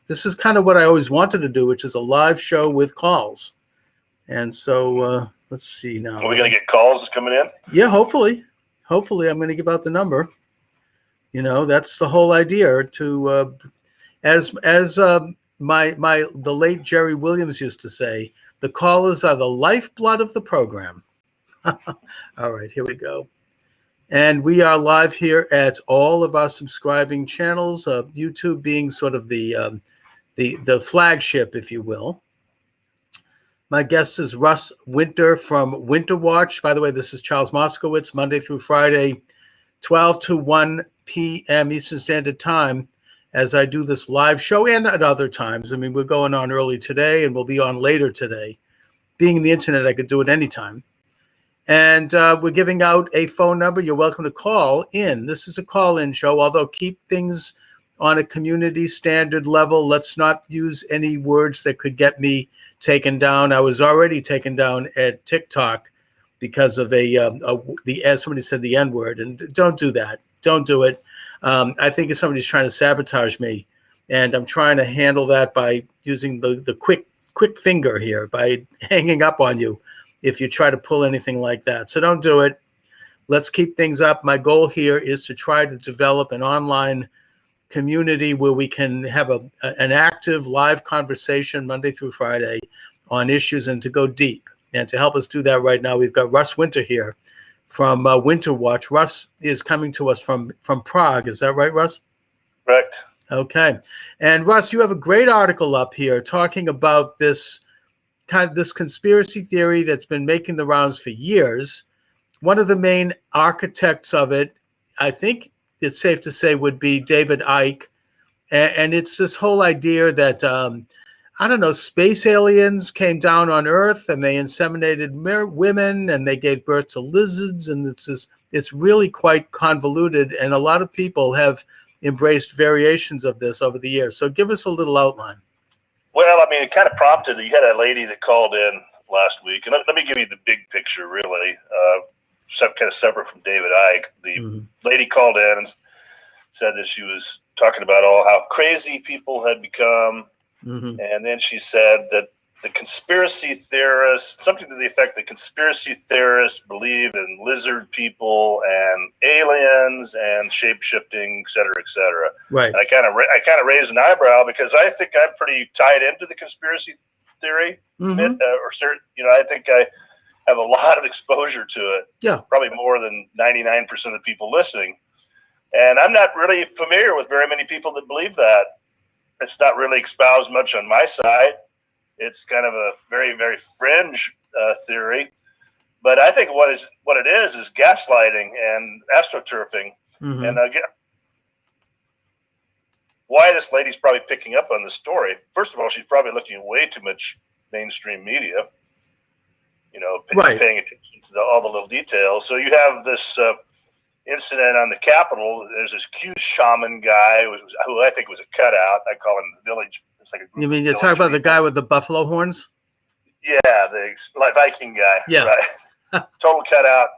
this is kind of what I always wanted to do, which is a live show with calls. And so let's see now. Are we going to get calls coming in? Yeah, hopefully. Hopefully, I'm going to give out the number. You know, that's the whole idea. To as the late Jerry Williams used to say, the callers are the lifeblood of the program. All right, here we go. And we are live here at all of our subscribing channels, YouTube being sort of the flagship, if you will. My guest is Russ Winter from Winter Watch. By the way, this is Charles Moskowitz, Monday through Friday, 12 to 1 p.m. Eastern Standard Time, as I do this live show and at other times. I mean, we're going on early today and we'll be on later today. Being the internet, I could do it anytime. And we're giving out a phone number. You're welcome to call in. This is a call-in show, although keep things on a community standard level. Let's not use any words that could get me taken down. I was already taken down at TikTok because of as somebody said the N-word, and don't do that. Don't do it. I think if somebody's trying to sabotage me, and I'm trying to handle that by using the quick finger here, by hanging up on you if you try to pull anything like that. So don't do it. Let's keep things up. My goal here is to try to develop an online community where we can have an active live conversation Monday through Friday on issues and to go deep. And to help us do that right now, we've got Russ Winter here from Winter Watch. Russ is coming to us from Prague. Is that right, Russ? Correct. Okay. And Russ, you have a great article up here talking about this conspiracy theory that's been making the rounds for years. One of the main architects of it, I think it's safe to say, would be David Icke. And it's this whole idea that, space aliens came down on Earth and they inseminated women and they gave birth to lizards. And it's really quite convoluted. And a lot of people have embraced variations of this over the years. So give us a little outline. Well, I mean, it kind of prompted. You had a lady that called in last week, and let me give you the big picture, really, kind of separate from David Icke. The lady called in and said that she was talking about how crazy people had become, and then she said that the conspiracy theorists, something to the effect that conspiracy theorists believe in lizard people and aliens and shape-shifting, et cetera, et cetera. Right. And I kind of raised an eyebrow because I think I'm pretty tied into the conspiracy theory. I think I have a lot of exposure to it. Yeah. Probably more than 99% of the people listening. And I'm not really familiar with very many people that believe that. It's not really espoused much on my side. It's kind of a very, very fringe theory, but I think what it is gaslighting and astroturfing. And again, why this lady's probably picking up on this story. First of all, she's probably looking at way too much mainstream media, paying attention to all the little details. So you have this incident on the Capitol. There's this Q shaman guy who I think was a cutout. I call him the village. You mean you're talking about the guy with the buffalo horns? Yeah, the Viking guy. Yeah. Right. Total cutout,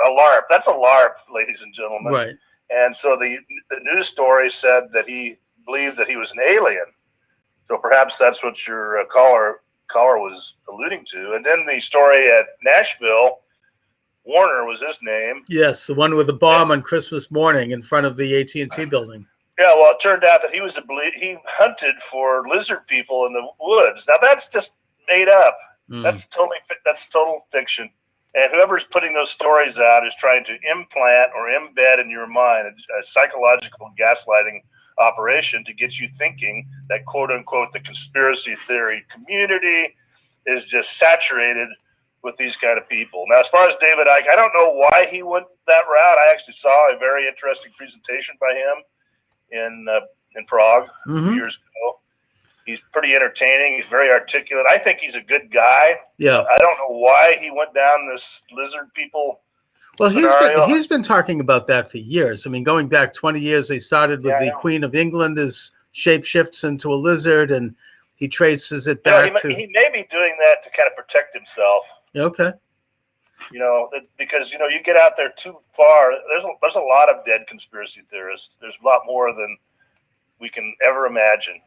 a LARP. That's a LARP, ladies and gentlemen. Right. And so the news story said that he believed that he was an alien. So perhaps that's what your caller was alluding to. And then the story at Nashville, Warner was his name. Yes, the one with the bomb on Christmas morning in front of the AT&T building. Yeah, well, it turned out that he hunted for lizard people in the woods. Now that's just made up. That's total fiction. And whoever's putting those stories out is trying to implant or embed in your mind a psychological gaslighting operation to get you thinking that, quote unquote, the conspiracy theory community is just saturated with these kind of people. Now, as far as David Icke, I don't know why he went that route. I actually saw a very interesting presentation by him in Prague a few years ago. He's pretty entertaining. He's very articulate. I think he's a good guy. Yeah. I don't know why he went down this lizard people Well, he's been talking about that for years. I mean, going back 20 years, they started with the Queen of England as shapeshifts into a lizard, and he traces it back to... He may be doing that to kind of protect himself. Okay. Because, you get out there too far. There's a lot of dead conspiracy theorists. There's a lot more than we can ever imagine.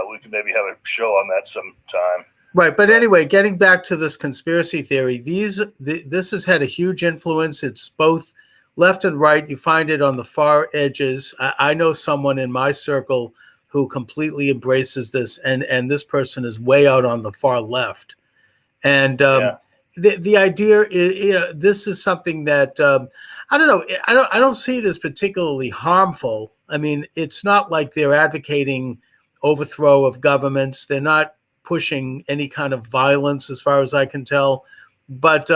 We could maybe have a show on that sometime. Right, but anyway, getting back to this conspiracy theory, this has had a huge influence. It's both left and right. You find it on the far edges. I know someone in my circle who completely embraces this, and this person is way out on the far left. And the idea is, this is something that I don't know. I don't see it as particularly harmful. I mean, it's not like they're advocating overthrow of governments. They're not pushing any kind of violence, as far as I can tell. But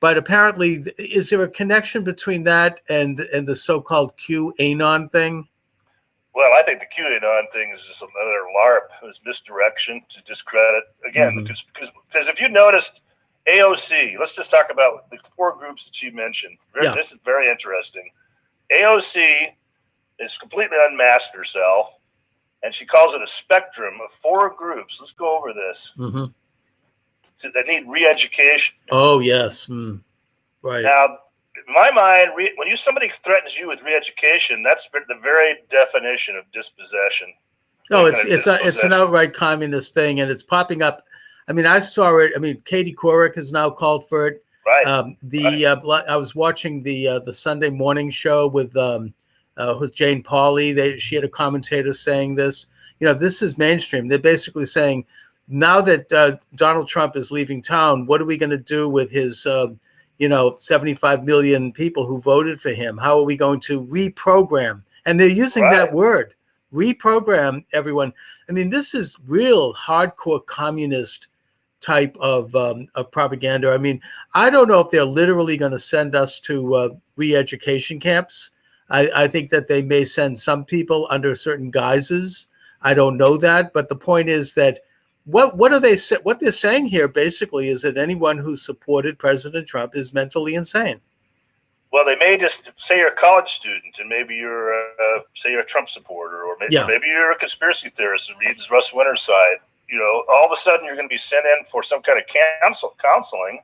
apparently, is there a connection between that and the so-called QAnon thing? Well, I think the QAnon thing is just another LARP. It's misdirection to discredit. Again, because if you noticed, AOC, let's just talk about the 4 groups that you mentioned. This is very interesting. AOC is completely unmasked herself, and she calls it a spectrum of 4 groups. Let's go over this. That need re-education. Oh, yes. Right. Now, in my mind, when somebody threatens you with re-education, that's the very definition of dispossession. Oh, it's an outright communist thing, and it's popping up. I mean, I saw it. I mean, Katie Couric has now called for it. Right. I was watching the Sunday morning show with Jane Pauley. She had a commentator saying this. This is mainstream. They're basically saying, now that Donald Trump is leaving town, what are we going to do with his 75 million people who voted for him? How are we going to reprogram? And they're using that word, reprogram everyone. I mean, this is real hardcore communist type of propaganda. I mean, I don't know if they're literally going to send us to re-education camps. I think that they may send some people under certain guises. I don't know that, but the point is that what they're saying here basically is that anyone who supported President Trump is mentally insane. Well, they may just say you're a college student, and maybe you're a Trump supporter, or maybe you're a conspiracy theorist who reads Russ Winter's side. All of a sudden you're going to be sent in for some kind of counseling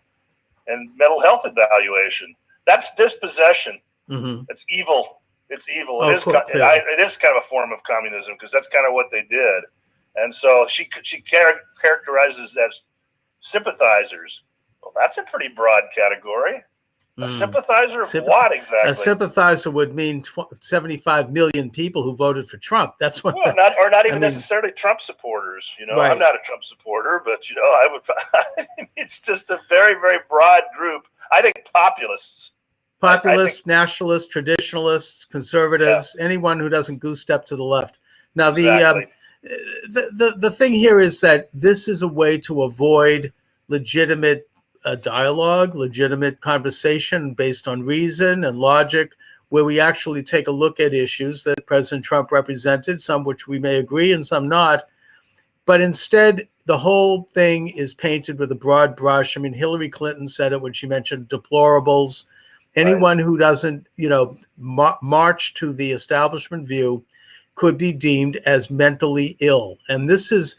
and mental health evaluation. That's dispossession. It's evil. It's evil. Oh, it is kind of a form of communism, because that's kind of what they did. And so she characterizes as sympathizers. Well, that's a pretty broad category. A sympathizer of what exactly? A sympathizer would mean 75 million people who voted for Trump. That's what. Well, not even necessarily Trump supporters. Right. I'm not a Trump supporter, but I would. It's just a very, very broad group. I think populists, nationalists, traditionalists, conservatives, anyone who doesn't goose step to the left. Now, the thing here is that this is a way to avoid legitimate dialogue, legitimate conversation based on reason and logic, where we actually take a look at issues that President Trump represented, some which we may agree and some not. But instead, the whole thing is painted with a broad brush. I mean, Hillary Clinton said it when she mentioned deplorables. Anyone who doesn't, march to the establishment view could be deemed as mentally ill. And this is,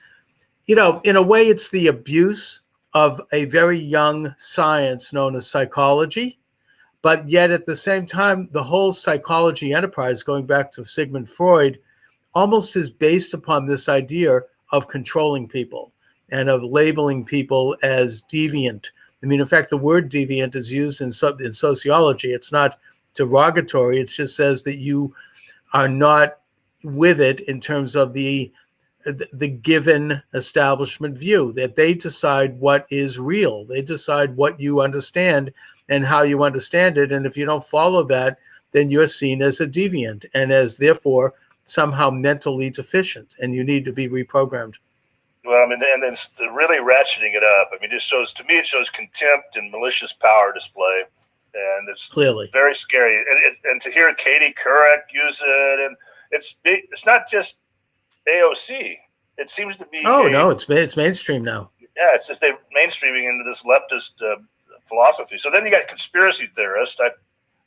in a way, it's the abuse of a very young science known as psychology. But yet at the same time, the whole psychology enterprise, going back to Sigmund Freud, almost is based upon this idea of controlling people and of labeling people as deviant. I mean, in fact, the word deviant is used in sociology. It's not derogatory. It just says that you are not with it in terms of the given establishment view, that they decide what is real. They decide what you understand and how you understand it. And if you don't follow that, then you're seen as a deviant and as therefore somehow mentally deficient, and you need to be reprogrammed. Well, I mean, and then really ratcheting it up. I mean, it shows contempt and malicious power display, and it's clearly very scary. And to hear Katie Couric use it, and it's big. It's not just AOC. It seems to be. Oh no, it's mainstream now. Yeah, it's if they're mainstreaming into this leftist philosophy. So then you got conspiracy theorists.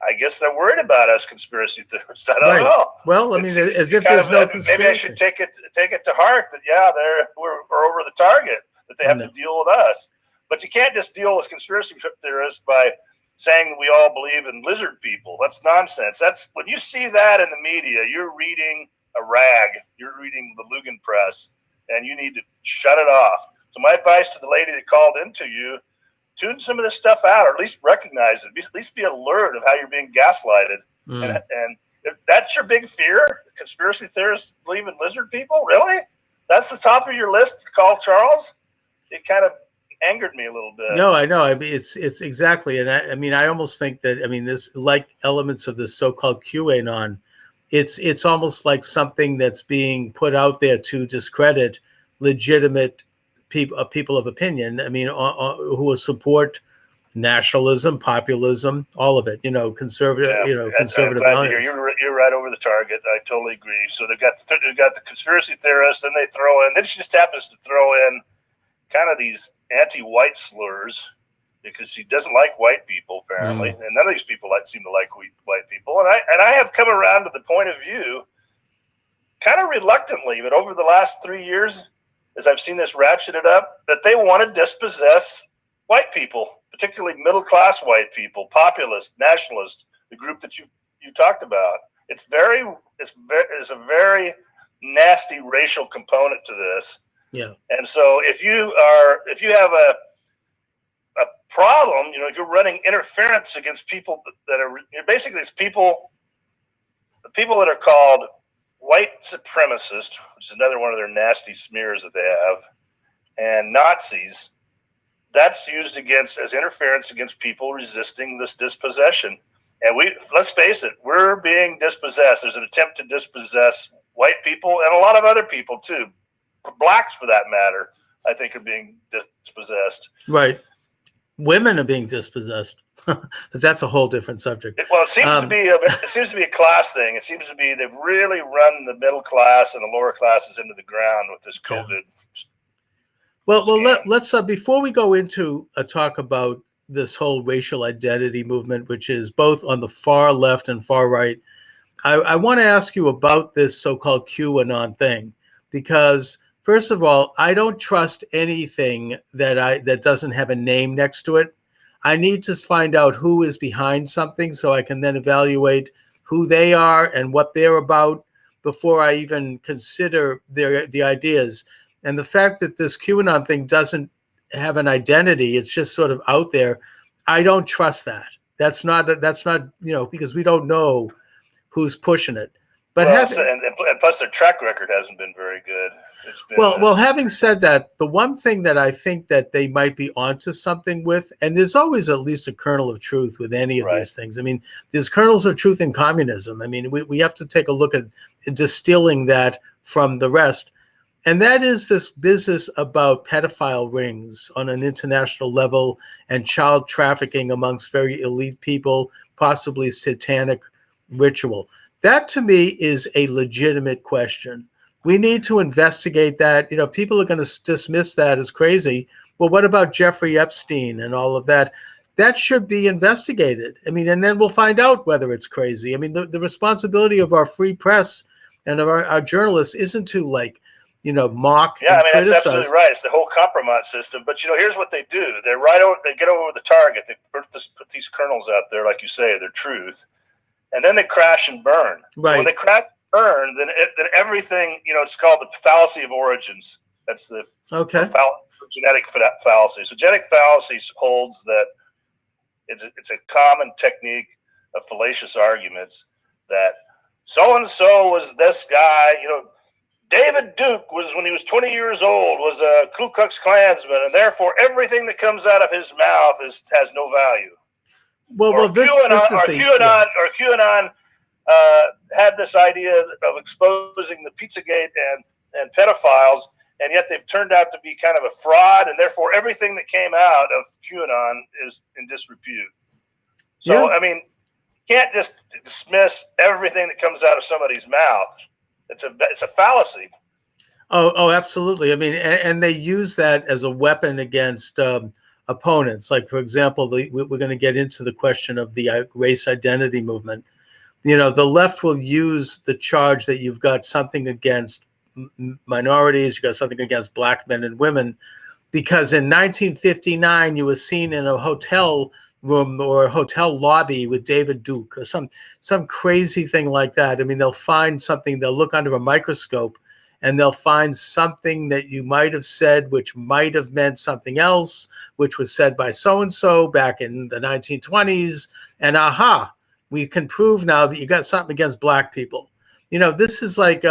I guess they're worried about us conspiracy theorists. I don't know. Well, I mean, as if there's no conspiracy. Maybe I should take it to heart that we're over the target, that they have to deal with us. But you can't just deal with conspiracy theorists by saying we all believe in lizard people. That's nonsense. That's when you see that in the media, you're reading a rag. You're reading the Lugan Press, and you need to shut it off. So my advice to the lady that called into you, tune some of this stuff out, or at least recognize it. At least be alert of how you're being gaslighted. And if that's your big fear, conspiracy theorists believe in lizard people? Really? That's the top of your list to call Charles? It kind of angered me a little bit. No, I know. I mean, it's exactly. And I mean, I almost think that, I mean, this, like elements of this so-called QAnon, it's almost like something that's being put out there to discredit legitimate people of opinion. I mean, who will support nationalism, populism, all of it. Conservative. Conservative. You're right over the target. I totally agree. So they've got the conspiracy theorists, and they throw in. Then she just happens to throw in kind of these anti-white slurs because she doesn't like white people apparently, and none of these people seem to like white people. And I have come around to the point of view, kind of reluctantly, but over the last 3 years, as I've seen this ratcheted up, that they want to dispossess white people, particularly middle-class white people, populists, nationalists, the group that you talked about. It's a very nasty racial component to this. Yeah. And so if you have a problem, if you're running interference against people that are basically the people that are called white supremacists, which is another one of their nasty smears that they have, and Nazis, that's used as interference against people resisting this dispossession. And let's face it, we're being dispossessed. There's an attempt to dispossess white people and a lot of other people too. Blacks, for that matter, I think are being dispossessed. Right. Women are being dispossessed. But that's a whole different subject. It seems to be a class thing. It seems to be they've really run the middle class and the lower classes into the ground with this COVID. Well, let's before we go into a talk about this whole racial identity movement, which is both on the far left and far right, I want to ask you about this so-called QAnon thing, because first of all, I don't trust anything that doesn't have a name next to it. I need to find out who is behind something so I can then evaluate who they are and what they're about before I even consider the ideas. And the fact that this QAnon thing doesn't have an identity, it's just sort of out there, I don't trust that. That's not because we don't know who's pushing it. But and plus their track record hasn't been very good. It's been, well, having said that, the one thing that I think that they might be onto something with, and there's always at least a kernel of truth with any of these things. I mean, there's kernels of truth in communism. I mean, we have to take a look at distilling that from the rest. And that is this business about pedophile rings on an international level and child trafficking amongst very elite people, possibly satanic ritual. That to me is a legitimate question. We need to investigate that. People are going to dismiss that as crazy. Well, what about Jeffrey Epstein and all of that? That should be investigated. I mean, and then we'll find out whether it's crazy. I mean, the responsibility of our free press and of our journalists isn't to mock. Yeah, I mean, criticize. that's absolutely right. It's the whole compromise system. But here's what they do: they get over the target. They put these kernels out there, like you say, they're truth, and then they crash and burn. Right. So when they crash and burn, then everything, it's called the fallacy of origins. That's the genetic fallacy. So genetic fallacy holds that it's a common technique of fallacious arguments that so and so was this guy. David Duke when he was 20 years old, was a Ku Klux Klansman, and therefore everything that comes out of his mouth has no value. QAnon had this idea of exposing the Pizzagate and pedophiles, and yet they've turned out to be kind of a fraud, and therefore everything that came out of QAnon is in disrepute. So, I mean, you can't just dismiss everything that comes out of somebody's mouth. It's a fallacy. Oh, absolutely. I mean, and they use that as a weapon against opponents. Like, for example, we're going to get into the question of the race identity movement. The left will use the charge that you've got something against minorities, you've got something against black men and women, because in 1959 you were seen in a hotel room or a hotel lobby with David Duke or some crazy thing like that. I mean, they'll find something, they'll look under a microscope and they'll find something that you might have said, which might have meant something else, which was said by so-and-so back in the 1920s. And aha, we can prove now that you got something against black people. This is like,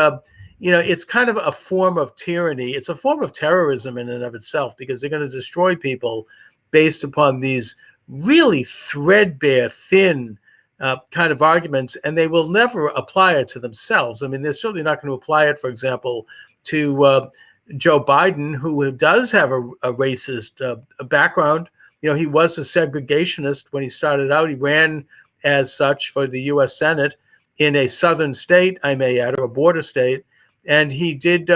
it's kind of a form of tyranny. It's a form of terrorism in and of itself, because they're going to destroy people based upon these really threadbare, thin kind of arguments, and they will never apply it to themselves. I mean, they're certainly not going to apply it, for example, to Joe Biden, who does have a racist background. He was a segregationist when he started out. He ran as such for the U.S. Senate in a southern state, I may add, or a border state, and he did,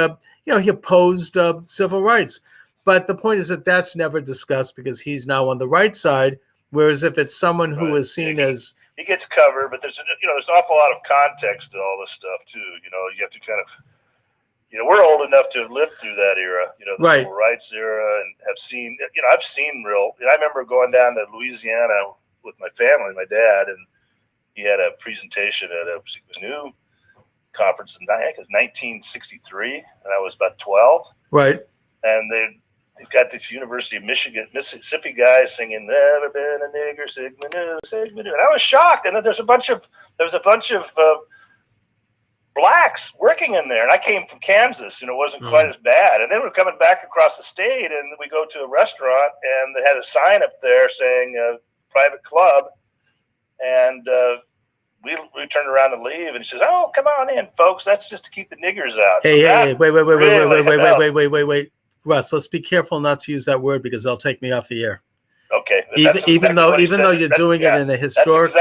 he opposed civil rights. But the point is that that's never discussed because he's now on the right side, whereas if it's someone who is seen as... He gets covered, but there's an awful lot of context to all this stuff, too. You have to kind of... we're old enough to have lived through that era, the right. civil rights era, and have seen, I've seen I remember going down to Louisiana with my family, my dad, and he had a presentation at a new conference in, I think it was 1963, and I was about 12. Right. And they've got this University of Mississippi guys singing "Never Been a Nigger, Sigma Nu, Sigma Nu," and I was shocked. And then there was a bunch of blacks working in there, and I came from Kansas, and it wasn't quite as bad. And then we're coming back across the state, and we go to a restaurant, and they had a sign up there saying "private club," and we turned around to leave, and he says, "Oh, come on in, folks. That's just to keep the niggers out." Hey, wait, Russ. Let's be careful not to use that word because they'll take me off the air. Okay. Even though you're doing it in a historic.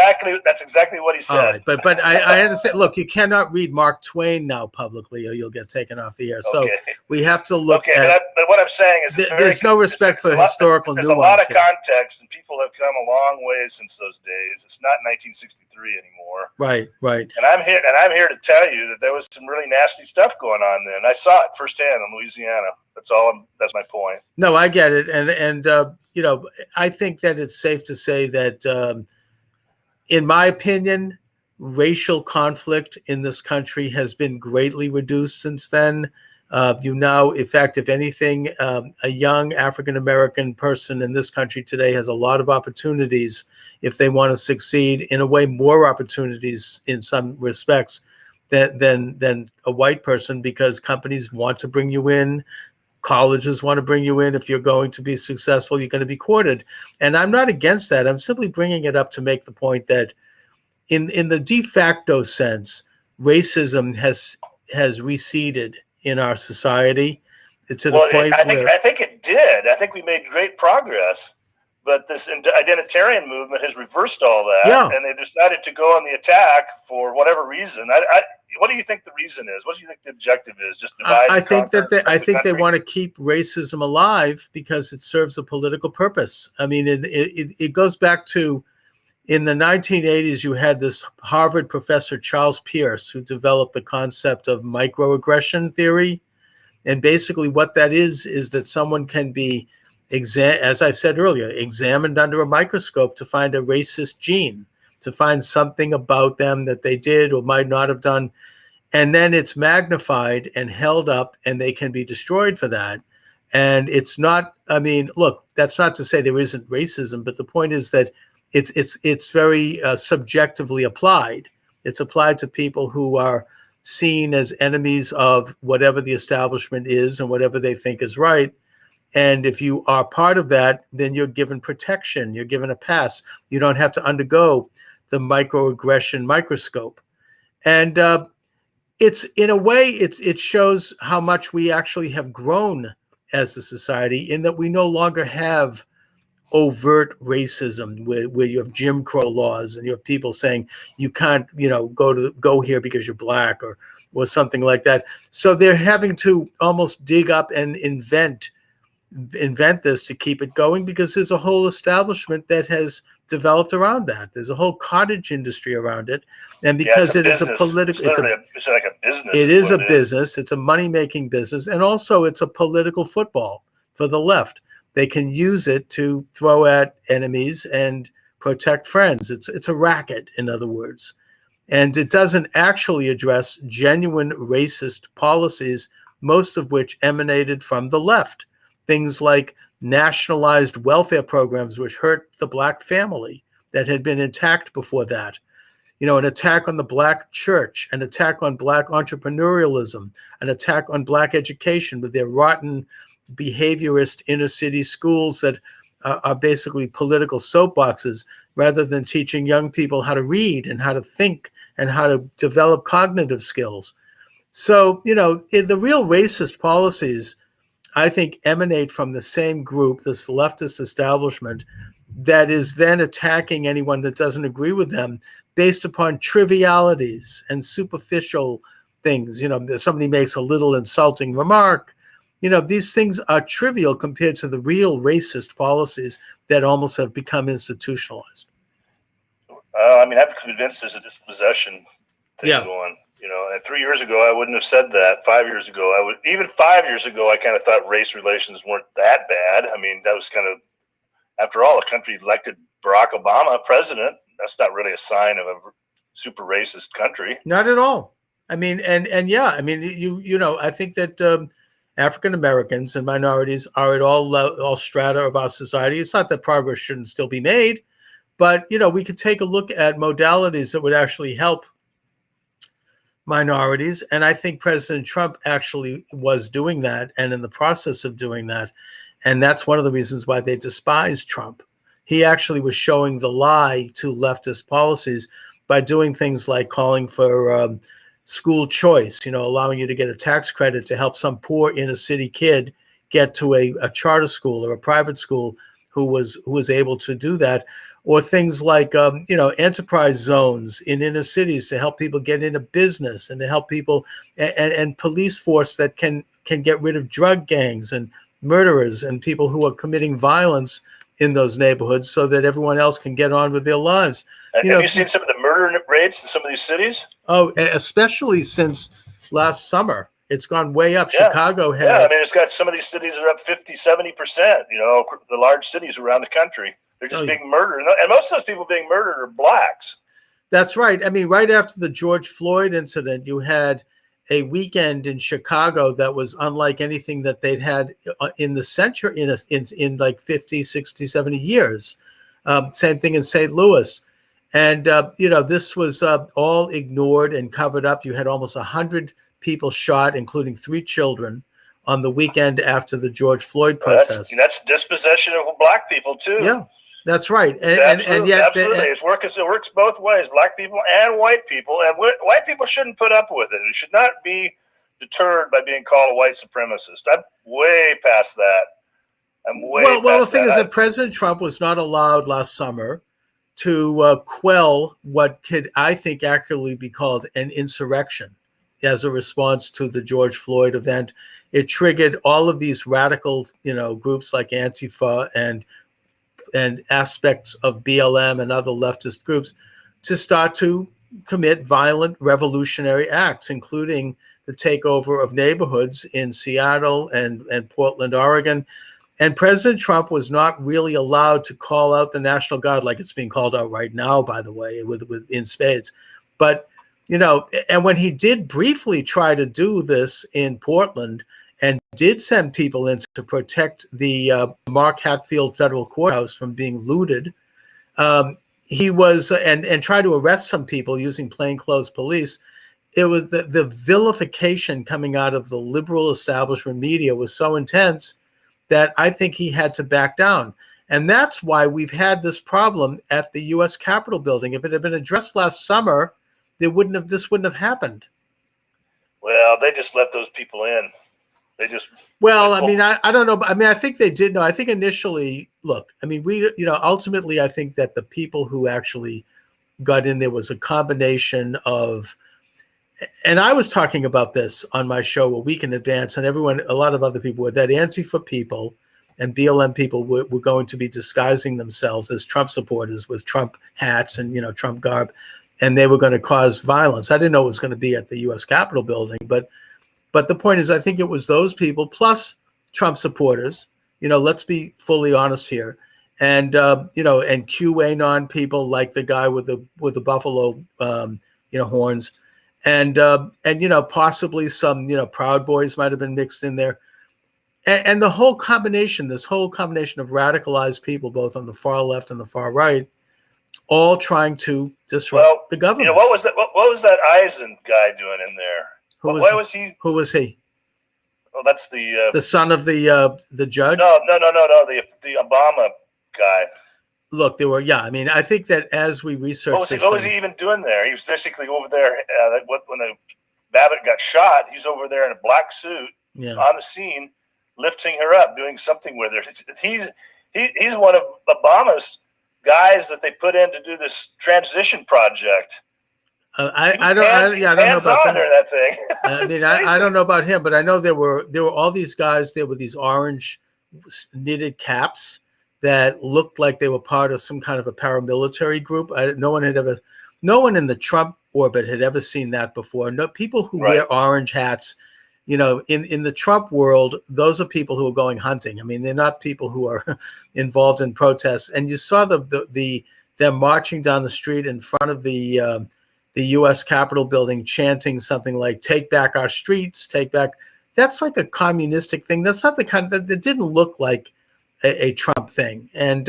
That's exactly what he said. All right, but I understand. Look, you cannot read Mark Twain now publicly, or you'll get taken off the air. So we have to look at. But what I'm saying is, there's no respect for historical nuance. There's a lot of context, and people have come a long way since those days. It's not 1963 anymore. Right. And I'm here to tell you that there was some really nasty stuff going on then. I saw it firsthand in Louisiana. That's my point. No, I get it, and I think that it's safe to say that, in my opinion, racial conflict in this country has been greatly reduced since then. In fact, if anything, a young African-American person in this country today has a lot of opportunities if they want to succeed, in a way, more opportunities in some respects than a white person, because companies want to bring you in. Colleges want to bring you in. If you're going to be successful, you're going to be courted. And I'm not against that. I'm simply bringing it up to make the point that in the de facto sense, racism has receded in our society to the point where... I think it did. I think we made great progress. But this identitarian movement has reversed all that, and they decided to go on the attack for whatever reason. What do you think the reason is? What do you think the objective is? Just divide. I think they want to keep racism alive because it serves a political purpose. I mean, it goes back to, in the 1980s, you had this Harvard professor, Charles Pierce, who developed the concept of microaggression theory. And basically what that is that someone can be, as I've said earlier, examined under a microscope to find a racist gene, to find something about them that they did or might not have done. And then it's magnified and held up, and they can be destroyed for that. And it's not, I mean, look, that's not to say there isn't racism, but the point is that it's very subjectively applied. It's applied to people who are seen as enemies of whatever the establishment is and whatever they think is right. And if you are part of that, then you're given protection. You're given a pass. You don't have to undergo the microaggression microscope. And it's, in a way, it shows how much we actually have grown as a society, in that we no longer have overt racism where you have Jim Crow laws and you have people saying you can't, go here because you're black or something like that. So they're having to almost dig up and invent this to keep it going, because there's a whole establishment that has developed around that. There's a whole cottage industry around it, and because it is a political, it's like a business. It is a business. It's a money-making business, and also it's a political football for the left. They can use it to throw at enemies and protect friends. It's a racket, in other words. And it doesn't actually address genuine racist policies, most of which emanated from the left. Things like nationalized welfare programs, which hurt the black family that had been intact before that. An attack on the black church, an attack on black entrepreneurialism, an attack on black education with their rotten behaviorist inner city schools that are basically political soapboxes, rather than teaching young people how to read and how to think and how to develop cognitive skills. So, the real racist policies, I think, emanate from the same group, this leftist establishment, that is then attacking anyone that doesn't agree with them based upon trivialities and superficial things. Somebody makes a little insulting remark. These things are trivial compared to the real racist policies that almost have become institutionalized. I'm convinced there's a dispossession thing going. And 3 years ago, I wouldn't have said that. 5 years ago, even 5 years ago, I kind of thought race relations weren't that bad. That was kind of, after all, a country elected Barack Obama president. That's not really a sign of a super racist country. Not at all. I think that African Americans and minorities are at all strata of our society. It's not that progress shouldn't still be made, but we could take a look at modalities that would actually help minorities. And I think President Trump actually was doing that and in the process of doing that. And that's one of the reasons why they despise Trump. He actually was showing the lie to leftist policies by doing things like calling for school choice, allowing you to get a tax credit to help some poor inner city kid get to a charter school or a private school who was able to do that. Or things like, enterprise zones in inner cities to help people get into business and to help people and police force that can get rid of drug gangs and murderers and people who are committing violence in those neighborhoods so that everyone else can get on with their lives. Have you seen some of the murder rates in some of these cities? Oh, especially since last summer. It's gone way up. Yeah. Chicago had... Yeah, it's got some of these cities are up 50, 70%, the large cities around the country. They're just being murdered. And most of those people being murdered are blacks. That's right. Right after the George Floyd incident, you had a weekend in Chicago that was unlike anything that they'd had in the century, in like 50, 60, 70 years. Same thing in St. Louis. And, this was all ignored and covered up. You had almost 100 people shot, including 3 children, on the weekend after the George Floyd protest. That's dispossession of black people, too. Yeah. That's right, and yet it works both ways, black people and white people, and white people shouldn't put up with it. It should not be deterred by being called a white supremacist. I'm way past that. Well, the thing is that President Trump was not allowed last summer to quell what could, I think, accurately be called an insurrection as a response to the George Floyd event. It triggered all of these radical, groups like Antifa and aspects of BLM and other leftist groups to start to commit violent revolutionary acts, including the takeover of neighborhoods in Seattle and Portland, Oregon. And President Trump was not really allowed to call out the National Guard like it's being called out right now, by the way, with in spades. But, and when he did briefly try to do this in Portland, and did send people in to protect the Mark Hatfield Federal Courthouse from being looted. He was, and tried to arrest some people using plainclothes police. It was the vilification coming out of the liberal establishment media was so intense that I think he had to back down. And that's why we've had this problem at the U.S. Capitol building. If it had been addressed last summer, this wouldn't have happened. Well, they just let those people in. I don't know. I think they did know. I think initially, ultimately, I think that the people who actually got in there was a combination of, and I was talking about this on my show a week in advance, and a lot of other people were, that Antifa people and BLM people were going to be disguising themselves as Trump supporters with Trump hats and, Trump garb, and they were going to cause violence. I didn't know it was going to be at the U.S. Capitol building, but the point is, I think it was those people plus Trump supporters, let's be fully honest here. and and QAnon people like the guy with the buffalo horns, and possibly some Proud Boys might have been mixed in there, and the whole combination, this whole combination of radicalized people, both on the far left and the far right, all trying to disrupt the government. What was that? What was that Eisen guy doing in there? Why was he? Who was he? Oh, that's the son of the judge. No, the Obama guy. Look, there were I mean, I think that as we researched, what was he even doing there? He was basically over there. When the Babbitt got shot, he's over there in a black suit on the scene, lifting her up, doing something with her. He's one of Obama's guys that they put in to do this transition project. I don't know about that thing. I mean, I don't know about him, but I know there were all these guys there with these orange knitted caps that looked like they were part of some kind of a paramilitary group. No one in the Trump orbit had ever seen that before. No people who wear orange hats. In the Trump world, those are people who are going hunting. I mean, they're not people who are involved in protests. And you saw them marching down the street in front of the U.S. Capitol building, chanting something like "Take back our streets, take back." That's like a communistic thing. That's not the kind that didn't look like a Trump thing. And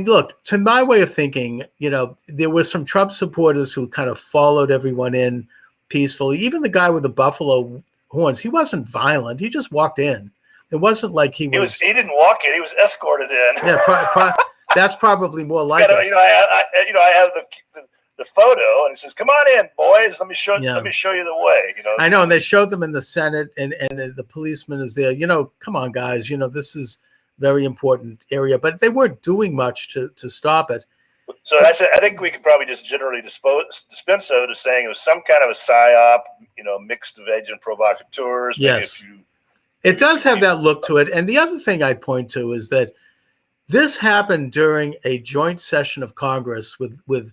look, to my way of thinking, there were some Trump supporters who kind of followed everyone in peacefully. Even the guy with the buffalo horns, he wasn't violent. He just walked in. It wasn't like he didn't walk in. He was escorted in. Yeah, that's probably more like it. I have the photo, and it says, "Come on in, boys. Let me show you the way." I know, and they showed them in the Senate, and the policeman is there. Come on, guys. This is very important area, but they weren't doing much to stop it. So I think we could probably just generally dispense of it as saying it was some kind of a psyop, mixed of agent provocateurs. Yes, it does have that look to it. And the other thing I'd point to is that this happened during a joint session of Congress with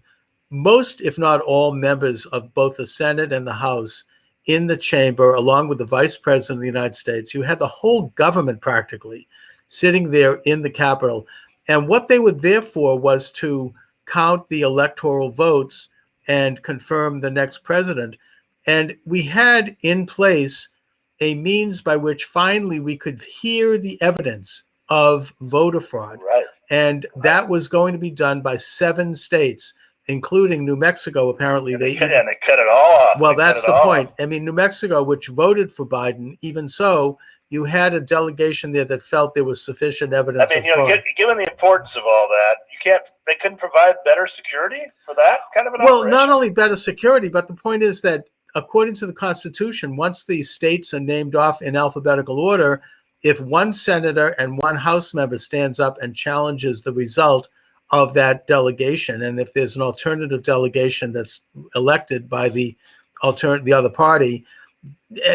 most, if not all, members of both the Senate and the House in the chamber, along with the Vice President of the United States. You had the whole government practically sitting there in the Capitol. And what they were there for was to count the electoral votes and confirm the next president. And we had in place a means by which finally we could hear the evidence of voter fraud. Right. And that was going to be done by 7 states, including New Mexico. Apparently, they cut it all off. Well, that's the point. I mean, New Mexico, which voted for Biden, even so, you had a delegation there that felt there was sufficient evidence. I mean, given the importance of all that, they couldn't provide better security for that kind of an operation? Well, not only better security, but the point is that according to the Constitution, once the states are named off in alphabetical order, if one senator and one House member stands up and challenges the result of that delegation, and if there's an alternative delegation that's elected by the other party,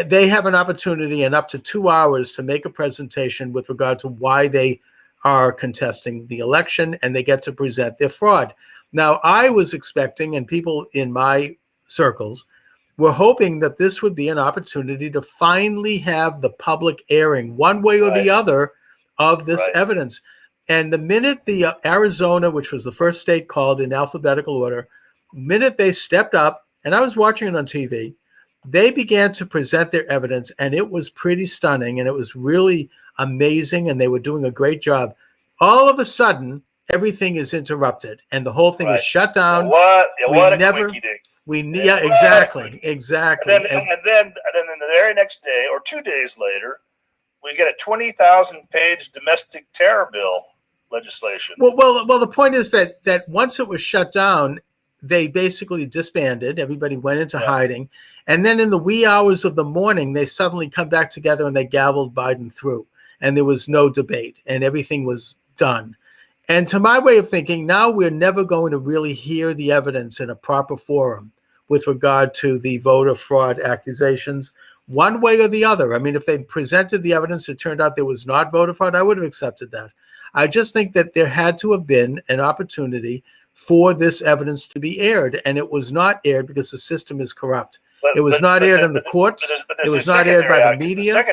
they have an opportunity in up to 2 hours to make a presentation with regard to why they are contesting the election, and they get to present their fraud. Now, I was expecting, and people in my circles were hoping, that this would be an opportunity to finally have the public airing one way or the other of this evidence. And the minute the Arizona, which was the first state called in alphabetical order, minute they stepped up, and I was watching it on TV, they began to present their evidence, and it was pretty stunning, and it was really amazing, and they were doing a great job. All of a sudden, everything is interrupted, and the whole thing is shut down. What a quickie dig. Exactly. And then the very next day, or 2 days later, we get a 20,000-page domestic terror bill legislation. Well, the point is that once it was shut down, they basically disbanded. Everybody went into hiding. And then in the wee hours of the morning, they suddenly come back together and they gavelled Biden through. And there was no debate, and everything was done. And to my way of thinking, now we're never going to really hear the evidence in a proper forum with regard to the voter fraud accusations, one way or the other. I mean, if they presented the evidence, it turned out there was not voter fraud, I would have accepted that. I just think that there had to have been an opportunity for this evidence to be aired, and it was not aired because the system is corrupt. It was not aired in the courts. It was not aired by the media. There's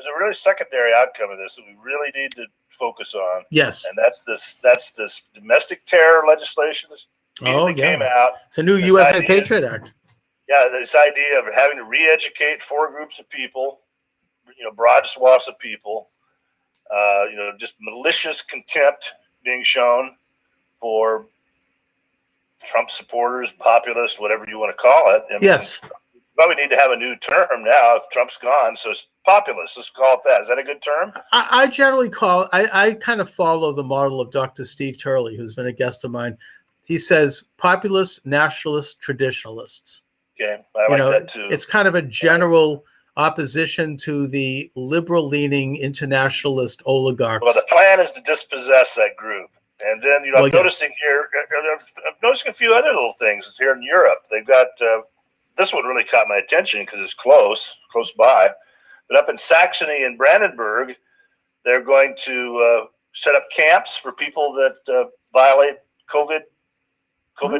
a really secondary outcome of this that we really need to focus on. Yes. And that's this domestic terror legislation that immediately came out. It's a new USA Patriot Act. Yeah, this idea of having to re-educate 4 groups of people, broad swaths of people, just malicious contempt being shown for Trump supporters, populists, whatever you want to call it. Yes. Probably need to have a new term now if Trump's gone. So it's populist. Let's call it that. Is that a good term? I generally I kind of follow the model of Dr. Steve Turley, who's been a guest of mine. He says populists, nationalists, traditionalists. Okay, I like that too. It's kind of a general opposition to the liberal-leaning internationalist oligarchs. Well, the plan is to dispossess that group. And then, I'm noticing here, I'm noticing a few other little things here in Europe. They've got, this one really caught my attention because it's close by. But up in Saxony and Brandenburg, they're going to set up camps for people that violate COVID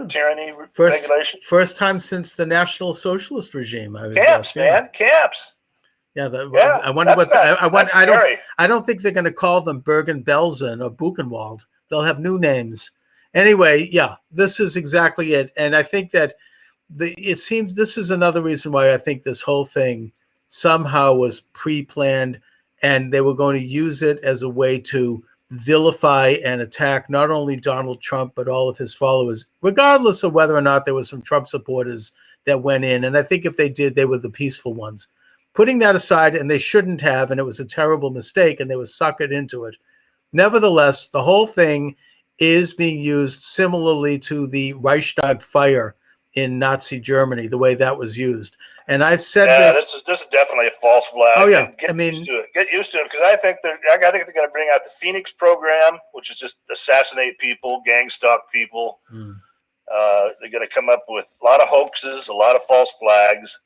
tyranny regulation. First time since the National Socialist regime. Camps. Yeah, I wonder what. I don't think they're going to call them Bergen-Belsen or Buchenwald. They'll have new names. Anyway, yeah, this is exactly it. And I think that it seems this is another reason why I think this whole thing somehow was pre-planned, and they were going to use it as a way to vilify and attack not only Donald Trump, but all of his followers, regardless of whether or not there were some Trump supporters that went in. And I think if they did, they were the peaceful ones. Putting that aside, and they shouldn't have, and it was a terrible mistake, and they were suckered into it. Nevertheless, the whole thing is being used similarly to the Reichstag fire in Nazi Germany, the way that was used. And I've said this is definitely a false flag. Oh yeah, Get used to it because I think they're going to bring out the Phoenix program, which is just assassinate people, gang stalk people. They're going to come up with a lot of hoaxes, a lot of false flags,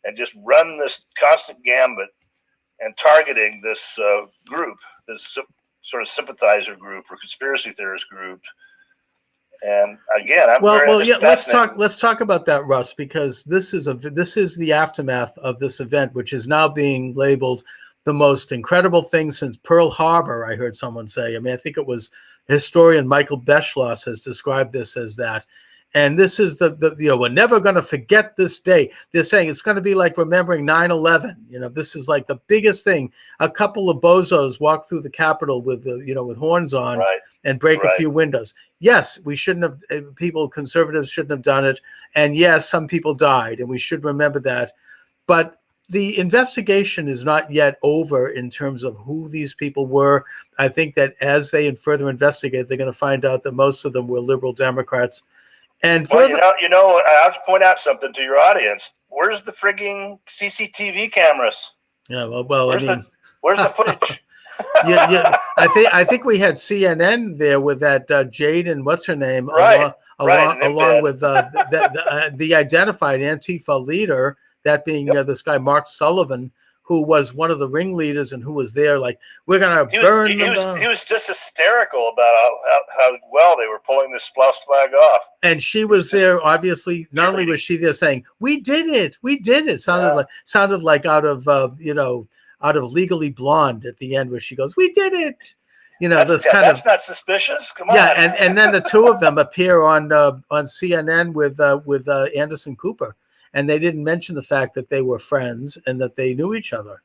and just run this constant gambit and targeting this group, this sort of sympathizer group or conspiracy theorist group. And again, let's talk about that, Russ, because this is the aftermath of this event, which is now being labeled the most incredible thing since Pearl Harbor. I heard someone say. I mean, I think it was historian Michael Beschloss has described this as that. And this is we're never going to forget this day. They're saying it's going to be like remembering 9/11. This is like the biggest thing. A couple of bozos walk through the Capitol with with horns on and break a few windows. Yes, we shouldn't have. Conservatives shouldn't have done it. And yes, some people died, and we should remember that. But the investigation is not yet over in terms of who these people were. I think that as they further investigate, they're going to find out that most of them were liberal Democrats. And I have to point out something to your audience. Where's the frigging CCTV cameras? Yeah, where's the footage? yeah. I think we had CNN there with that Jade and what's her name, along with the identified Antifa leader, that being this guy Mark Sullivan, who was one of the ringleaders and who was there like, we're going to burn them down. He was just hysterical about how well they were pulling this false flag off. And she was there, obviously. Not only was she there saying, we did it. Sounded like out of Legally Blonde at the end, where she goes, we did it. That's not suspicious. Come on. Yeah, and then the two of them appear on CNN with Anderson Cooper. And they didn't mention the fact that they were friends and that they knew each other.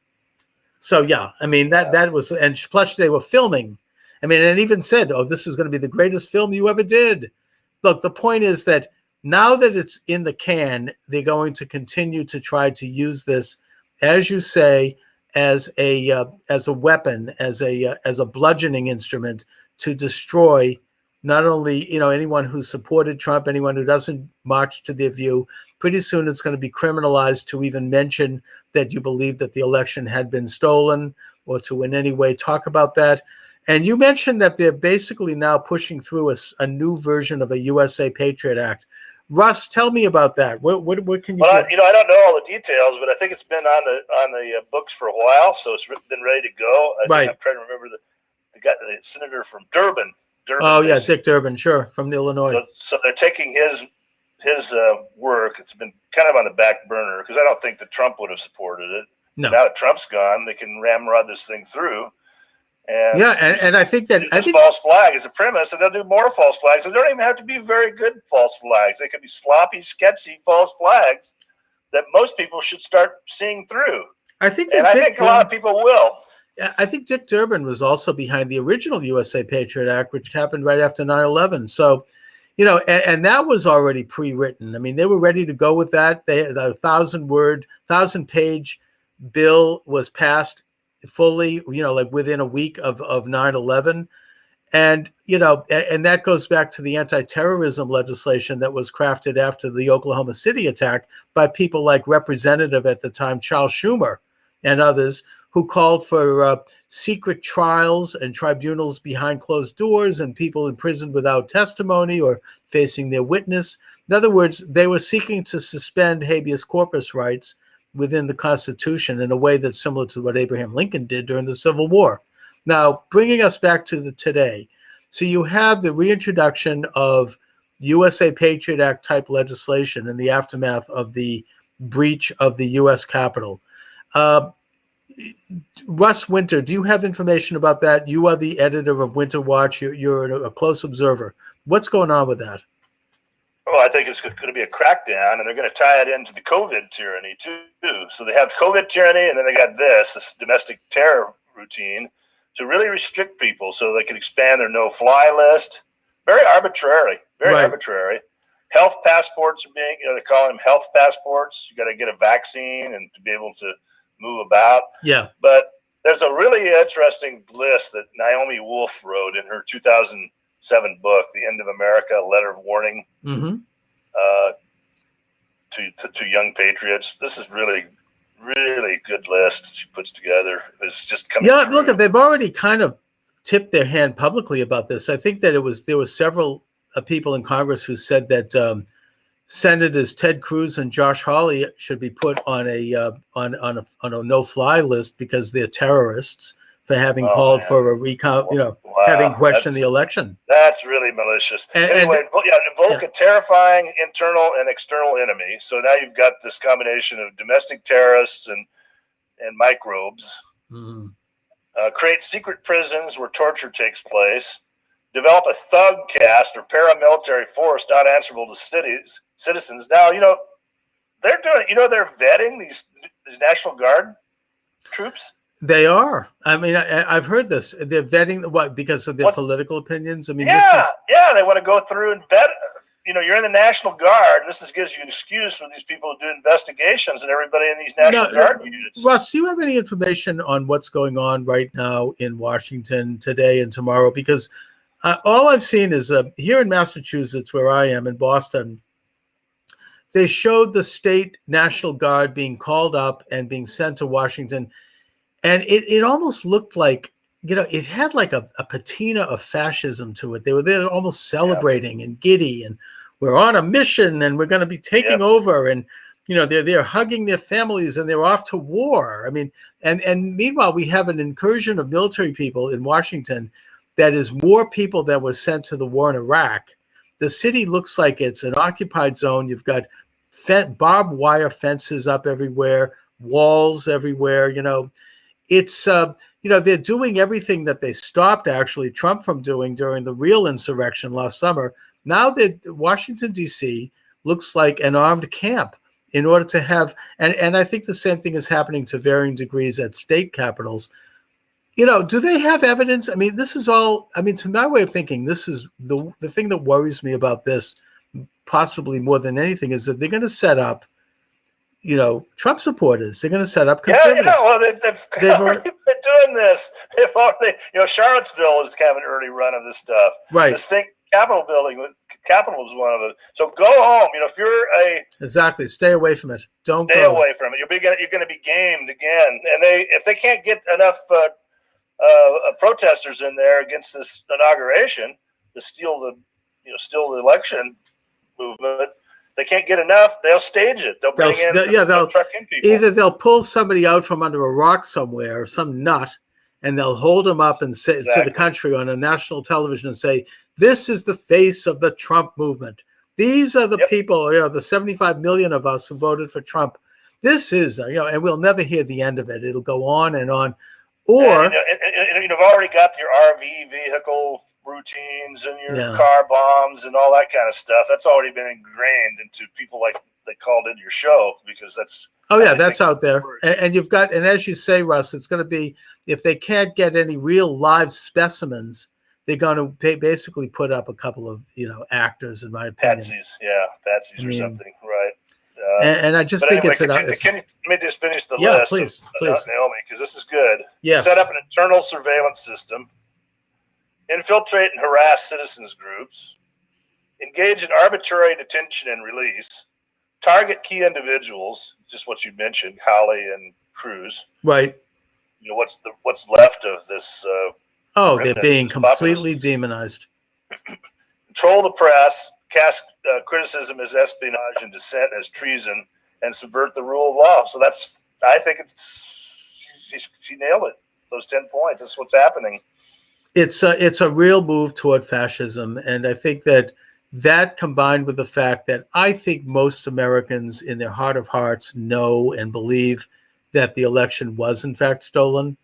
So, yeah, I mean, that was, and plus they were filming. I mean, and even said, this is going to be the greatest film you ever did. Look, the point is that now that it's in the can, they're going to continue to try to use this, as you say, as a weapon, as a bludgeoning instrument to destroy not only, anyone who supported Trump, anyone who doesn't march to their view. Pretty soon it's going to be criminalized to even mention that you believe that the election had been stolen or to in any way talk about that. And you mentioned that they're basically now pushing through a new version of a USA Patriot Act. Russ, tell me about that. What can you? Well, I don't know all the details, but I think it's been on the books for a while, so it's been ready to go. I'm trying to remember the senator from Durbin. Oh yeah, Dick Durbin, sure, from Illinois. So they're taking his his work, it's been kind of on the back burner because I don't think that Trump would have supported it. No. Now that Trump's gone, they can ramrod this thing through. And yeah, and I think that false flag is a premise, and they'll do more false flags. And they don't even have to be very good false flags. They could be sloppy, sketchy false flags that most people should start seeing through. I think a lot of people will. I think Dick Durbin was also behind the original USA Patriot Act, which happened right after 9/11. So, and that was already pre-written. I mean, they were ready to go with that. The 1,000-page bill was passed fully, like within a week of 9/11. And, and that goes back to the anti-terrorism legislation that was crafted after the Oklahoma City attack by people like Representative at the time, Charles Schumer, and others, who called for secret trials and tribunals behind closed doors and people imprisoned without testimony or facing their witness. In other words, they were seeking to suspend habeas corpus rights within the Constitution in a way that's similar to what Abraham Lincoln did during the Civil War. Now, bringing us back to today. So you have the reintroduction of USA Patriot Act type legislation in the aftermath of the breach of the U.S. Capitol. Russ Winter, do you have information about that? You are the editor of Winter Watch. You're a close observer. What's going on with that? Well, I think it's going to be a crackdown, and they're going to tie it into the COVID tyranny too. So they have COVID tyranny, and then they got this domestic terror routine to really restrict people so they can expand their no-fly list. Very arbitrary, arbitrary. Health passports are being, they're calling them health passports. You got to get a vaccine and to be able to move about. Yeah. But there's a really interesting list that Naomi Wolf wrote in her 2007 book, The End of America, A Letter of Warning to Young Patriots. This is really good list she puts together. It's just coming through. Look, they've already kind of tipped their hand publicly about this. I think that there were several people in Congress who said that Senators Ted Cruz and Josh Hawley should be put on a no-fly list because they're terrorists for having called for a recount. Having questioned the election. That's really malicious. Anyway, invoke a terrifying internal and external enemy. So now you've got this combination of domestic terrorists and microbes. Mm-hmm. Create secret prisons where torture takes place. Develop a thug caste or paramilitary force not answerable to citizens. Now, they're doing. They're vetting these National Guard troops. They are. I mean, I've heard this. They're vetting because of their political opinions. I mean, they want to go through and vet. You're in the National Guard. This gives you an excuse for these people to do investigations and everybody in these National Guard units. Russ, do you have any information on what's going on right now in Washington today and tomorrow? Because all I've seen is here in Massachusetts, where I am, in Boston, they showed the state National Guard being called up and being sent to Washington. And it almost looked like, it had like a patina of fascism to it. They were there almost celebrating and giddy, and we're on a mission and we're going to be taking over. And, they're hugging their families and they're off to war. I mean, and meanwhile, we have an incursion of military people in Washington that is more people that were sent to the war in Iraq. The city looks like it's an occupied zone. You've got barbed wire fences up everywhere, walls everywhere, It's, they're doing everything that they stopped, actually, Trump from doing during the real insurrection last summer. Now that Washington, D.C. looks like an armed camp in order to have, and I think the same thing is happening to varying degrees at state capitals. Do they have evidence? I mean, this is all, to my way of thinking, this is the thing that worries me about this, possibly more than anything, is that they're going to set up Trump supporters. They're going to set up conservatives. Well, they've already been doing this. They've already, Charlottesville was kind of an early run of this stuff. Right. This thing, Capitol was one of it. So go home. If you're exactly, stay away from it. Stay away from it. You're going to be gamed again. And if they can't get enough protesters in there against this inauguration to steal the election movement. They can't get enough. They'll stage it. They'll truck in people. Either they'll pull somebody out from under a rock somewhere, some nut, and they'll hold them up and say to the country on a national television and say, "This is the face of the Trump movement. These are the Yep. people, the 75 million of us who voted for Trump. This is, and we'll never hear the end of it. It'll go on and on. Or, and you've already got your RV vehicle routines and your Yeah. car bombs and all that kind of stuff. That's already been ingrained into people like they called into your show because that's. oh yeah, I that's think- out there. And you've got, and as you say, Russ, it's going to be, if they can't get any real live specimens, they're going to basically put up a couple of, actors, in my opinion. Patsies I or mean, something, right? And I just But think anyway, it's let me just finish the Yeah, list. please. Naomi, because this is good. Yes. Set up an internal surveillance system, infiltrate and harass citizens groups, engage in arbitrary detention and release, target key individuals, just what you mentioned, Holly and Cruz. Right. What's left of this? Oh, they're remnant being of populace. completely demonized. Control the press, cast criticism as espionage and dissent as treason, and subvert the rule of law. So I think she nailed it. Those 10 points. That's what's happening. It's a real move toward fascism, and I think that combined with the fact that I think most Americans in their heart of hearts know and believe that the election was in fact stolen.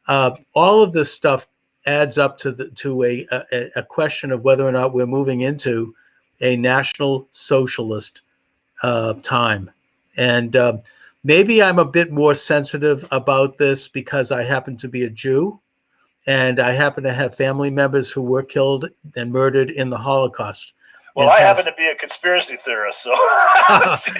All of this stuff adds up to a question of whether or not we're moving into a national socialist time. And maybe I'm a bit more sensitive about this because I happen to be a Jew, and I happen to have family members who were killed and murdered in the Holocaust. Well, I happen to be a conspiracy theorist, so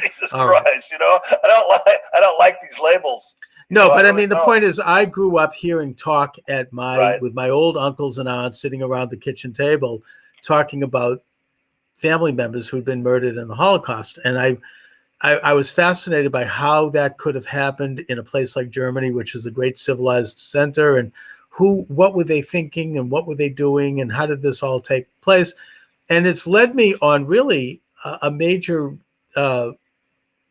Jesus All Christ, I don't like these labels. No, but I really mean, the don't. point is, I grew up hearing talk Right. with my old uncles and aunts sitting around the kitchen table, talking about family members who'd been murdered in the Holocaust, and I was fascinated by how that could have happened in a place like Germany, which is a great civilized center, and what were they thinking and what were they doing and how did this all take place? And it's led me on really a major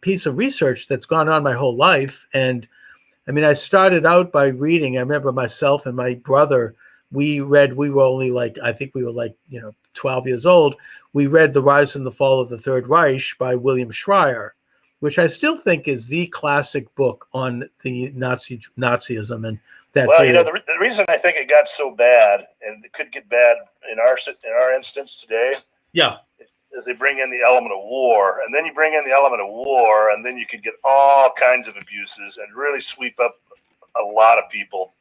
piece of research that's gone on my whole life. And I mean, I started out by reading. I remember myself and my brother, we were only I think we were 12 years old. We read The Rise and the Fall of the Third Reich by William Schreier, which I still think is the classic book on the Nazism and that. Well, the reason I think it got so bad, and it could get bad in our instance today, Yeah. is they bring in the element of war, and then you bring in the element of war, and then you could get all kinds of abuses and really sweep up a lot of people,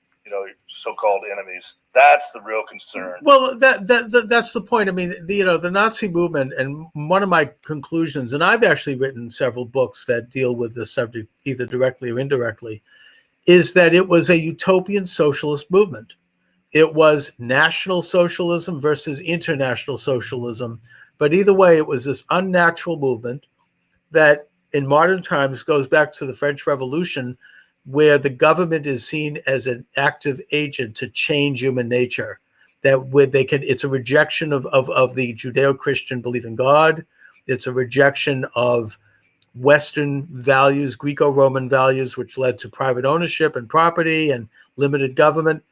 so-called enemies. That's the real concern. Well, that's the point. I mean, the Nazi movement, and one of my conclusions, and I've actually written several books that deal with this subject either directly or indirectly, is that it was a utopian socialist movement. It was national socialism versus international socialism. But either way, it was this unnatural movement that in modern times goes back to the French Revolution, where the government is seen as an active agent to change human nature. It's a rejection of the Judeo-Christian belief in God. It's a rejection of Western values, Greco-Roman values, which led to private ownership and property and limited government.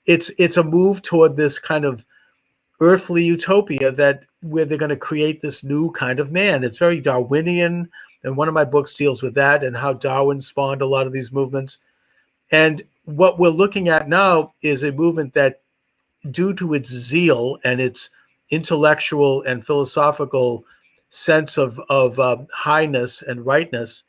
It's a move toward this kind of earthly utopia where they're going to create this new kind of man. It's very Darwinian, and one of my books deals with that and how Darwin spawned a lot of these movements. And what we're looking at now is a movement that, due to its zeal and its intellectual and philosophical sense of highness and rightness,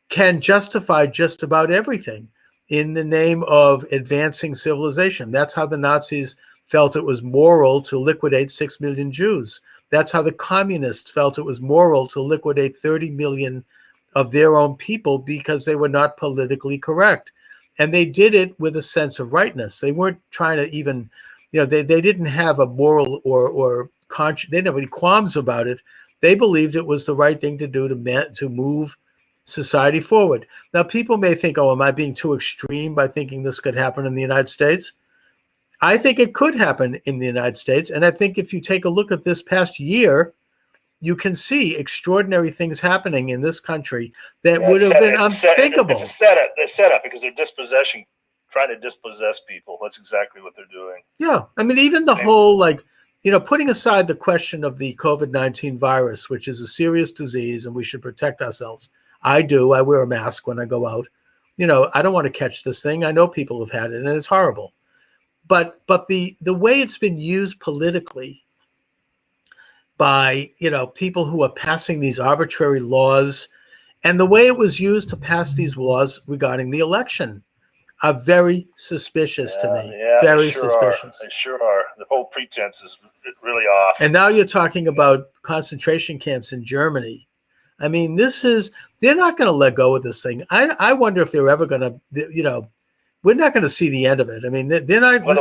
can justify just about everything in the name of advancing civilization. That's how the Nazis felt it was moral to liquidate 6 million Jews. That's how the communists felt it was moral to liquidate 30 million of their own people because they were not politically correct. And they did it with a sense of rightness. They weren't trying to even, they didn't have a moral or conscience. They didn't have any qualms about it. They believed it was the right thing to do to move society forward. Now, people may think, oh, am I being too extreme by thinking this could happen in the United States? I think it could happen in the United States. And I think if you take a look at this past year, you can see extraordinary things happening in this country that would have been unthinkable. It's a setup. They're set up because they're trying to dispossess people. That's exactly what they're doing. Yeah. I mean, even the whole putting aside the question of the COVID-19 virus, which is a serious disease and we should protect ourselves. I do. I wear a mask when I go out. I don't want to catch this thing. I know people have had it and it's horrible. But the way it's been used politically by, people who are passing these arbitrary laws, and the way it was used to pass these laws regarding the election are very suspicious to me. Yeah, very suspicious. They sure are. The whole pretense is really off. And now you're talking about concentration camps in Germany. I mean, they're not going to let go of this thing. I wonder if they're ever going to, we're not going to see the end of it. I mean, they're not. Well,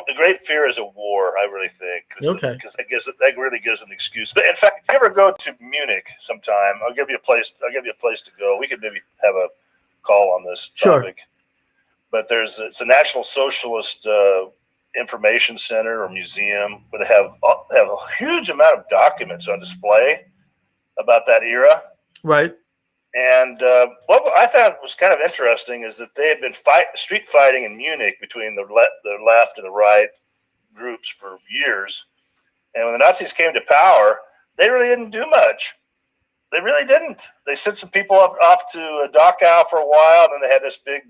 the great fear is a war, I really think. Because that really gives an excuse. But in fact, if you ever go to Munich sometime, I'll give you a place to go. We could maybe have a call on this topic. Sure. But it's a National Socialist Information Center or museum where they have a huge amount of documents on display about that era. Right. And what I thought was kind of interesting is that they had been street fighting in Munich between the left and the right groups for years. And when the Nazis came to power, they really didn't do much. They really didn't. They sent some people off to Dachau for a while, and then they had this big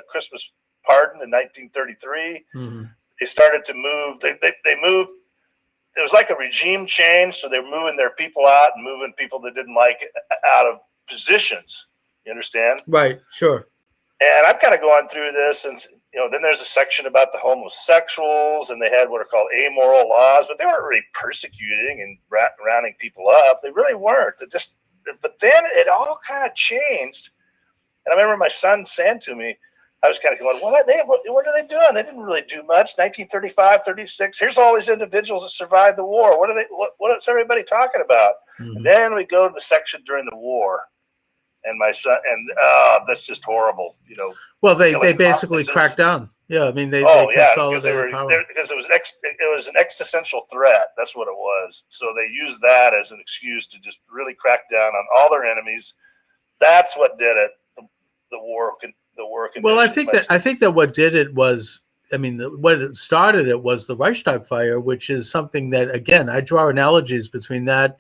Christmas pardon in 1933. Mm-hmm. They started to move. They moved. It was like a regime change, so they were moving their people out and moving people that didn't like it out of positions. You understand? Right. Sure. And I'm kind of going through this, and then there's a section about the homosexuals, and they had what are called amoral laws, but they weren't really persecuting and rounding people up. They really weren't. But then it all kind of changed. And I remember my son saying to me, I was kind of going, what are they doing? They didn't really do much. 1935, 36. Here's all these individuals that survived the war. What is everybody talking about? Mm-hmm. And then we go to the section during the war. And my son, that's just horrible, Well, they basically cracked down. Yeah, I mean they consolidated power because it was an existential threat. That's what it was. So they used that as an excuse to just really crack down on all their enemies. That's what did it. The war. Well, I think that what did it was, what it started it was the Reichstag fire, which is something that, again, I draw analogies between that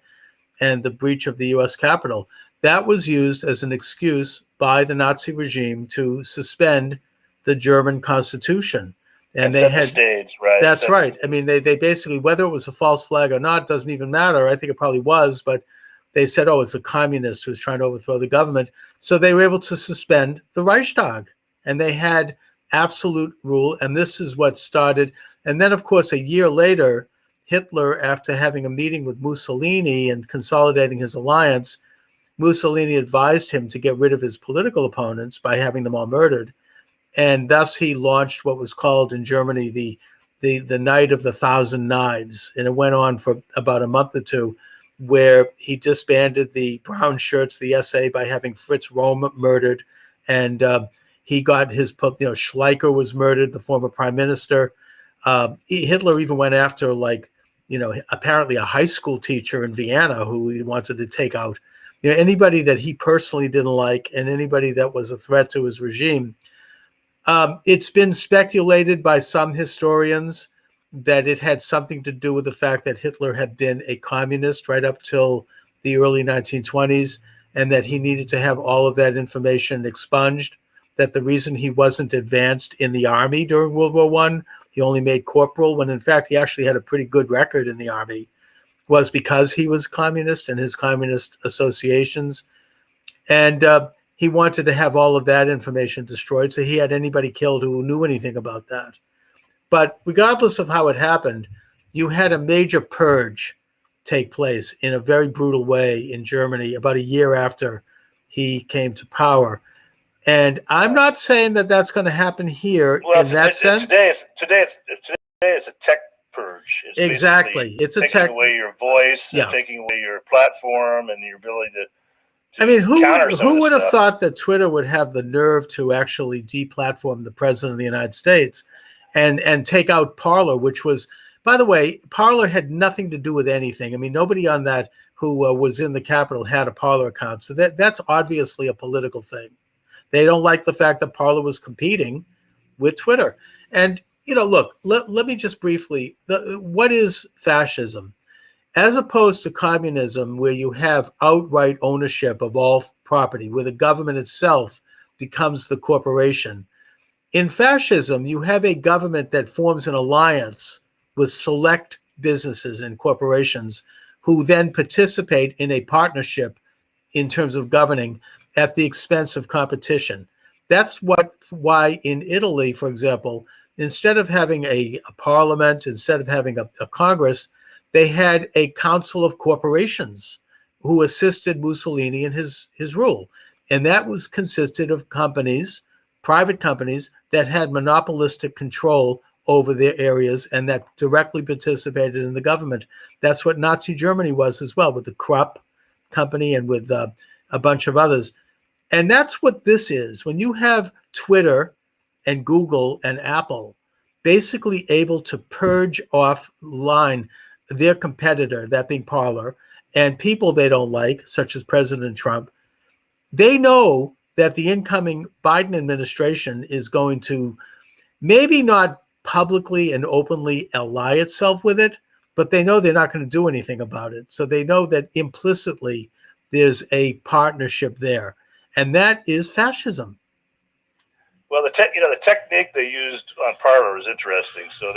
and the breach of the U.S. Capitol. That was used as an excuse by the Nazi regime to suspend the German Constitution. And they had the stage, right? That's right. They basically, whether it was a false flag or not, doesn't even matter. I think it probably was, but they said, it's a communist who's trying to overthrow the government. So they were able to suspend the Reichstag, and they had absolute rule. And this is what started. And then, of course, a year later, Hitler, after having a meeting with Mussolini and consolidating his alliance, Mussolini advised him to get rid of his political opponents by having them all murdered. And thus he launched what was called in Germany the Night of the Thousand Knives. And it went on for about a month or two, where he disbanded the Brown Shirts, the SA, by having Fritz Röhm murdered. And he got his, Schleicher was murdered, the former prime minister. Hitler even went after, apparently a high school teacher in Vienna who he wanted to take out. Anybody that he personally didn't like and anybody that was a threat to his regime. It's been speculated by some historians that it had something to do with the fact that Hitler had been a communist right up till the early 1920s, and that he needed to have all of that information expunged, that the reason he wasn't advanced in the army during World War I, he only made corporal, when in fact he actually had a pretty good record in the army, was because he was communist and his communist associations. And he wanted to have all of that information destroyed, so he had anybody killed who knew anything about that. But regardless of how it happened, you had a major purge take place in a very brutal way in Germany about a year after he came to power. And I'm not saying that that's going to happen here in that sense. Today it's a tech purge. It's a taking away your voice, taking away your platform and your ability to who would have thought that Twitter would have the nerve to actually deplatform the president of the United States and take out Parler, which was, by the way, Parler had nothing to do with anything. Nobody on that who was in the Capitol had a Parler account. So that's obviously a political thing. They don't like the fact that Parler was competing with Twitter. And look, let me just briefly, what is fascism? As opposed to communism, where you have outright ownership of all property, where the government itself becomes the corporation. In fascism, you have a government that forms an alliance with select businesses and corporations who then participate in a partnership in terms of governing at the expense of competition. That's why in Italy, for example, instead of having a parliament, instead of having a Congress, they had a council of corporations who assisted Mussolini in his rule. And that consisted of companies, private companies, that had monopolistic control over their areas and that directly participated in the government. That's what Nazi Germany was as well, with the Krupp company and with a bunch of others. And that's what this is. When you have Twitter and Google and Apple basically able to purge offline their competitor, that being Parler, and people they don't like, such as President Trump, they know that the incoming Biden administration is going to maybe not publicly and openly ally itself with it, but they know they're not going to do anything about it. So they know that implicitly there's a partnership there, and that is fascism. Well, the technique they used on Parler is interesting. So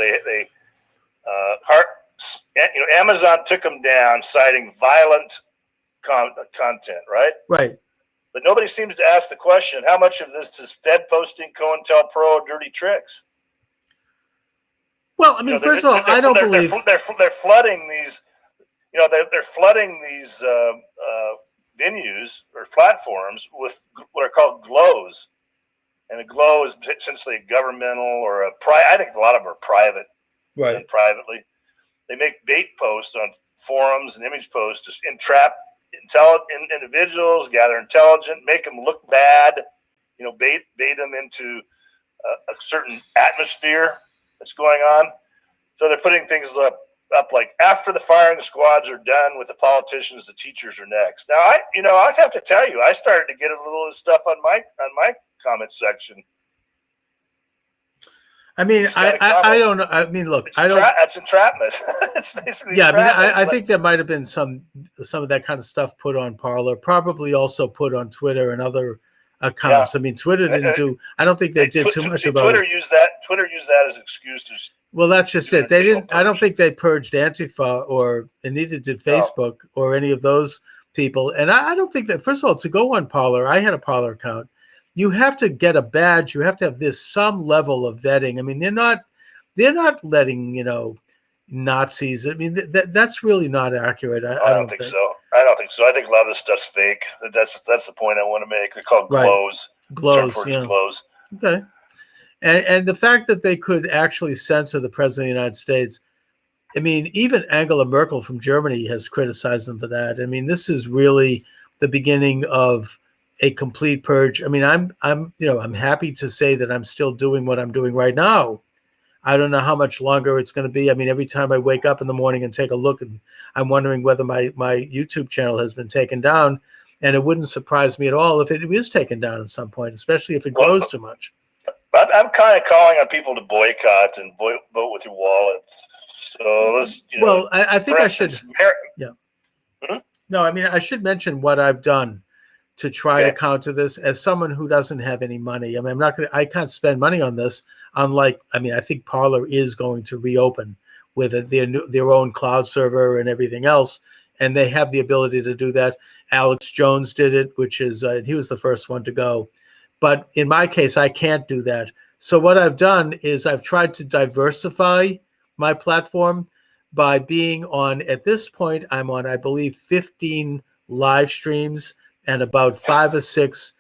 Amazon took them down, citing violent content, right? Right. But nobody seems to ask the question: how much of this is Fed posting COINTELPRO dirty tricks? Well, I mean, first of all, I don't believe they're flooding these. They're flooding these venues or platforms with what are called glows, and a glow is essentially a governmental or I think a lot of them are private, right? And privately, they make bait posts on forums and image posts to entrap individuals, gather intelligence, make them look bad, bait them into a certain atmosphere that's going on. So they're putting things up like after the firing squads are done with the politicians, the teachers are next. Now I have to tell you, I started to get a little of this stuff on my comment section. I mean, I don't know. I mean, look, that's entrapment. It's basically entrapment. I mean, I think there might have been some of that kind of stuff put on Parler, probably also put on Twitter and other accounts. Yeah. I mean, Twitter didn't do. I don't think they did too much about Twitter it. Twitter used that as an excuse to. Well, that's just it. They didn't. I don't think they purged Antifa, and neither did Facebook or any of those people. And I don't think that. First of all, to go on Parler, I had a Parler account. You have to get a badge. You have to have some level of vetting. I mean, they're not letting Nazis. I mean, that's really not accurate. I don't think so. I don't think so. I think a lot of this stuff's fake. That's the point I want to make. They're called glows. Glows. Yeah. Glows. Okay. And the fact that they could actually censor the president of the United States. I mean, even Angela Merkel from Germany has criticized them for that. I mean, this is really the beginning of a complete purge. I mean, I'm happy to say that I'm still doing what I'm doing right now. I don't know how much longer it's going to be. I mean, every time I wake up in the morning and take a look, and I'm wondering whether my YouTube channel has been taken down. And it wouldn't surprise me at all if it is taken down at some point, especially if it grows too much. I'm kind of calling on people to boycott and vote with your wallet. So let's. Well, I think I should. Yeah. Hmm? No, I mean, I should mention what I've done to try to counter this as someone who doesn't have any money. I mean, I can't spend money on this. Unlike, I mean, I think Parler is going to reopen with their own cloud server and everything else, and they have the ability to do that. Alex Jones did it, which is he was the first one to go. But in my case, I can't do that. So what I've done is I've tried to diversify my platform by being on, at this point, I'm on, I believe, 15 live streams and about 5 or 6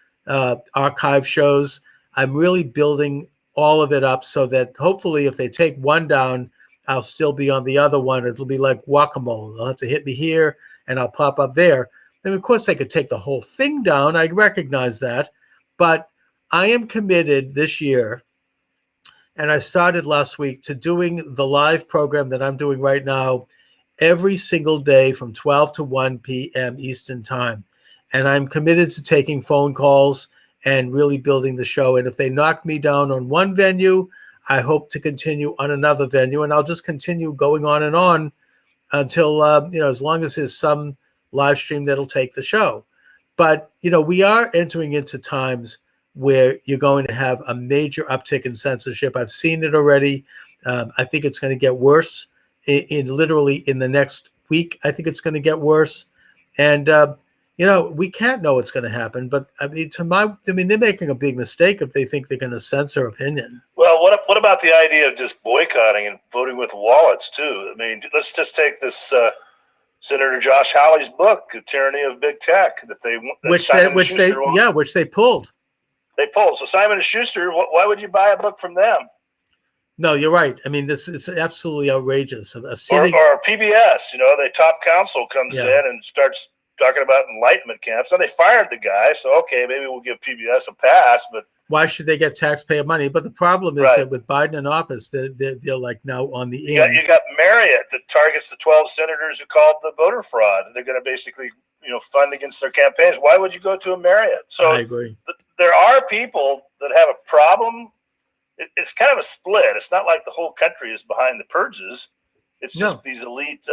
archive shows. I'm really building all of it up so that hopefully if they take one down, I'll still be on the other one. It'll be like whack-a-mole. They'll have to hit me here and I'll pop up there. And of course, they could take the whole thing down. I recognize that. But I am committed this year, and I started last week, to doing the live program that I'm doing right now every single day from 12 to 1 p.m. Eastern time. And I'm committed to taking phone calls and really building the show. And if they knock me down on one venue, I hope to continue on another venue, and I'll just continue going on and on until, as long as there's some live stream that'll take the show. But, we are entering into times where you're going to have a major uptick in censorship. I've seen it already. I think it's going to get worse literally in the next week. I think it's going to get worse. And, we can't know what's going to happen. But they're making a big mistake if they think they're going to censor opinion. Well, what about the idea of just boycotting and voting with wallets too? I mean, let's just take this Senator Josh Hawley's book, "The Tyranny of Big Tech," which they pulled. They pulled. So Simon & Schuster, why would you buy a book from them? No, you're right. I mean, this is absolutely outrageous. Or PBS, the top counsel comes in and starts talking about enlightenment camps. Now they fired the guy, so okay, maybe we'll give PBS a pass. But why should they get taxpayer money? But the problem is that with Biden in office, they're like now on the end. You got Marriott that targets the 12 senators who called the voter fraud. They're going to basically fund against their campaigns. Why would you go to a Marriott? So I agree. There are people that have a problem. It's kind of a split. It's not like the whole country is behind the purges. It's just these elite.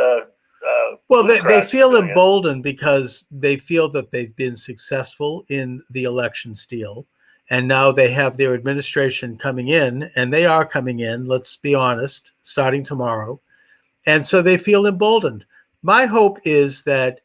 They feel emboldened because they feel that they've been successful in the election steal, and now they have their administration coming in, and they are coming in. Let's be honest, starting tomorrow, and so they feel emboldened. My hope is that,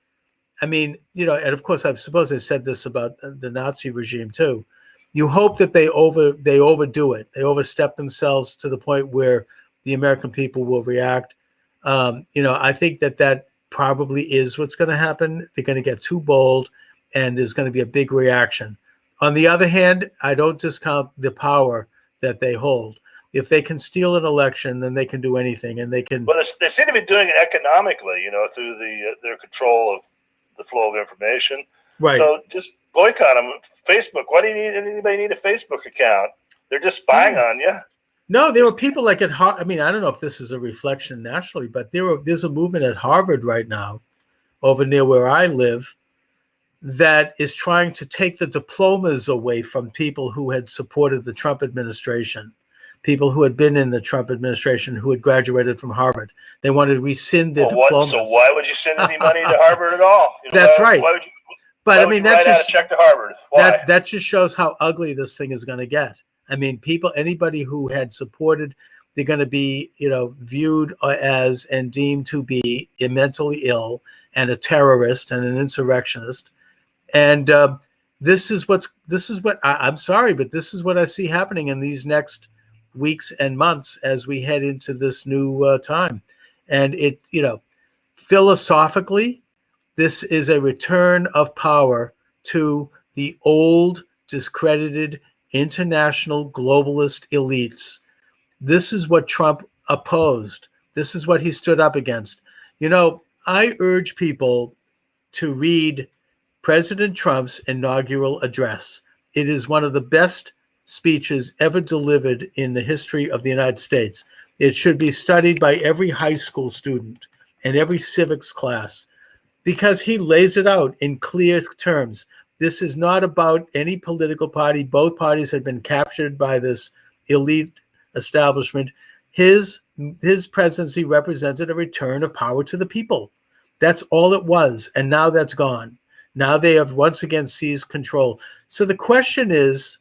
and of course, I suppose I said this about the Nazi regime too. You hope that they overdo it. They overstep themselves to the point where the American people will react. I think that probably is what's going to happen. They're going to get too bold, and there's going to be a big reaction. On the other hand, I don't discount the power that they hold. If they can steal an election, then they can do anything, and they can. Well, they seem to be doing it economically, through their control of the flow of information. Right. So just boycott them. Facebook. Why do anybody need a Facebook account? They're just spying on you. No, there were people like at Harvard. I don't know if this is a reflection nationally, but there's a movement at Harvard right now, over near where I live, that is trying to take the diplomas away from people who had supported the Trump administration, people who had been in the Trump administration who had graduated from Harvard. They wanted to rescind their diplomas. So why would you send any money to Harvard at all? That's right. Why would you, but that just check to Harvard. Why? That just shows how ugly this thing is going to get. Anybody who had supported, they're going to be, viewed as and deemed to be mentally ill and a terrorist and an insurrectionist. And this is what I'm sorry, but this is what I see happening in these next weeks and months as we head into this new time. And philosophically, this is a return of power to the old, discredited, international globalist elites. This is what Trump opposed. This is what he stood up against. I urge people to read President Trump's inaugural address. It is one of the best speeches ever delivered in the history of the United States. It should be studied by every high school student and every civics class because he lays it out in clear terms. This is not about any political party. Both parties have been captured by this elite establishment. His presidency represented a return of power to the people. That's all it was. And now that's gone. Now they have once again seized control. So the question is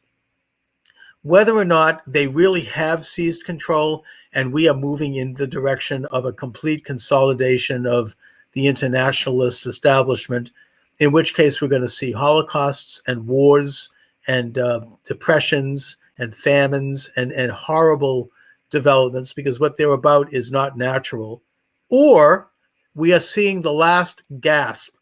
whether or not they really have seized control and we are moving in the direction of a complete consolidation of the internationalist establishment, in which case we're going to see holocausts and wars and depressions and famines and horrible developments because what they're about is not natural. Or we are seeing the last gasp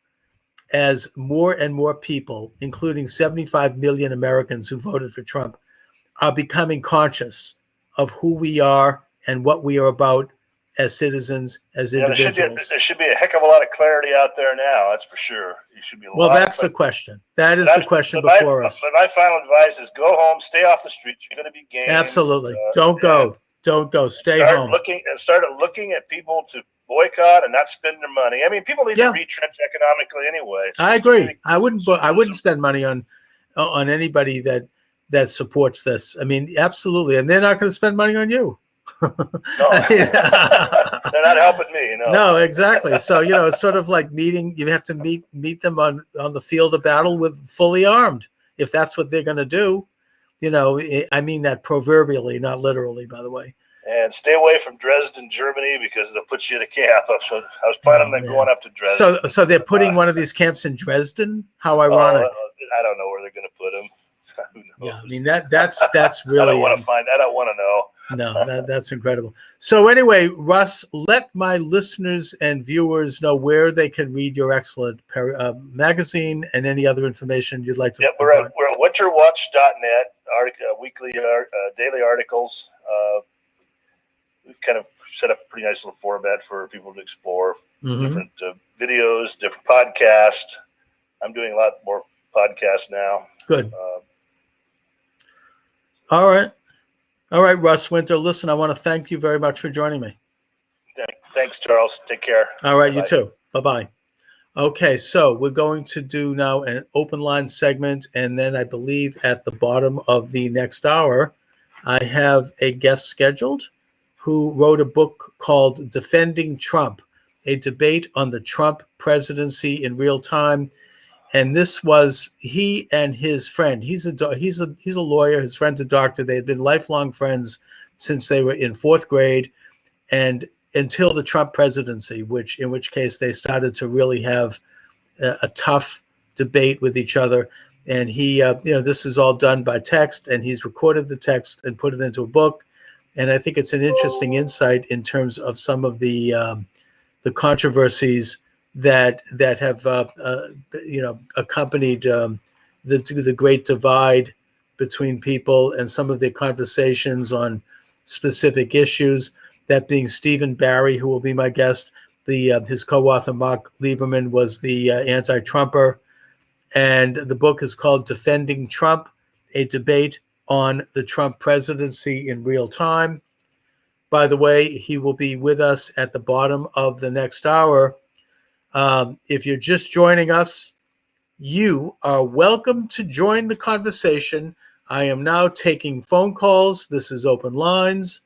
as more and more people, including 75 million Americans who voted for Trump, are becoming conscious of who we are and what we are about as citizens, as individuals. There should be a heck of a lot of clarity out there now. That's for sure. You should be. That's the question. That is the question before us. But my final advice is go home, stay off the streets. You're going to be gamed. Absolutely. Don't go. Stay home. Start looking at people to boycott and not spend their money. People need to retrench economically anyway. I agree. I wouldn't spend money on anybody that that supports this. I mean, absolutely. And they're not going to spend money on you. No, they're not helping me. No, no, exactly. So, it's sort of like you have to meet them on the field of battle with fully armed, if that's what they're going to do. I mean that proverbially, not literally, by the way. And stay away from Dresden, Germany, because they'll put you in a camp. So I was planning on going up to Dresden. So they're putting one of these camps in Dresden? How ironic. I don't know where they're going to put them. Yeah, I mean, that's really... I don't want to know. No, that's incredible. So anyway, Russ, let my listeners and viewers know where they can read your excellent magazine and any other information you'd like to. Yeah, we're at winterwatch.net. Weekly, daily articles. We've kind of set up a pretty nice little format for people to explore different videos, different podcasts. I'm doing a lot more podcasts now. Good. All right, Russ Winter. Listen, I want to thank you very much for joining me. Thanks, Charles. Take care. All right, Bye-bye. You too. Bye-bye. Okay, so we're going to do now an open line segment, and then I believe at the bottom of the next hour, I have a guest scheduled who wrote a book called Defending Trump, a debate on the Trump presidency in real time. And this was he and his friend. He's a lawyer. His friend's a doctor. They had been lifelong friends since they were in fourth grade, and until the Trump presidency, in which case they started to really have a tough debate with each other. And he, this is all done by text, and he's recorded the text and put it into a book. And I think it's an interesting insight in terms of some of the controversies that have accompanied the great divide between people and some of the conversations on specific issues. That being Stephen Barry, who will be my guest. His co-author Mark Lieberman was the anti-Trumper, and the book is called Defending Trump: A Debate on the Trump Presidency in Real Time. By the way, he will be with us at the bottom of the next hour. If you're just joining us, you are welcome to join the conversation. I am now taking phone calls. This is open lines.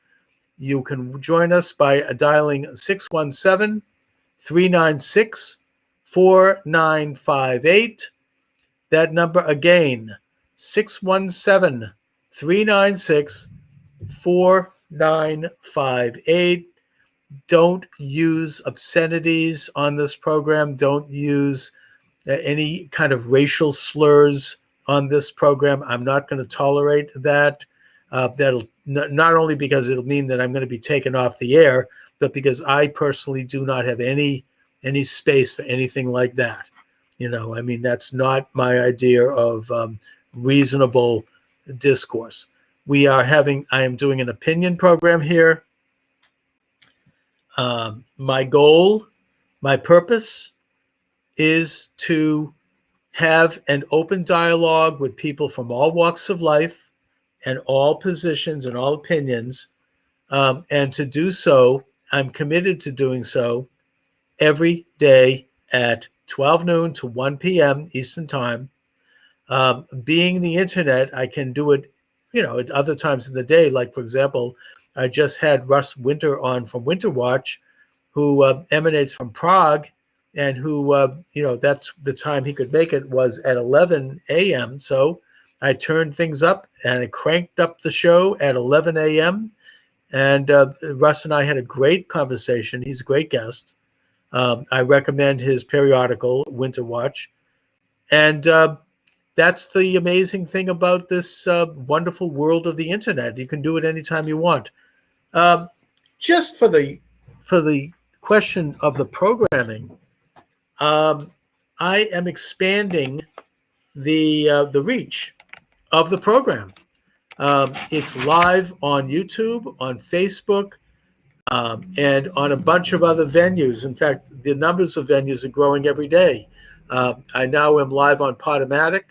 You can join us by dialing 617-396-4958. That number again, 617-396-4958. Don't use obscenities on this program. Don't use any kind of racial slurs on this program. I'm not going to tolerate that. That'll not only because it'll mean that I'm going to be taken off the air, but because I personally do not have any space for anything like that. I mean, that's not my idea of reasonable discourse. I am doing an opinion program here. My goal, my purpose is to have an open dialogue with people from all walks of life and all positions and all opinions. And to do so, I'm committed to doing so every day at 12 noon to 1 p.m. Eastern Time. Being the internet, I can do it, at other times in the day. Like, for example, I just had Russ Winter on from Winter Watch, who emanates from Prague, and who, that's the time he could make it was at 11 a.m. So I turned things up and I cranked up the show at 11 a.m. And Russ and I had a great conversation. He's a great guest. I recommend his periodical, Winter Watch. And that's the amazing thing about this wonderful world of the internet. You can do it anytime you want. Just for the question of the programming, I am expanding the reach of the program. It's live on YouTube, on Facebook, and on a bunch of other venues. In fact, the numbers of venues are growing every day. I now am live on Podomatic,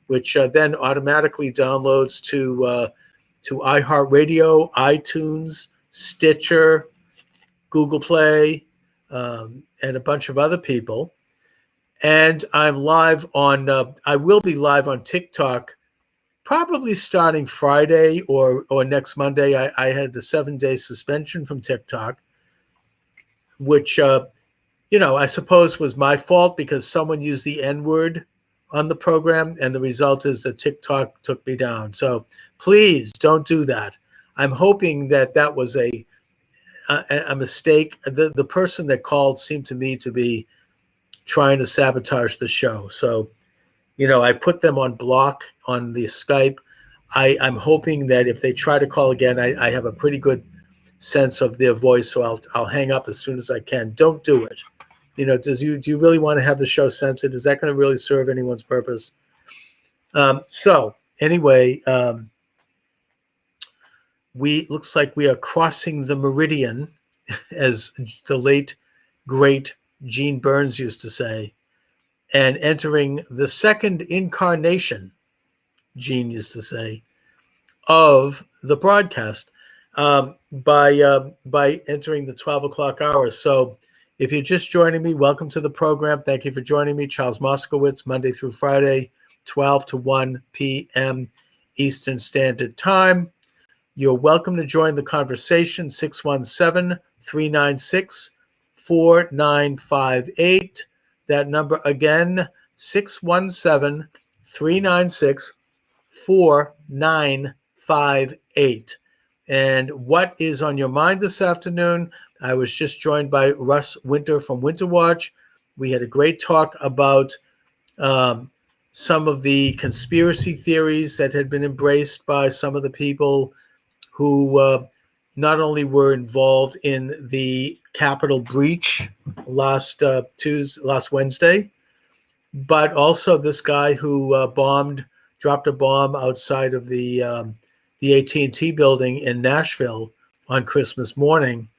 which then automatically downloads to iHeartRadio, iTunes, Stitcher, Google Play, and a bunch of other people. And I'm live on, I will be live on TikTok probably starting Friday or next Monday. I had the 7-day suspension from TikTok, which I suppose was my fault because someone used the N-word on the program, and the result is that TikTok took me down. So please don't do that. I'm hoping that was a mistake. The person that called seemed to me to be trying to sabotage the show. So, I put them on block on the Skype. I'm hoping that if they try to call again, I have a pretty good sense of their voice, so I'll hang up as soon as I can. Don't do it. Do you really want to have the show censored? Is that going to really serve anyone's purpose? So anyway, looks like we are crossing the meridian, as the late great Gene Burns used to say, and entering the second incarnation, Gene used to say, of the broadcast by entering the 12 o'clock hour. So if you're just joining me, welcome to the program. Thank you for joining me. Charles Moskowitz, Monday through Friday, 12 to 1 p.m. Eastern Standard Time. You're welcome to join the conversation, 617-396-4958. That number again, 617-396-4958. And what is on your mind this afternoon? I was just joined by Russ Winter from Winter Watch. We had a great talk about some of the conspiracy theories that had been embraced by some of the people who not only were involved in the Capitol breach last Wednesday, but also this guy who dropped a bomb outside of the AT&T building in Nashville on Christmas morning.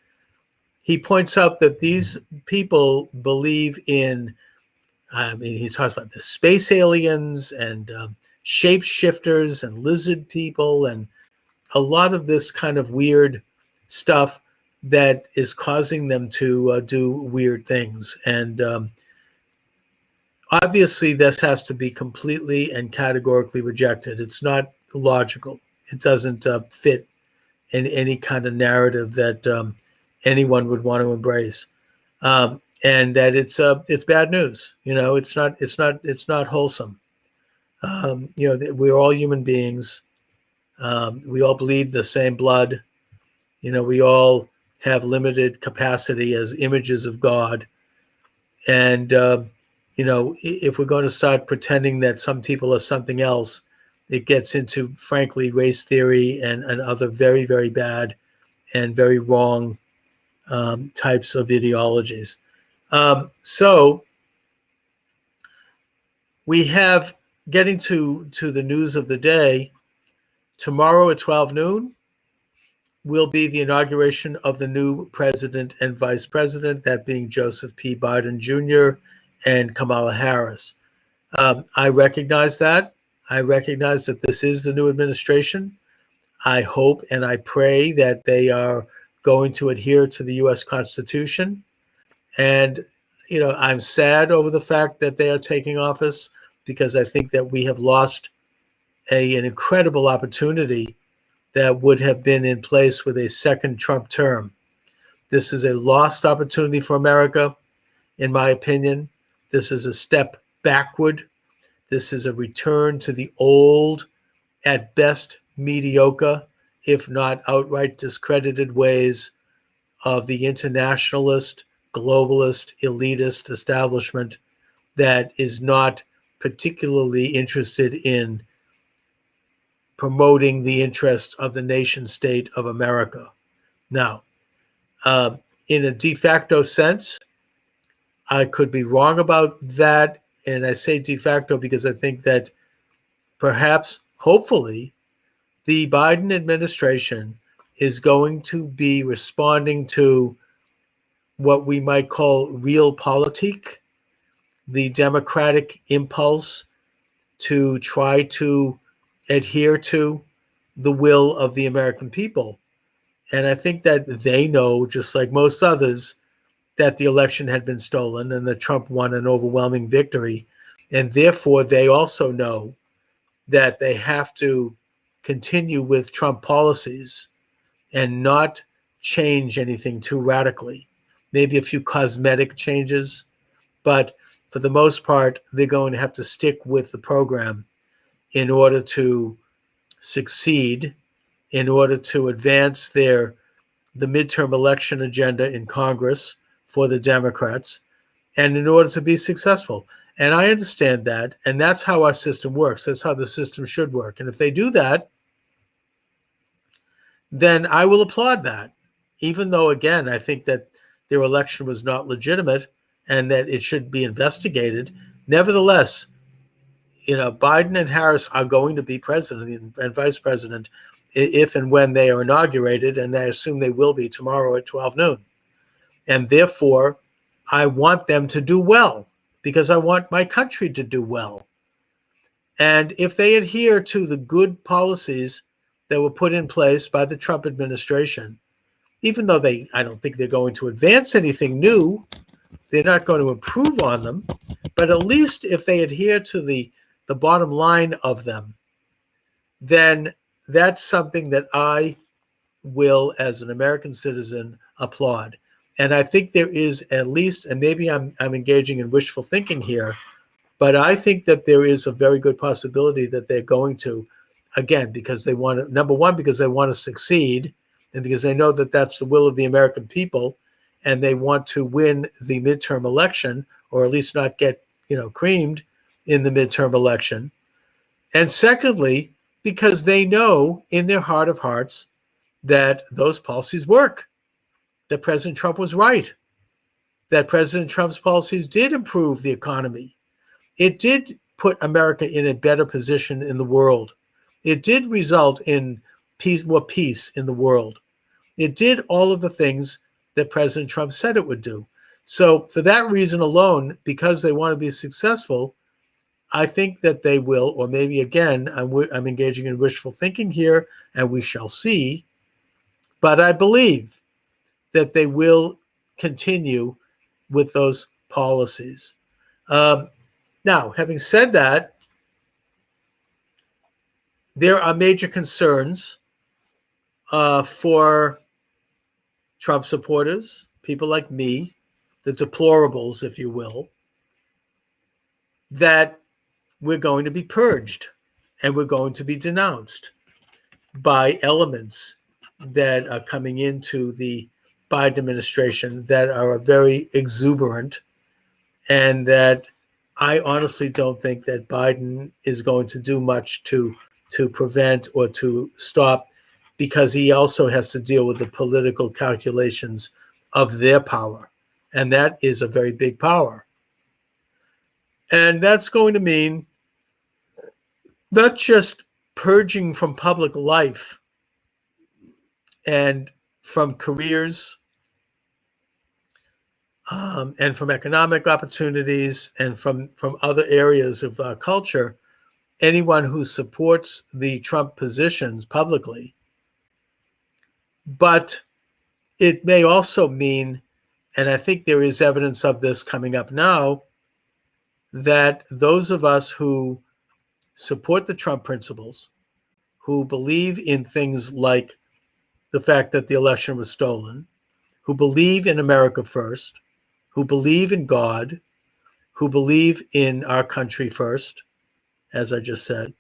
He points out that these people believe in, he talks about the space aliens and shapeshifters and lizard people and a lot of this kind of weird stuff that is causing them to do weird things. And obviously this has to be completely and categorically rejected. It's not logical. It doesn't fit in any kind of narrative that anyone would want to embrace, and that it's bad news. It's not wholesome. We're all human beings. We all bleed the same blood. We all have limited capacity as images of God. And, if we're going to start pretending that some people are something else, it gets into, frankly, race theory and other very, very bad and very wrong types of ideologies. So we have, getting to the news of the day, tomorrow at 12 noon will be the inauguration of the new president and vice president, that being Joseph P. Biden Jr. and Kamala Harris. I recognize that. I recognize that this is the new administration. I hope and I pray that they are going to adhere to the U.S. Constitution. And, I'm sad over the fact that they are taking office because I think that we have lost an incredible opportunity that would have been in place with a second Trump term. This is a lost opportunity for America, in my opinion. This is a step backward. This is a return to the old, at best mediocre, if not outright discredited ways of the internationalist, globalist, elitist establishment that is not particularly interested in promoting the interests of the nation state of America. Now, in a de facto sense, I could be wrong about that. And I say de facto because I think that perhaps, hopefully, the Biden administration is going to be responding to what we might call realpolitik, the democratic impulse to try to adhere to the will of the American people. And I think that they know, just like most others, that the election had been stolen and that Trump won an overwhelming victory. And therefore, they also know that they have to continue with Trump policies and not change anything too radically. Maybe a few cosmetic changes, but for the most part, they're going to have to stick with the program in order to succeed, in order to advance the midterm election agenda in Congress for the Democrats, and in order to be successful. And I understand that, and that's how our system works. That's how the system should work. And if they do that, then I will applaud that, even though, again, I think that their election was not legitimate and that it should be investigated. Nevertheless, Biden and Harris are going to be president and vice president if and when they are inaugurated, and I assume they will be tomorrow at 12 noon. And therefore, I want them to do well because I want my country to do well. And if they adhere to the good policies that were put in place by the Trump administration, even though I don't think they're going to advance anything new, they're not going to improve on them, but at least if they adhere to the bottom line of them, then that's something that I will, as an American citizen, applaud. And I think there is at least, and maybe I'm engaging in wishful thinking here, but I think that there is a very good possibility that they're going to, again, because they want to, number one, because they want to succeed, and because they know that that's the will of the American people, and they want to win the midterm election, or at least not get, creamed in the midterm election. And secondly, because they know in their heart of hearts that those policies work, that President Trump was right, that President Trump's policies did improve the economy. It did put America in a better position in the world. It did result in more peace in the world. It did all of the things that President Trump said it would do. So for that reason alone, because they want to be successful, I think that they will, or maybe again, I'm engaging in wishful thinking here, and we shall see. But I believe that they will continue with those policies. Now, having said that, there are major concerns for Trump supporters, people like me, the deplorables, if you will, that we're going to be purged and we're going to be denounced by elements that are coming into the Biden administration that are very exuberant, and that I honestly don't think that Biden is going to do much to prevent or to stop, because he also has to deal with the political calculations of their power. And that is a very big power. And that's going to mean not just purging from public life and from careers and from economic opportunities and from other areas of culture, anyone who supports the Trump positions publicly. But it may also mean, and I think there is evidence of this coming up now, that those of us who support the Trump principles, who believe in things like the fact that the election was stolen, who believe in America first, who believe in God, who believe in our country first, as I just said,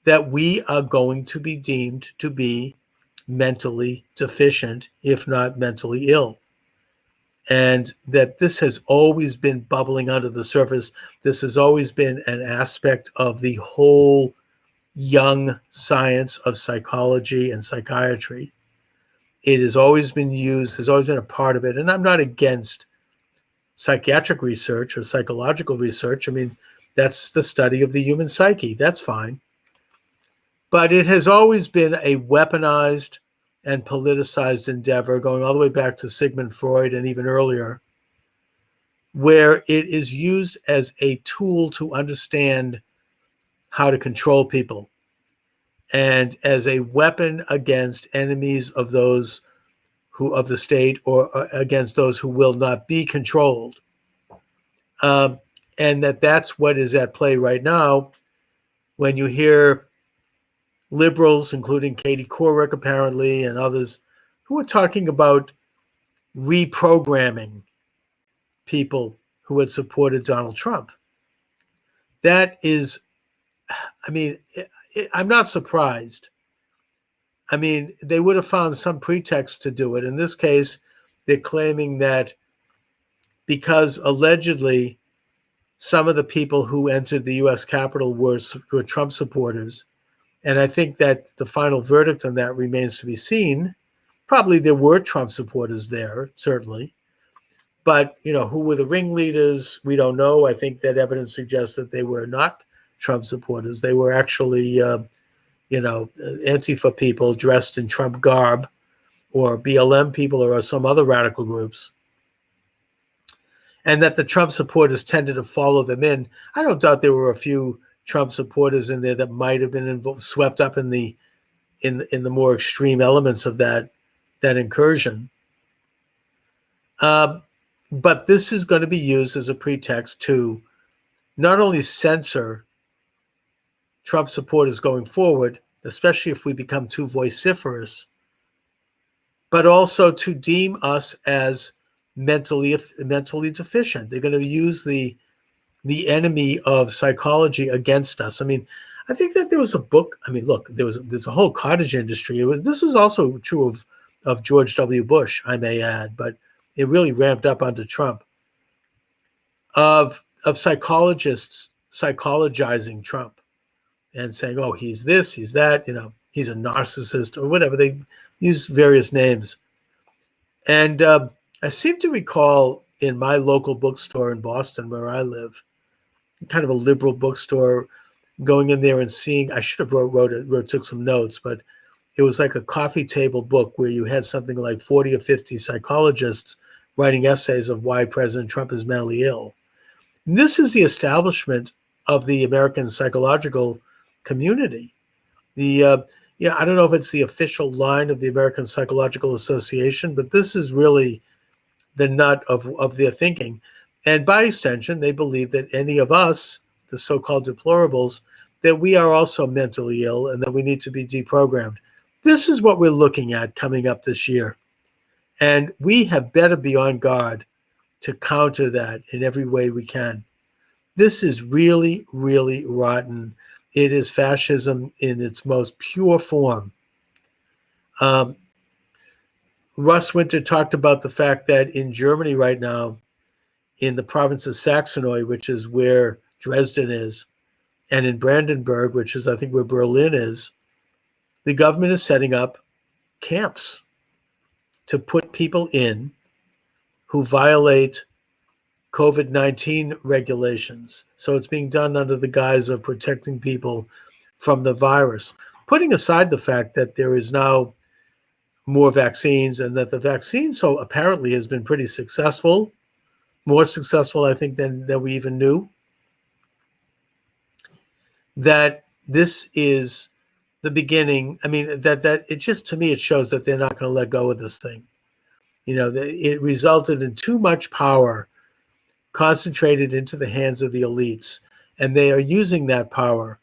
that we are going to be deemed to be mentally deficient, if not mentally ill. And that this has always been bubbling under the surface. This has always been an aspect of the whole young science of psychology and psychiatry. It has always been used, has always been a part of it. And I'm not against psychiatric research or psychological research. I mean, that's the study of the human psyche. That's fine. But it has always been a weaponized and politicized endeavor, going all the way back to Sigmund Freud and even earlier, where it is used as a tool to understand how to control people and as a weapon against enemies of those who of the state, or against those who will not be controlled. And that's what is at play right now when you hear liberals, including Katie Couric apparently and others, who are talking about reprogramming people who had supported Donald Trump. That is, I mean, I'm not surprised. I mean, they would have found some pretext to do it. In this case, they're claiming that because allegedly some of the people who entered the U.S. Capitol were Trump supporters, and I think that the final verdict on that remains to be seen. Probably there were Trump supporters there, certainly. But, you know, who were the ringleaders? We don't know. I think that evidence suggests that they were not Trump supporters. They were actually, Antifa people dressed in Trump garb, or BLM people, or some other radical groups. And that the Trump supporters tended to follow them in. I don't doubt there were a few Trump supporters in there that might have been swept up in the more extreme elements of that incursion. But this is going to be used as a pretext to not only censor Trump supporters going forward, especially if we become too vociferous, but also to deem us as mentally deficient. They're going to use the enemy of psychology against us. I mean, I think that there was a book. I mean, look, there's a whole cottage industry. This is also true of George W. Bush, I may add, but it really ramped up under Trump, of psychologists psychologizing Trump and saying, oh, he's this, he's that, he's a narcissist or whatever. They use various names. And I seem to recall in my local bookstore in Boston, where I live, kind of a liberal bookstore, going in there and seeing, I should have took some notes, but it was like a coffee table book where you had something like 40 or 50 psychologists writing essays of why President Trump is mentally ill. And this is the establishment of the American psychological community. I don't know if it's the official line of the American Psychological Association, but this is really the nut of their thinking. And by extension, they believe that any of us, the so-called deplorables, that we are also mentally ill and that we need to be deprogrammed. This is what we're looking at coming up this year. And we have better be on guard to counter that in every way we can. This is really, really rotten. It is fascism in its most pure form. Russ Winter talked about the fact that in Germany right now, in the province of Saxony, which is where Dresden is, and in Brandenburg, which is, I think, where Berlin is, the government is setting up camps to put people in who violate COVID-19 regulations. So it's being done under the guise of protecting people from the virus. Putting aside the fact that there is now more vaccines and that the vaccine so apparently has been pretty successful, more successful, I think, than we even knew, that this is the beginning. I mean, that it just, to me, it shows that they're not going to let go of this thing. It resulted in too much power concentrated into the hands of the elites, and they are using that power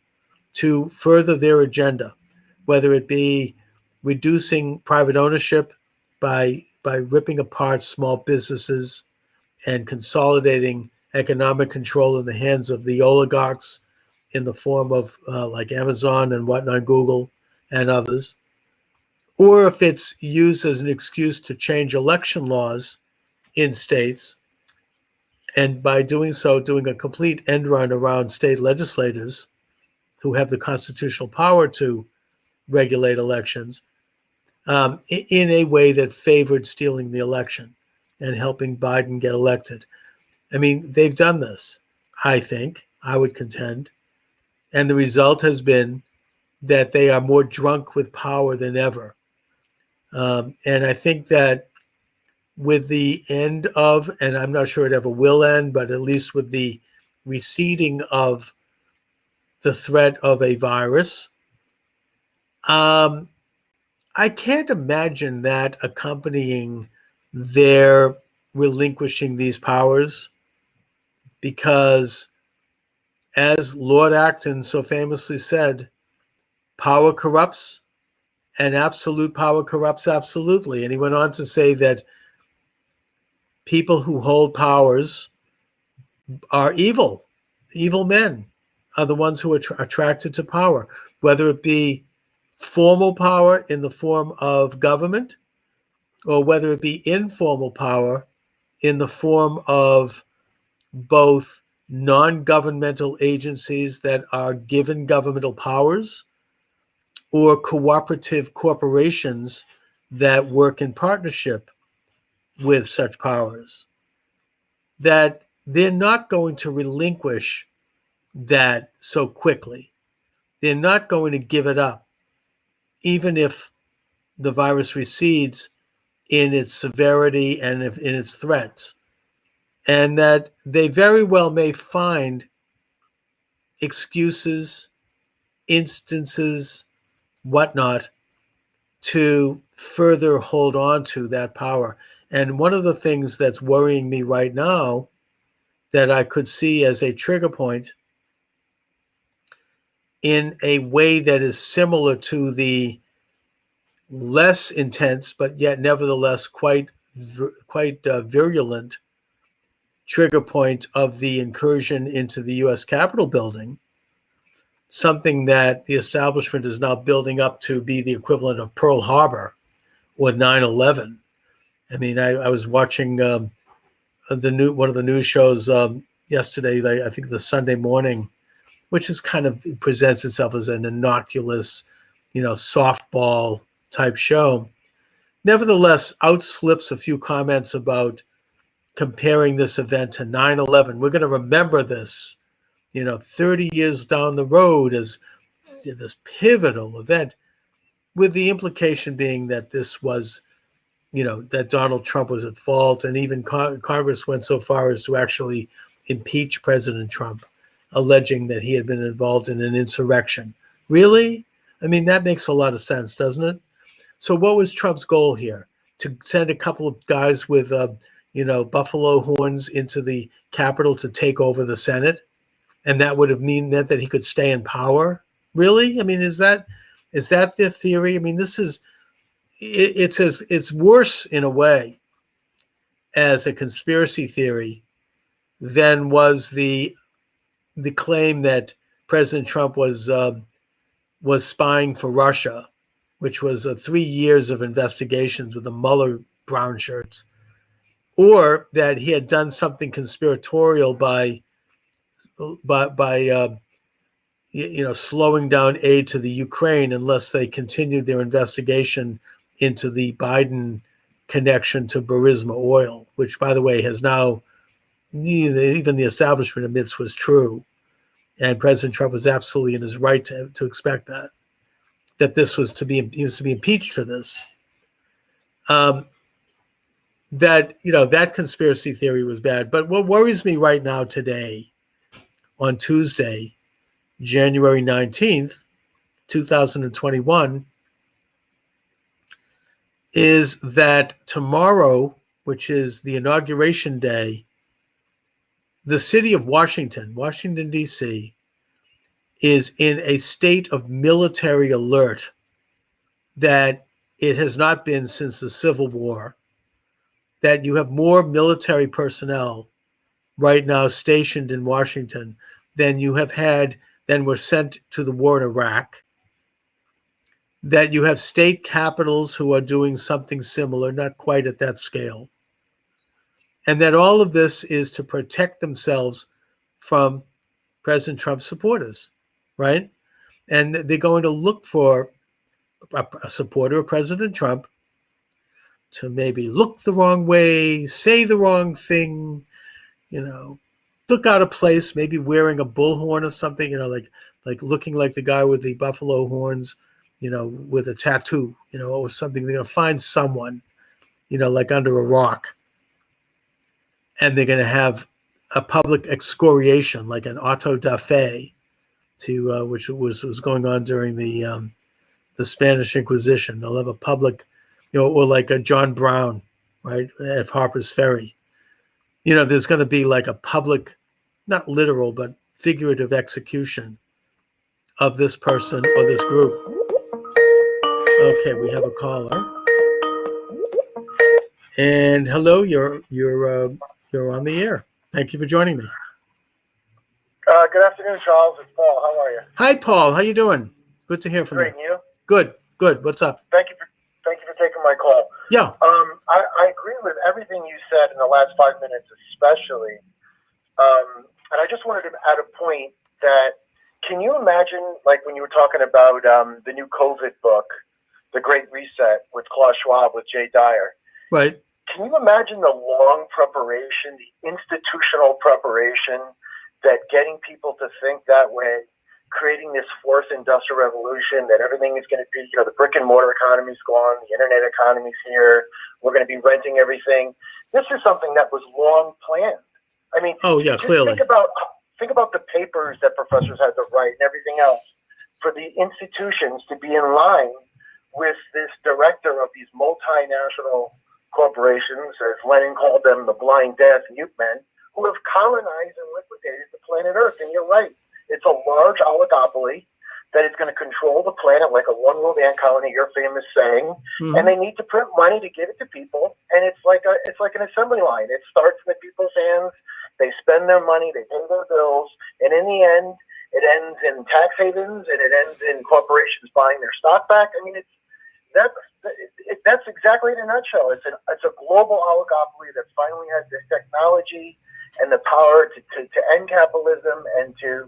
to further their agenda, whether it be reducing private ownership by ripping apart small businesses and consolidating economic control in the hands of the oligarchs in the form of like Amazon and whatnot, Google and others, or if it's used as an excuse to change election laws in states, and by doing so, doing a complete end run around state legislators who have the constitutional power to regulate elections in a way that favored stealing the election and helping Biden get elected. I mean, they've done this, I think, I would contend. And the result has been that they are more drunk with power than ever. And I think that with the end of, and I'm not sure it ever will end, but at least with the receding of the threat of a virus, I can't imagine that accompanying their relinquishing these powers, because as Lord Acton so famously said, power corrupts and absolute power corrupts absolutely. And he went on to say that people who hold powers are evil. Evil men are the ones who are attracted to power, whether it be formal power in the form of government or whether it be informal power in the form of both non-governmental agencies that are given governmental powers or cooperative corporations that work in partnership with such powers, that they're not going to relinquish that so quickly. They're not going to give it up, even if the virus recedes in its severity and in its threats. And that they very well may find excuses, instances, whatnot, to further hold on to that power. And one of the things that's worrying me right now that I could see as a trigger point in a way that is similar to the less intense, but yet nevertheless quite virulent trigger point of the incursion into the U.S. Capitol building, something that the establishment is now building up to be the equivalent of Pearl Harbor or 9/11. I mean, I was watching one of the news shows yesterday, I think the Sunday Morning, which is kind of presents itself as an innocuous, softball type show. Nevertheless, outslips a few comments about comparing this event to 9/11. We're going to remember this, 30 years down the road as this pivotal event, with the implication being that this was, that Donald Trump was at fault. And even Congress went so far as to actually impeach President Trump, alleging that he had been involved in an insurrection. Really? I mean, that makes a lot of sense, doesn't it? So what was Trump's goal here? To send a couple of guys with buffalo horns into the Capitol to take over the Senate, and that would have meant that he could stay in power? Really? I mean, is that the theory? I mean, it's worse in a way as a conspiracy theory than was the claim that President Trump was spying for Russia, which was 3 years of investigations with the Mueller brown shirts, or that he had done something conspiratorial by slowing down aid to the Ukraine unless they continued their investigation into the Biden connection to Burisma Oil, which, by the way, has now even the establishment admits was true. And President Trump was absolutely in his right to expect that this was he was to be impeached for this. That conspiracy theory was bad. But what worries me right now today, on Tuesday, January 19th, 2021, is that tomorrow, which is the inauguration day, the city of Washington, D.C., is in a state of military alert that it has not been since the Civil War, that you have more military personnel right now stationed in Washington than you have had, than were sent to the war in Iraq, that you have state capitals who are doing something similar, not quite at that scale, and that all of this is to protect themselves from President Trump's supporters, right? And they're going to look for a supporter of President Trump to maybe look the wrong way, say the wrong thing, look out of place, maybe wearing a bullhorn or something, like looking like the guy with the buffalo horns, with a tattoo, or something. They're going to find someone, like under a rock. And they're going to have a public excoriation, like an auto da fe, which was going on during the Spanish Inquisition. They'll have a public, or like a John Brown, right, at Harper's Ferry. There's going to be like a public, not literal, but figurative execution of this person or this group. Okay, we have a caller. And hello, you're on the air. Thank you for joining me. Good afternoon, Charles. It's Paul. How are you? Hi, Paul. How you doing? Good to hear from Great, you. and you? Good. What's up? Thank you for taking my call. Yeah. I agree with everything you said in the last 5 minutes, especially. And I just wanted to add a point that, can you imagine, like when you were talking about the new COVID book, The Great Reset, with Klaus Schwab, with Jay Dyer? Right. Can you imagine the long preparation, the institutional preparation, that getting people to think that way, creating this fourth industrial revolution, that everything is going to be, the brick and mortar economy's gone, the internet economy's here, we're going to be renting everything. This is something that was long planned. I mean, oh yeah, clearly. Think about the papers that professors had to write and everything else for the institutions to be in line with this director of these multinational corporations, as Lenin called them, the blind, deaf, mute men, who have colonized and liquidated the planet Earth. And you're right, it's a large oligopoly that is going to control the planet like a one-world ant colony, your famous saying. Mm-hmm. And they need to print money to give it to people, and it's like an assembly line. It starts in the people's hands. They spend their money, they pay their bills, and in the end, it ends in tax havens, and it ends in corporations buying their stock back. I mean, that's exactly in a nutshell. It's a global oligopoly that finally has this technology and the power to end capitalism and to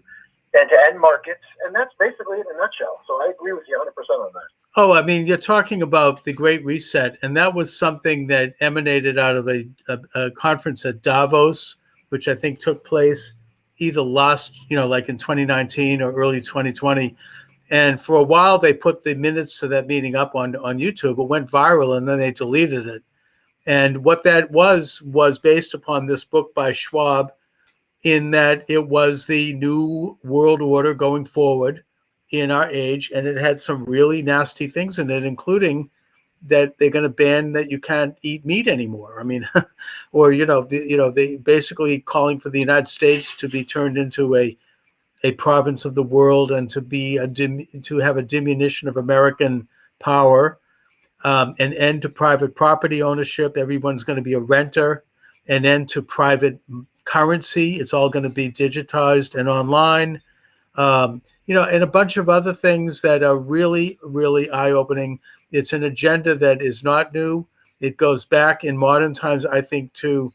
end markets, and that's basically it in a nutshell. So I agree with you 100% on that. Oh, I mean, you're talking about the Great Reset, and that was something that emanated out of a conference at Davos, which I think took place either like in 2019 or early 2020. And for a while, they put the minutes to that meeting up on YouTube. It went viral, and then they deleted it. And what that was based upon this book by Schwab, in that it was the new world order going forward in our age, and it had some really nasty things in it, including that they're going to ban that you can't eat meat anymore. I mean, or they basically calling for the United States to be turned into a province of the world and to have a diminution of American power, an end to private property ownership. Everyone's going to be a renter, an end to private currency. It's all going to be digitized and online, and a bunch of other things that are really, really eye-opening. It's an agenda that is not new. It goes back in modern times, I think, to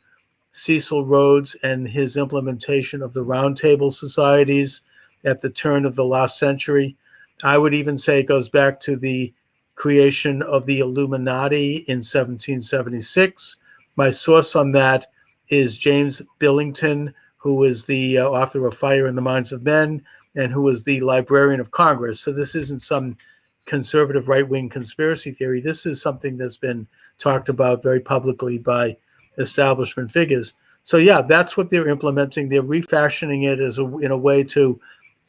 Cecil Rhodes and his implementation of the roundtable societies at the turn of the last century. I would even say it goes back to the creation of the Illuminati in 1776. My source on that is James Billington, who is the author of Fire in the Minds of Men and who was the Librarian of Congress. So this isn't some conservative right-wing conspiracy theory. This is something that's been talked about very publicly by establishment figures. So yeah, that's what they're implementing. They're refashioning it in a way to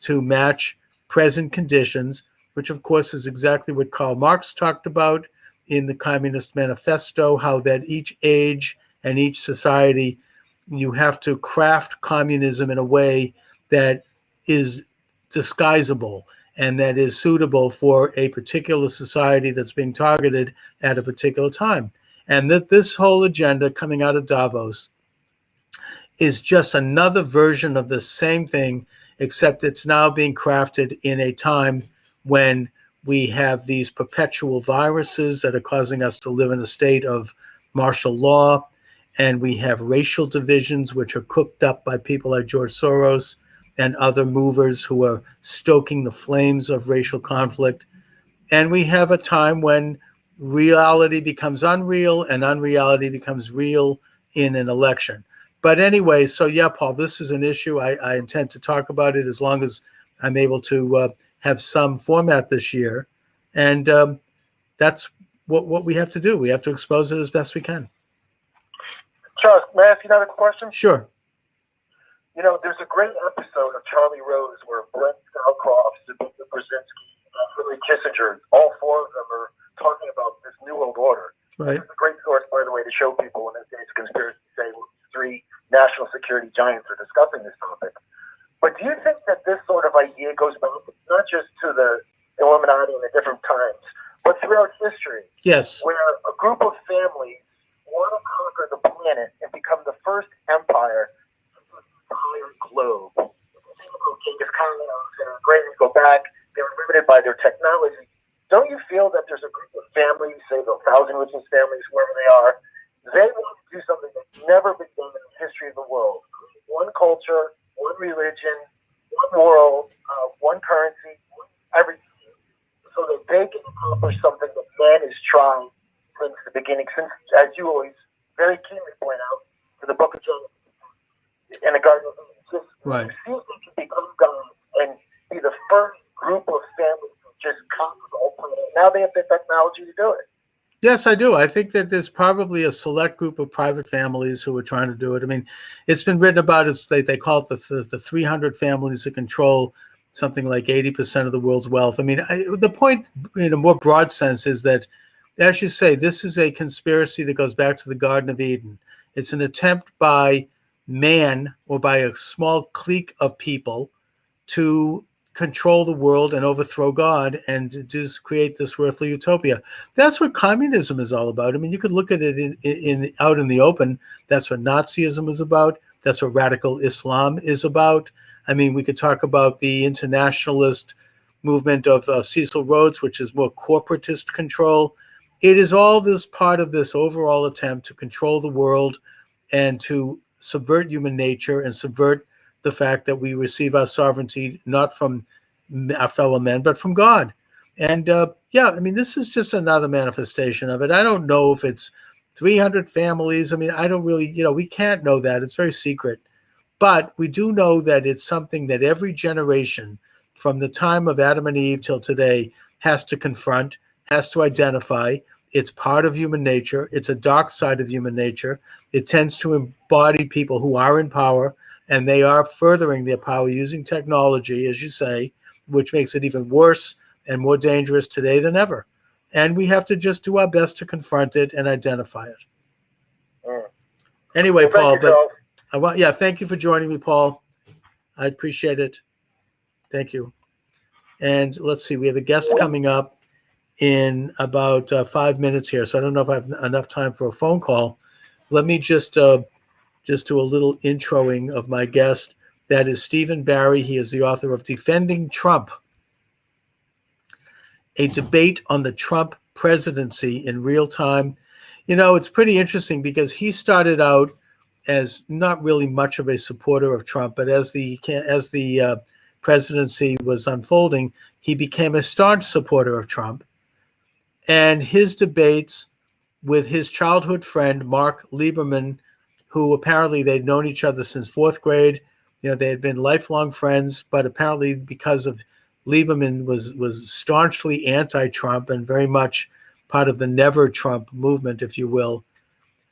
match present conditions, which of course is exactly what Karl Marx talked about in the Communist Manifesto, how that each age and each society, you have to craft communism in a way that is disguisable and that is suitable for a particular society that's being targeted at a particular time. And that this whole agenda coming out of Davos is just another version of the same thing, except it's now being crafted in a time when we have these perpetual viruses that are causing us to live in a state of martial law, and we have racial divisions which are cooked up by people like George Soros and other movers who are stoking the flames of racial conflict. And we have a time when reality becomes unreal and unreality becomes real in an election. But anyway, so yeah, Paul, this is an issue. I intend to talk about it as long as I'm able to have some format this year. And that's what we have to do. We have to expose it as best we can. Charles, may I ask you another question? Sure. There's a great episode of Charlie Rose where Brent Scowcroft, Sabina Brzezinski, Henry Kissinger, all four of them are talking about this new world order. Right. It's a great source, by the way, to show people when they say it's a conspiracy, say three national security giants are discussing this topic. But do you think that this sort of idea goes back not just to the Illuminati in the different times, but throughout history, Yes. where a group of families want to conquer the planet and become the first empire of the entire globe? Think about Genghis Khan, Alexander the Great, and go back, they were limited by their technology. Don't you feel that there's a group of families, say the Thousand Richest families, whoever they are, they want to do something that's never been done in the history of the world? One culture, one religion, one world, one currency, everything, so that they can accomplish something that man has tried since the beginning, since, as you always very keenly point out, in the Book of Genesis and the Garden of Eden, just Right. see if they can become God and be the first group of families to just conquer the whole planet. Now they have the technology to do it. Yes, I do. I think that there's probably a select group of private families who are trying to do it. I mean, it's been written about as they call it the 300 families that control something like 80% of the world's wealth. I mean, the point in a more broad sense is that, as you say, this is a conspiracy that goes back to the Garden of Eden. It's an attempt by man or by a small clique of people to control the world and overthrow God and to just create this earthly utopia. That's what communism is all about. I mean, you could look at it in out in the open. That's what Nazism is about. That's what radical Islam is about. I mean, we could talk about the internationalist movement of Cecil Rhodes, which is more corporatist control. It is all this part of this overall attempt to control the world and to subvert human nature and subvert the fact that we receive our sovereignty not from our fellow men, but from God. And yeah, I mean, this is just another manifestation of it. I don't know if it's 300 families. I mean, I don't really, we can't know that. It's very secret. But we do know that it's something that every generation from the time of Adam and Eve till today has to confront, has to identify. It's part of human nature. It's a dark side of human nature. It tends to embody people who are in power, and they are furthering their power using technology, as you say, which makes it even worse and more dangerous today than ever. And we have to just do our best to confront it and identify it. Anyway, Paul, thank you for joining me, Paul. I appreciate it. Thank you. And let's see, we have a guest coming up in about 5 minutes here, so I don't know if I have enough time for a phone call. Let me just do a little introing of my guest. That is Stephen Barry. He is the author of Defending Trump, a debate on the Trump presidency in real time. It's pretty interesting because he started out as not really much of a supporter of Trump, but as the presidency was unfolding, he became a staunch supporter of Trump. And his debates with his childhood friend, Mark Lieberman, who apparently they'd known each other since fourth grade. They had been lifelong friends, but apparently because of Lieberman was staunchly anti-Trump and very much part of the never Trump movement, if you will.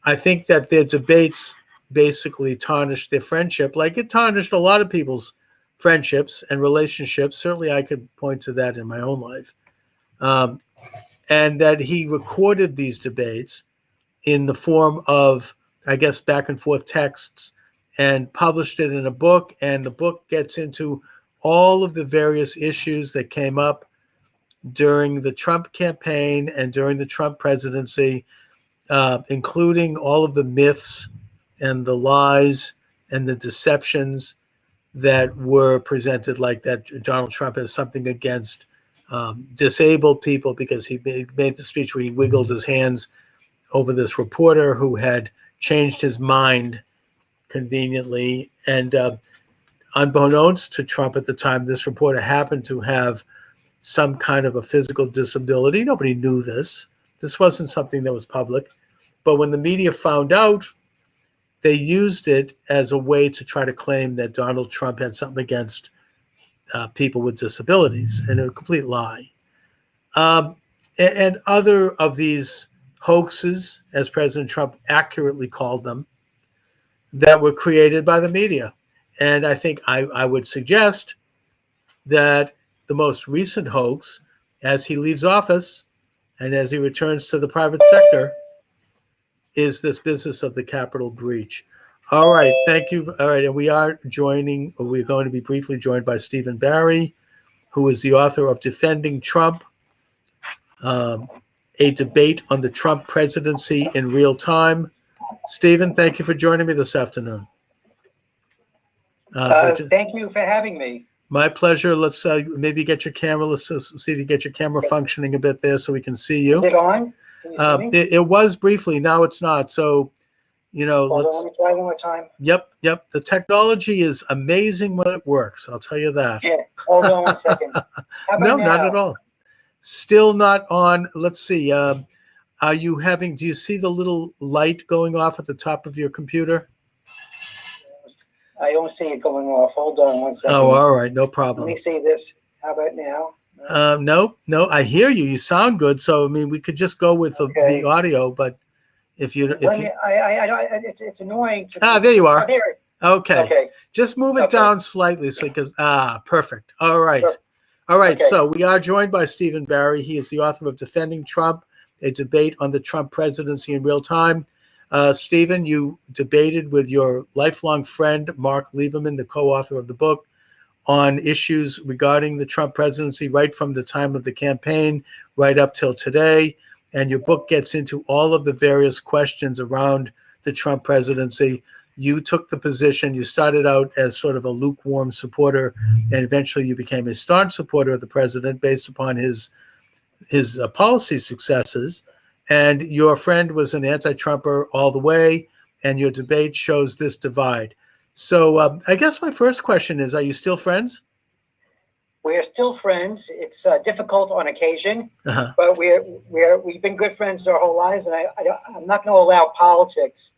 I think that their debates basically tarnished their friendship, like it tarnished a lot of people's friendships and relationships. Certainly I could point to that in my own life. And that he recorded these debates in the form of, I guess, back and forth texts and published it in a book. And the book gets into all of the various issues that came up during the Trump campaign and during the Trump presidency, including all of the myths and the lies and the deceptions that were presented, like that Donald Trump has something against disabled people because he made the speech where he wiggled his hands over this reporter who had changed his mind conveniently. And unbeknownst to Trump at the time, this reporter happened to have some kind of a physical disability. Nobody knew this. This wasn't something that was public. But when the media found out, they used it as a way to try to claim that Donald Trump had something against people with disabilities, and a complete lie. And other of these hoaxes, as President Trump accurately called them, that were created by the media. And I think I would suggest that the most recent hoax, as he leaves office and as he returns to the private sector, is this business of the Capitol breach. All right, thank you. All right, and we're going to be briefly joined by Stephen Barry, who is the author of Defending Trump, a debate on the Trump presidency in real time. Stephen, thank you for joining me this afternoon. Thank you for having me. My pleasure. Let's maybe get your camera. Let's see if you get your camera functioning a bit there so we can see you. Is it on? Can you see me? It was briefly. Now it's not. So, Hold on, let me try one more time. Yep. The technology is amazing when it works. I'll tell you that. Yeah, hold on 1 second. How about No, now? not at all. Still not on. Let's see. Do you see the little light going off at the top of your computer? I don't see it going off. Hold on 1 second. Oh, all right. No Let problem. me see this. How about now? No, I hear you. You sound good. So, I mean, we could just go with Okay. the audio, but it's annoying. there you are. Oh, there. Okay. Okay. Just move it Okay. down slightly perfect. All right. Sure. All right. Okay. So we are joined by Stephen Barry. He is the author of Defending Trump, a debate on the Trump presidency in real time. Stephen, you debated with your lifelong friend, Mark Lieberman, the co-author of the book, on issues regarding the Trump presidency right from the time of the campaign right up till today. And your book gets into all of the various questions around the Trump presidency. You took the position, you started out as sort of a lukewarm supporter, and eventually you became a staunch supporter of the president based upon his policy successes. And your friend was an anti-Trumper all the way, and your debate shows this divide. So I guess my first question is, are you still friends? We are still friends. It's difficult on occasion, Uh-huh. but we've been good friends our whole lives, and I'm not going to allow politics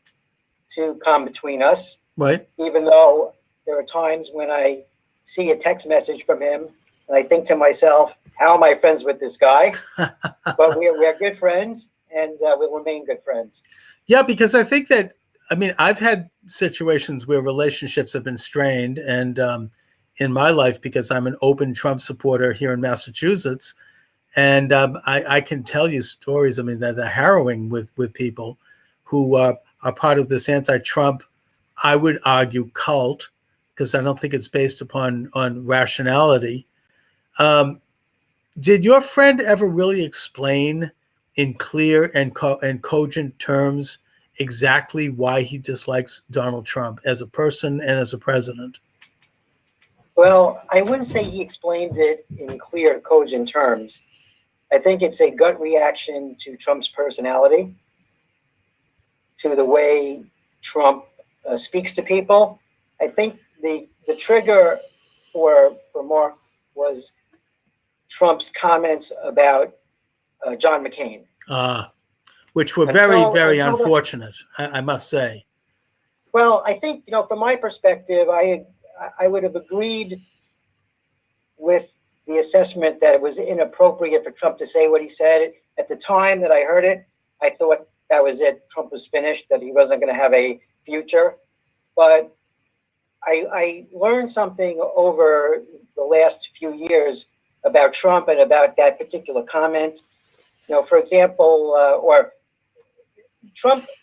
to come between us. Right. Even though there are times when I see a text message from him, and I think to myself, "How am I friends with this guy?" But we are good friends, and we'll remain good friends. Yeah, because I think that, I mean, I've had situations where relationships have been strained, and in my life, because I'm an open Trump supporter here in Massachusetts, and I can tell you stories, I mean, that are harrowing with people who are part of this anti-Trump, I would argue, cult, because I don't think it's based on rationality. Did your friend ever really explain in clear and cogent terms exactly why he dislikes Donald Trump as a person and as a president? Well, I wouldn't say he explained it in clear, cogent terms. I think it's a gut reaction to Trump's personality, to the way Trump speaks to people. I think the trigger for Mark was Trump's comments about John McCain. Which were very unfortunate, I must say. Well, I think, from my perspective, I would have agreed with the assessment that it was inappropriate for Trump to say what he said. At the time that I heard it, I thought that was it. Trump was finished, that he wasn't going to have a future. But I learned something over the last few years about Trump and about that particular comment. For example,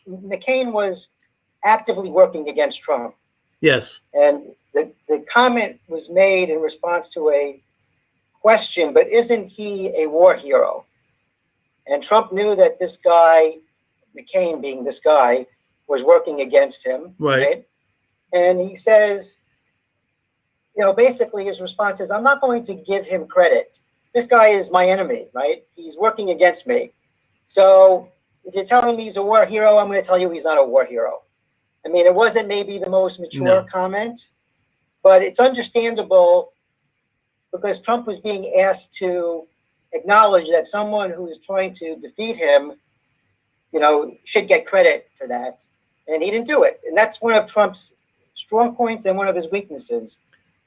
McCain was actively working against Trump. Yes. And the comment was made in response to a question, but isn't he a war hero? And Trump knew that this guy, McCain being this guy, was working against him. Right. And he says, basically his response is, I'm not going to give him credit. This guy is my enemy, right? He's working against me. So if you're telling me he's a war hero, I'm going to tell you he's not a war hero. I mean, it wasn't maybe the most mature comment, but it's understandable because Trump was being asked to acknowledge that someone who is trying to defeat him, should get credit for that. And he didn't do it. And that's one of Trump's strong points and one of his weaknesses.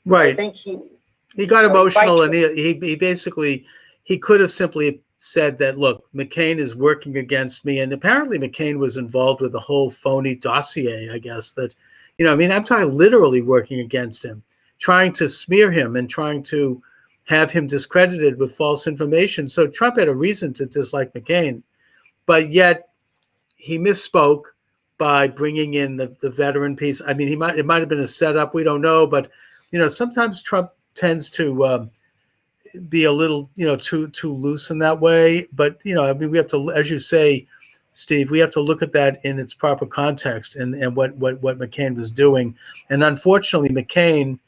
Right. I think he got emotional, and he basically, he could have simply said that, look, McCain is working against me. And apparently McCain was involved with a whole phony dossier, I guess, that, I'm talking literally working against him, trying to smear him and trying to have him discredited with false information. So Trump had a reason to dislike McCain, but yet he misspoke. by bringing in the veteran piece. I mean, it might have been a setup. We don't know, but sometimes Trump tends to be a little too loose in that way. But I mean, we have to, as you say, Steve, we have to look at that in its proper context and what McCain was doing. And unfortunately, McCain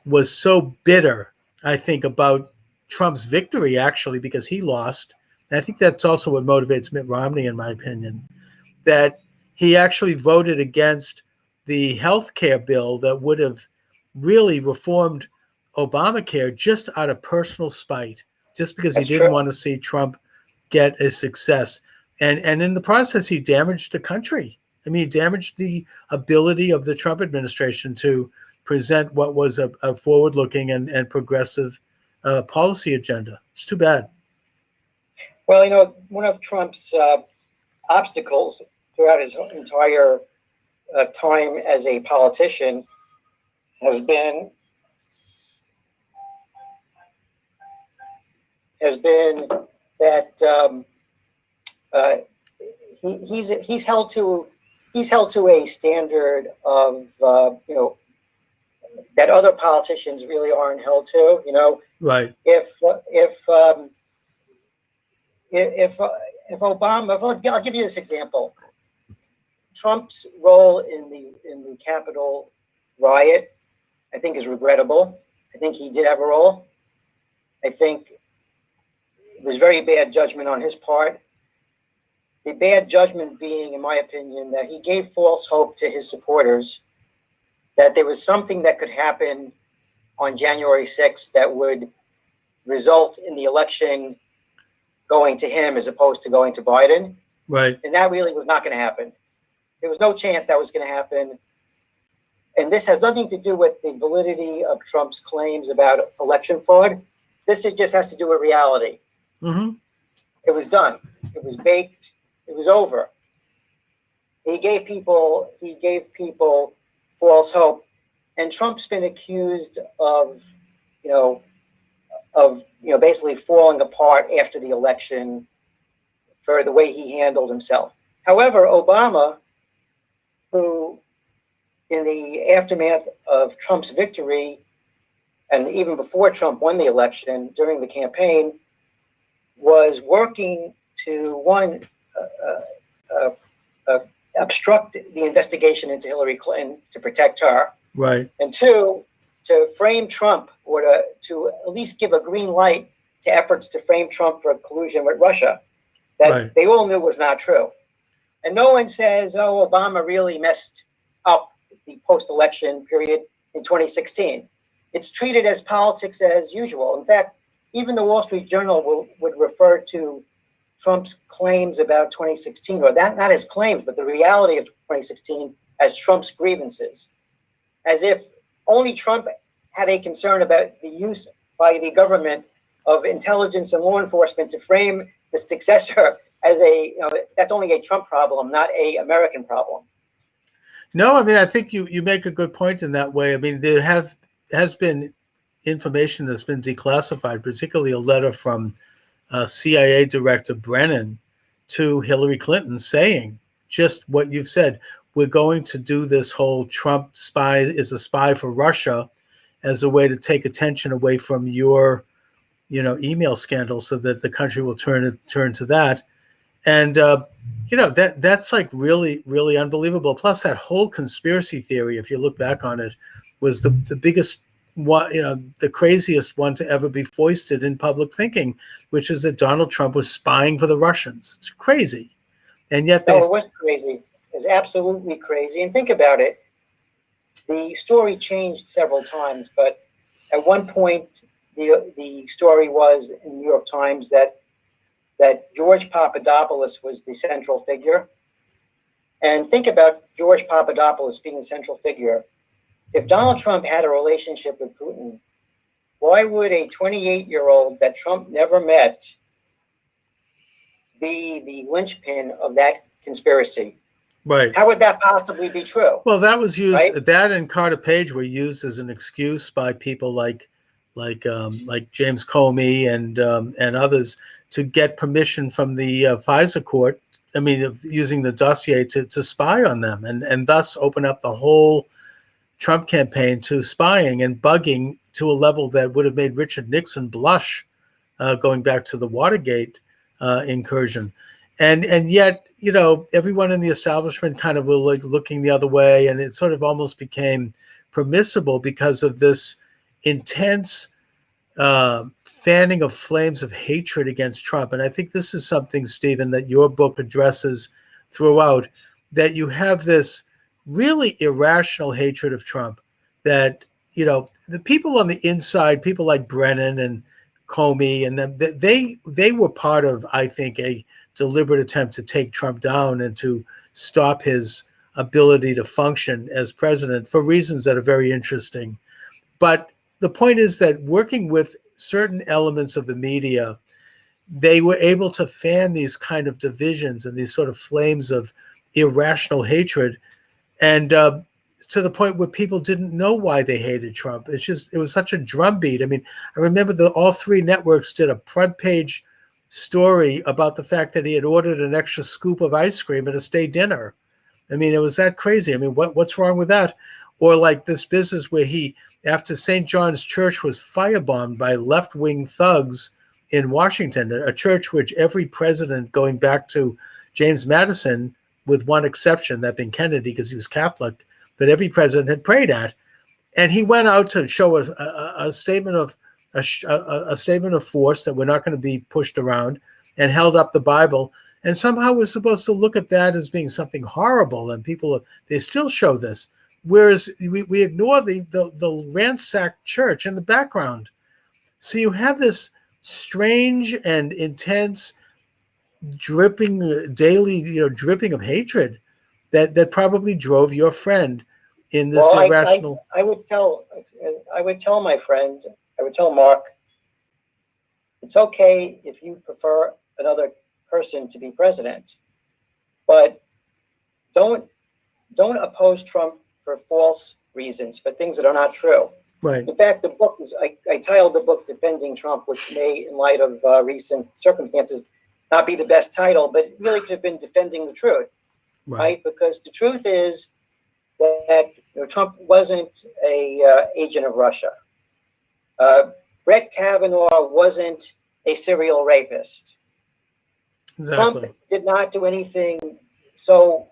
was so bitter, I think, about Trump's victory, actually, because he lost. And I think that's also what motivates Mitt Romney, in my opinion, that he actually voted against the health care bill that would have really reformed Obamacare just out of personal spite, just because he didn't want to see Trump get a success. And in the process, he damaged the country. I mean, he damaged the ability of the Trump administration to present what was a forward-looking and progressive policy agenda. It's too bad. Well, one of Trump's obstacles throughout his entire time as a politician has been that he's held to a standard of that other politicians really aren't held to. Right. If Obama, I'll give you this example. Trump's role in the Capitol riot, I think, is regrettable. I think he did have a role. I think it was very bad judgment on his part. The bad judgment being, in my opinion, that he gave false hope to his supporters that there was something that could happen on January 6th that would result in the election going to him as opposed to going to Biden. Right. And that really was not going to happen. There was no chance that was going to happen. And this has nothing to do with the validity of Trump's claims about election fraud. This just has to do with reality. Mm-hmm. It was done. It was baked. It was over. He gave people false hope. And Trump's been accused of basically falling apart after the election for the way he handled himself. However, Obama, who in the aftermath of Trump's victory, and even before Trump won the election, during the campaign, was working to, one, obstruct the investigation into Hillary Clinton to protect her. Right. And two, to frame Trump, or to at least give a green light to efforts to frame Trump for collusion with Russia that they all knew was not true. And no one says, oh, Obama really messed up the post-election period in 2016. It's treated as politics as usual. In fact, even the Wall Street Journal would refer to Trump's claims about 2016, or that not his claims, but the reality of 2016 as Trump's grievances, as if only Trump had a concern about the use by the government of intelligence and law enforcement to frame the successor as that's only a Trump problem, not a American problem. No, I mean, I think you make a good point in that way. I mean, there has been information that's been declassified, particularly a letter from CIA Director Brennan to Hillary Clinton saying just what you've said. We're going to do this whole Trump spy is a spy for Russia as a way to take attention away from your, email scandal, so that the country will turn to that. And that's like really, really unbelievable. Plus, that whole conspiracy theory, if you look back on it, was the biggest one, the craziest one to ever be foisted in public thinking, which is that Donald Trump was spying for the Russians. It's crazy. And yet it wasn't crazy. It was absolutely crazy. And think about it. The story changed several times, but at one point, the story was in the New York Times that George Papadopoulos was the central figure. And think about George Papadopoulos being the central figure. If Donald Trump had a relationship with Putin, why would a 28-year-old that Trump never met be the linchpin of that conspiracy? Right. How would that possibly be true? Well, that was used. Right? That and Carter Page were used as an excuse by people like James Comey and others to get permission from the FISA court I mean, of using the dossier to spy on them and thus open up the whole Trump campaign to spying and bugging to a level that would have made Richard Nixon blush, going back to the Watergate incursion. And yet, you know, everyone in the establishment kind of were like looking the other way, and it sort of almost became permissible because of this intense fanning of flames of hatred against Trump. And I think this is something, Stephen, that your book addresses throughout, that you have this really irrational hatred of Trump that, you know, the people on the inside, people like Brennan and Comey and them, they were part of, I think, a deliberate attempt to take Trump down and to stop his ability to function as president for reasons that are very interesting. But the point is that working with certain elements of the media, they were able to fan these kind of divisions and these sort of flames of irrational hatred, and to the point where people didn't know why they hated Trump. It was such a drumbeat. I mean, I remember all three networks did a front page story about the fact that he had ordered an extra scoop of ice cream at a state dinner. I mean, it was that crazy. I mean, what's wrong with that? Or like this business where he, after St. John's Church was firebombed by left-wing thugs in Washington, a church which every president going back to James Madison, with one exception, that being Kennedy because he was Catholic, but every president had prayed at. And he went out to show a statement of a statement of force that we're not going to be pushed around, and held up the Bible. And somehow we're supposed to look at that as being something horrible, and people, they still show this. Whereas we ignore the ransacked church in the background. So you have this strange and intense dripping, daily, dripping of hatred that probably drove your friend in this irrational. I would tell my friend, I would tell Mark, it's okay if you prefer another person to be president, but don't oppose Trump for false reasons, for things that are not true. Right. In fact, the book is, I titled the book Defending Trump, which may, in light of recent circumstances, not be the best title, but it really could have been Defending the Truth, right? Because the truth is that Trump wasn't a agent of Russia. Brett Kavanaugh wasn't a serial rapist. Exactly. Trump did not do anything so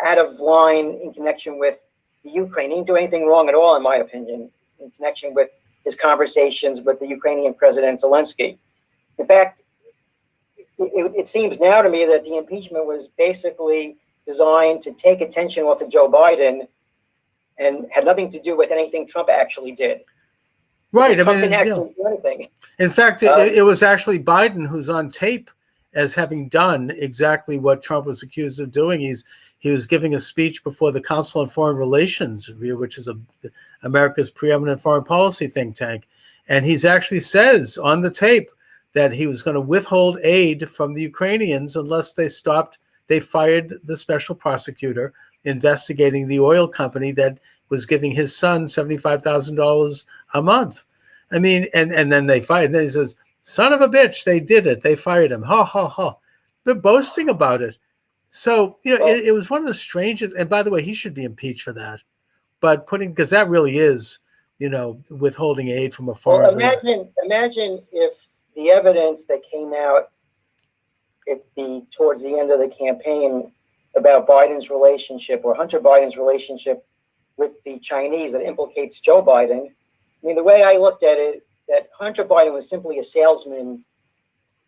out of line in connection with the Ukraine. He didn't do anything wrong at all, in my opinion, in connection with his conversations with the Ukrainian President Zelensky. In fact, it seems now to me that the impeachment was basically designed to take attention off of Joe Biden and had nothing to do with anything Trump actually did. Right. Trump didn't actually do anything. In fact, it was actually Biden who's on tape as having done exactly what Trump was accused of doing. He was giving a speech before the Council on Foreign Relations, which is America's preeminent foreign policy think tank. And he's actually says on the tape that he was going to withhold aid from the Ukrainians unless they fired the special prosecutor investigating the oil company that was giving his son $75,000 a month. I mean, and then they fired. And then he says, son of a bitch, they did it. They fired him. Ha, ha, ha. They're boasting about it. So, it was one of the strangest. And by the way, he should be impeached for that. But because that really is, withholding aid from a foreign. Well, imagine if the evidence that came out towards the end of the campaign about Biden's relationship, or Hunter Biden's relationship with the Chinese, that implicates Joe Biden. I mean, the way I looked at it, that Hunter Biden was simply a salesman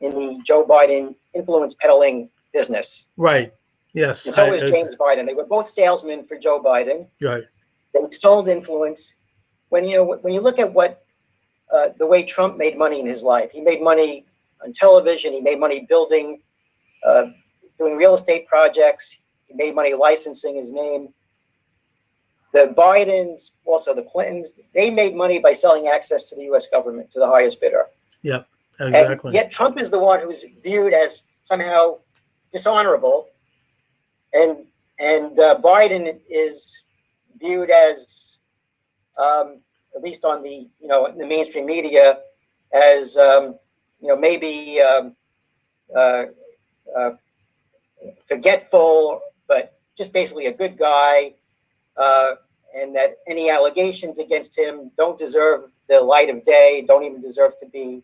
in the Joe Biden influence peddling business. Right. Yes. And so was James Biden. They were both salesmen for Joe Biden. Right. They extolled influence. When you look at what the way Trump made money in his life, he made money on television. He made money building, doing real estate projects. He made money licensing his name. The Bidens, also the Clintons, they made money by selling access to the U.S. government to the highest bidder. Yeah, exactly. And yet Trump is the one who's viewed as somehow dishonorable, and Biden is viewed as, at least on the in the mainstream media, as maybe forgetful, but just basically a good guy, and that any allegations against him don't deserve the light of day, don't even deserve to be,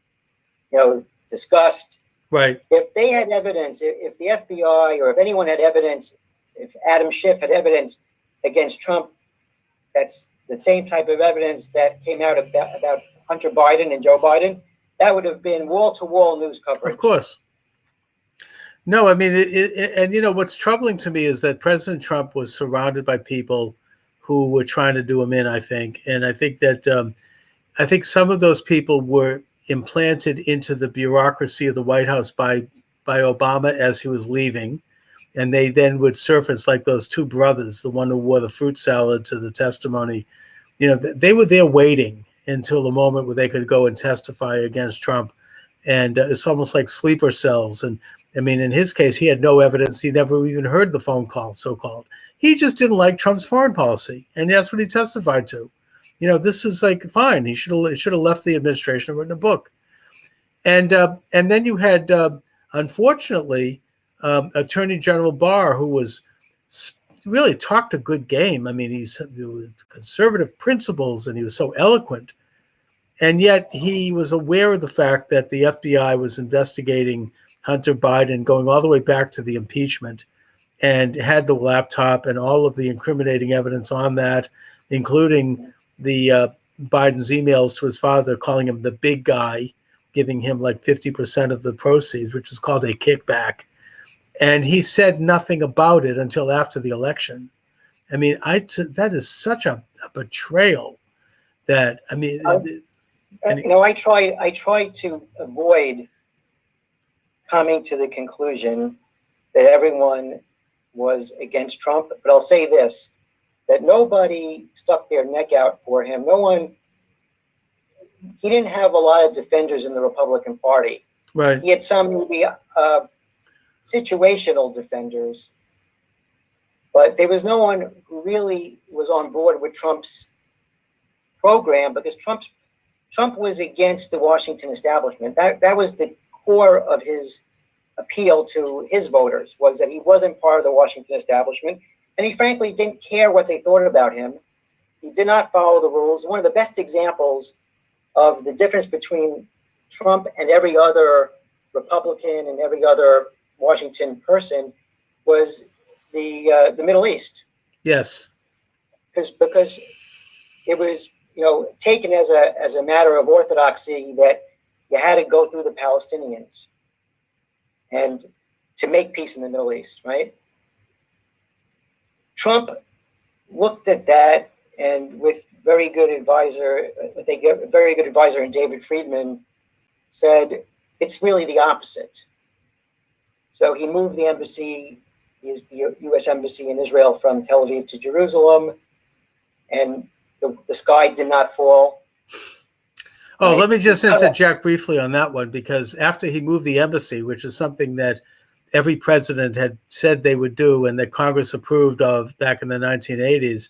discussed. Right. If they had evidence, if the FBI or if anyone had evidence, if Adam Schiff had evidence against Trump, that's the same type of evidence that came out about Hunter Biden and Joe Biden, that would have been wall-to-wall news coverage. Of course. No, I mean, and what's troubling to me is that President Trump was surrounded by people who were trying to do him in, I think. And I think that I think some of those people were implanted into the bureaucracy of the White House by Obama as he was leaving. And they then would surface like those two brothers, the one who wore the fruit salad to the testimony. They were there waiting until the moment where they could go and testify against Trump. And it's almost like sleeper cells. And I mean, in his case, he had no evidence. He never even heard the phone call, so-called. He just didn't like Trump's foreign policy. And that's what he testified to. This is like, fine. He should have left the administration and written a book. And then you had, unfortunately, Attorney General Barr, who was really talked a good game. I mean, he's conservative principles, and he was so eloquent. And yet he was aware of the fact that the FBI was investigating Hunter Biden, going all the way back to the impeachment, and had the laptop and all of the incriminating evidence on that, including the Biden's emails to his father, calling him the big guy, giving him like 50% of the proceeds, which is called a kickback. And he said nothing about it until after the election. I mean, that is such a betrayal. That I mean, I try to avoid coming to the conclusion that everyone was against Trump, but I'll say this: that nobody stuck their neck out for him. He didn't have a lot of defenders in the Republican Party. Right. He had some maybe situational defenders, but there was no one who really was on board with Trump's program, because Trump was against the Washington establishment. That was the core of his appeal to his voters, was that he wasn't part of the Washington establishment, and he frankly didn't care what they thought about him. He did not follow the rules. One of the best examples of the difference between Trump and every other Republican and every other Washington person was the Middle East. Yes. Because it was taken as a matter of orthodoxy that you had to go through the Palestinians and to make peace in the Middle East, right? Trump looked at that, and with a very good advisor in David Friedman, said it's really the opposite. So he moved the embassy, his U.S. embassy in Israel, from Tel Aviv to Jerusalem, and the sky did not fall. Oh, right? Let me just interject briefly on that one, because after he moved the embassy, which is something that every president had said they would do and that Congress approved of back in the 1980s,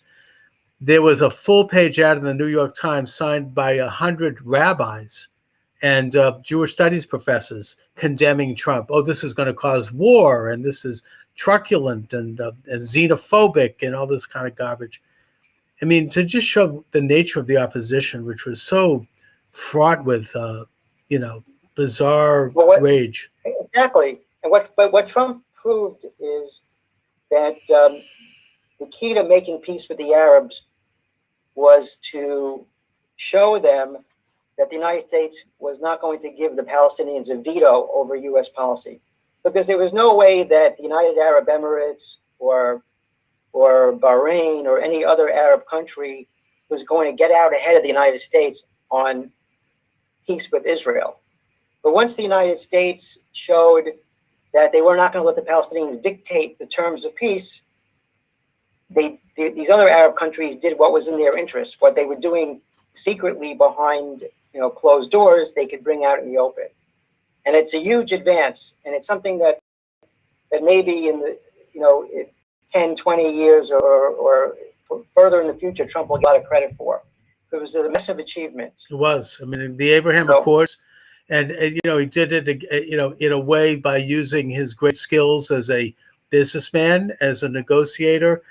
there was a full-page ad in the New York Times signed by 100 rabbis and Jewish studies professors condemning Trump. Oh, this is going to cause war, and this is truculent and xenophobic and all this kind of garbage. I mean, to just show the nature of the opposition, which was so fraught with, bizarre rage. Exactly. And what Trump proved is that the key to making peace with the Arabs was to show them that the United States was not going to give the Palestinians a veto over U.S. policy, because there was no way that the United Arab Emirates or Bahrain or any other Arab country was going to get out ahead of the United States on peace with Israel. But once the United States showed that they were not going to let the Palestinians dictate the terms of peace, these other Arab countries did what was in their interest. What they were doing secretly behind closed doors, they could bring out in the open. And it's a huge advance, and it's something that maybe in the 10, 20 years or further in the future, Trump will get a lot of credit for. It was a massive achievement. It was. I mean, the Abraham Accords, and he did it, in a way by using his great skills as a businessman, as a negotiator.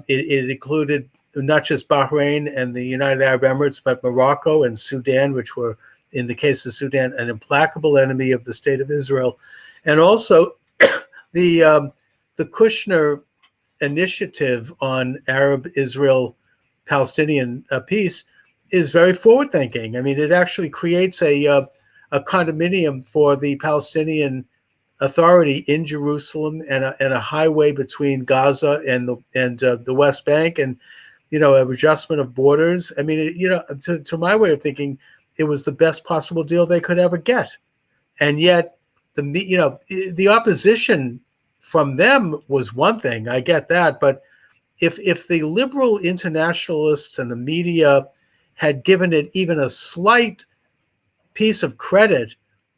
It included not just Bahrain and the United Arab Emirates, but Morocco and Sudan, which were, in the case of Sudan, an implacable enemy of the state of Israel. And also the Kushner initiative on Arab-Israel-Palestinian peace is very forward-thinking. I mean, it actually creates a condominium for the Palestinian Authority in Jerusalem, and a highway between Gaza and the West Bank, and a adjustment of borders. I mean, to my way of thinking, it was the best possible deal they could ever get, and yet the opposition from them was one thing. I get that, but if the liberal internationalists and the media had given it even a slight piece of credit,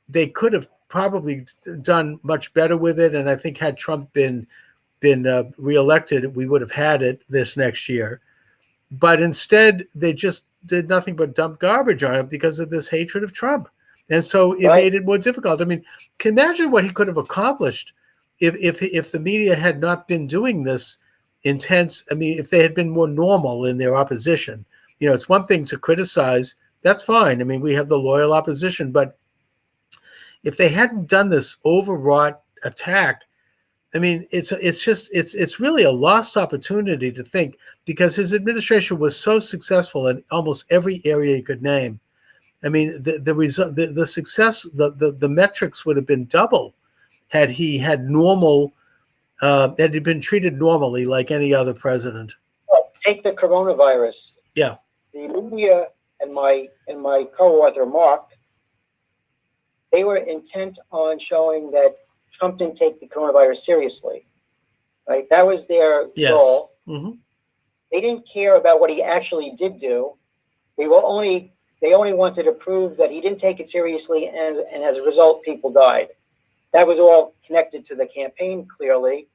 they could have probably done much better with it. And I think had Trump been reelected, we would have had it this next year. But instead, they just did nothing but dump garbage on it because of this hatred of Trump. And so it made it more difficult. I mean, can you imagine what he could have accomplished if the media had not been doing this intense? I mean, if they had been more normal in their opposition. It's one thing to criticize. That's fine. I mean, we have the loyal opposition, but if they hadn't done this overwrought attack, I mean, it's really a lost opportunity to think, because his administration was so successful in almost every area you could name. I mean, the success, the metrics would have been double had he had normal, had he been treated normally like any other president. Well, take the coronavirus. Yeah. The media and my co-author Mark, they were intent on showing that Trump didn't take the coronavirus seriously, right? That was their goal. Mm-hmm. They didn't care about what he actually did do. They only wanted to prove that he didn't take it seriously, and as a result, people died. That was all connected to the campaign, clearly,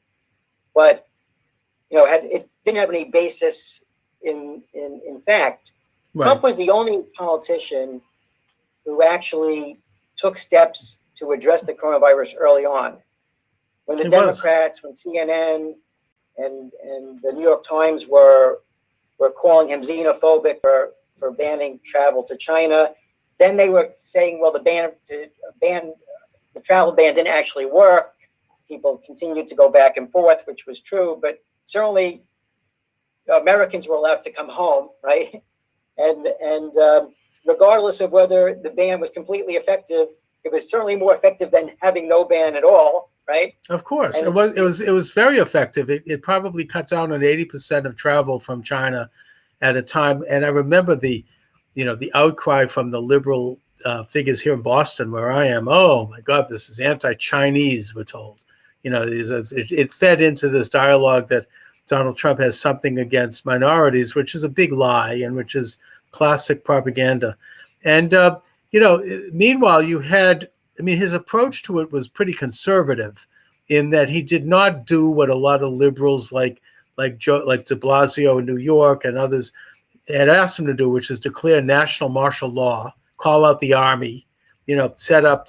but it didn't have any basis in fact. Right. Trump was the only politician who actually took steps to address the coronavirus early on. When the Democrats, when CNN and the New York Times were calling him xenophobic for banning travel to China, then they were saying, well, the travel ban didn't actually work. People continued to go back and forth, which was true, but certainly Americans were allowed to come home, right? And regardless of whether the ban was completely effective, it was certainly more effective than having no ban at all, right? Of course, it was very effective. It probably cut down on 80% of travel from China at a time. And I remember the outcry from the liberal figures here in Boston, where I am. Oh my God, this is anti-Chinese. We're told, it fed into this dialogue that Donald Trump has something against minorities, which is a big lie and which is classic propaganda. And meanwhile, his approach to it was pretty conservative, in that he did not do what a lot of liberals like de Blasio in New York and others had asked him to do, which is declare national martial law, call out the army, set up,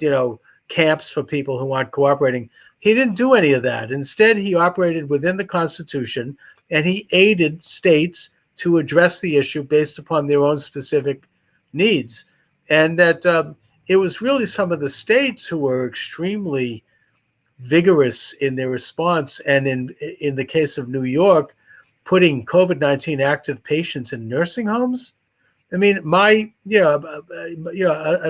camps for people who aren't cooperating. He didn't do any of that. Instead, he operated within the Constitution, and he aided states to address the issue based upon their own specific needs. And that it was really some of the states who were extremely vigorous in their response, and in the case of New York, putting COVID-19 active patients in nursing homes. I mean, a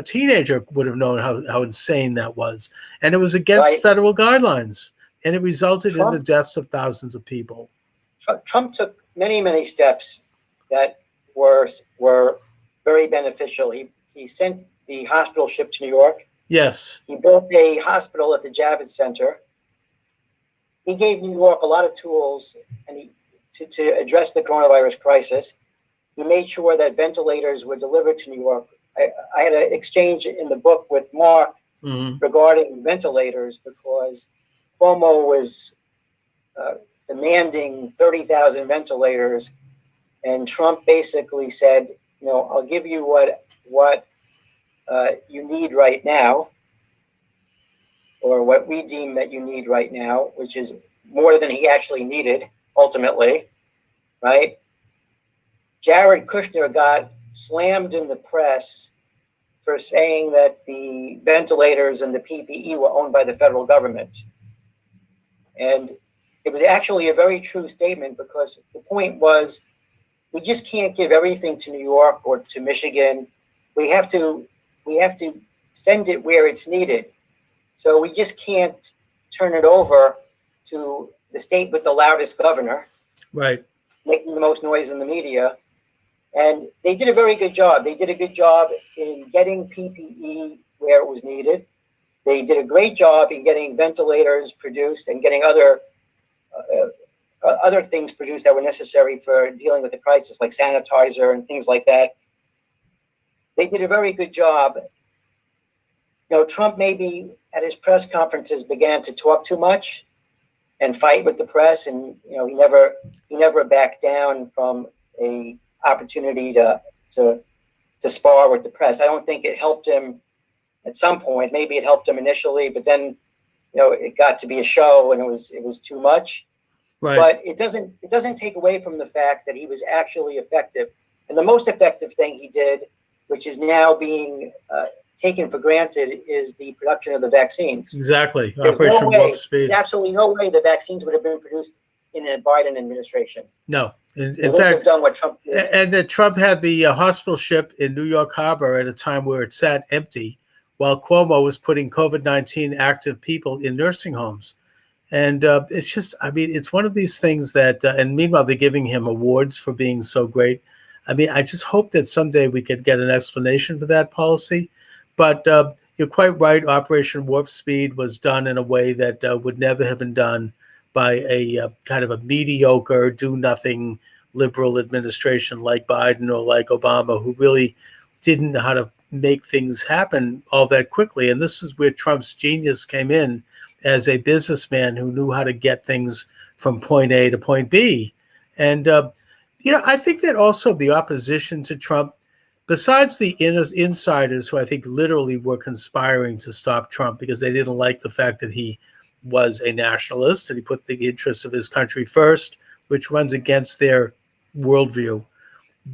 teenager would have known how insane that was, and it was against federal guidelines, and it resulted in the deaths of thousands of people. Trump took many steps that were very beneficial. He sent the hospital ship to New York. Yes. He built a hospital at the Javits Center. He gave New York a lot of tools to address the coronavirus crisis. He made sure that ventilators were delivered to New York. I had an exchange in the book with Mark regarding ventilators, because Cuomo was demanding 30,000 ventilators, and Trump basically said, I'll give you what you need right now, or what we deem that you need right now, which is more than he actually needed, ultimately, right? Jared Kushner got slammed in the press for saying that the ventilators and the PPE were owned by the federal government. And it was actually a very true statement, because the point was, we just can't give everything to New York or to Michigan. We have to send it where it's needed. So we just can't turn it over to the state with the loudest governor, Right. making the most noise in the media. And they did a very good job. They did a good job in getting PPE where it was needed. They did a great job in getting ventilators produced and getting other things produced that were necessary for dealing with the crisis, like sanitizer and things like that. They did a very good job. You know, Trump maybe at his press conferences began to talk too much and fight with the press, and you know, he never backed down from a opportunity to spar with the press. I don't think it helped him at some point. Maybe it helped him initially, but then, you know, it got to be a show and it was too much. Right. But it doesn't take away from the fact that he was actually effective. And the most effective thing he did, which is now being taken for granted, is the production of the vaccines. Exactly. There's Operation no way, Warp Speed. there's absolutely no way the vaccines would have been produced in a Biden administration. No. In They wouldn't have fact, done what Trump did. and that Trump had the hospital ship in New York Harbor at a time where it sat empty, while Cuomo was putting COVID-19 active people in nursing homes. And it's just, I mean, it's one of these things that, and meanwhile, they're giving him awards for being so great. I mean, I just hope that someday we could get an explanation for that policy. But you're quite right. Operation Warp Speed was done in a way that would never have been done by a kind of a mediocre, do-nothing liberal administration like Biden or like Obama, who really didn't know how to make things happen all that quickly. And this is where Trump's genius came in as a businessman who knew how to get things from point A to point B. And, you know, I think that also the opposition to Trump, besides the insiders who I think literally were conspiring to stop Trump because they didn't like the fact that he was a nationalist and he put the interests of his country first, which runs against their worldview.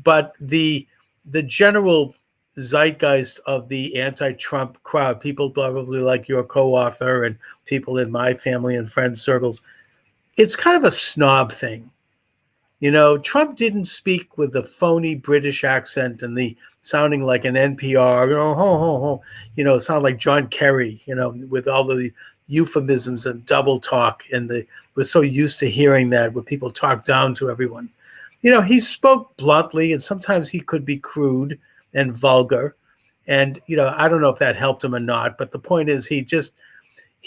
But the general zeitgeist of the anti-Trump crowd, people probably like your co-author and people in my family and friends circles, it's kind of a snob thing. You know, Trump didn't speak with the phony British accent and the sounding like an NPR, you know, ho, ho, ho, you know, sound like John Kerry, you know, with all the euphemisms and double talk. And we're so used to hearing that where people talk down to everyone. You know, he spoke bluntly and sometimes he could be crude and vulgar. And, you know, I don't know if that helped him or not, but the point is he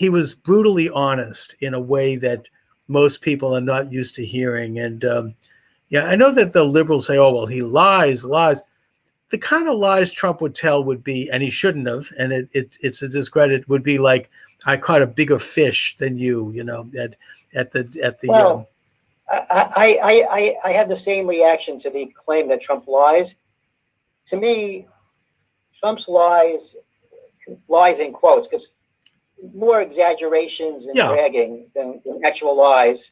was brutally honest in a way that most people are not used to hearing. And yeah, I know that the liberals say, oh, well, he lies. The kind of lies Trump would tell would be, and he shouldn't have, and it's a discredit, would be like, I caught a bigger fish than you, you know, at the Well, I had the same reaction to the claim that Trump lies. To me, Trump's lies in quotes, because more exaggerations and bragging than actual lies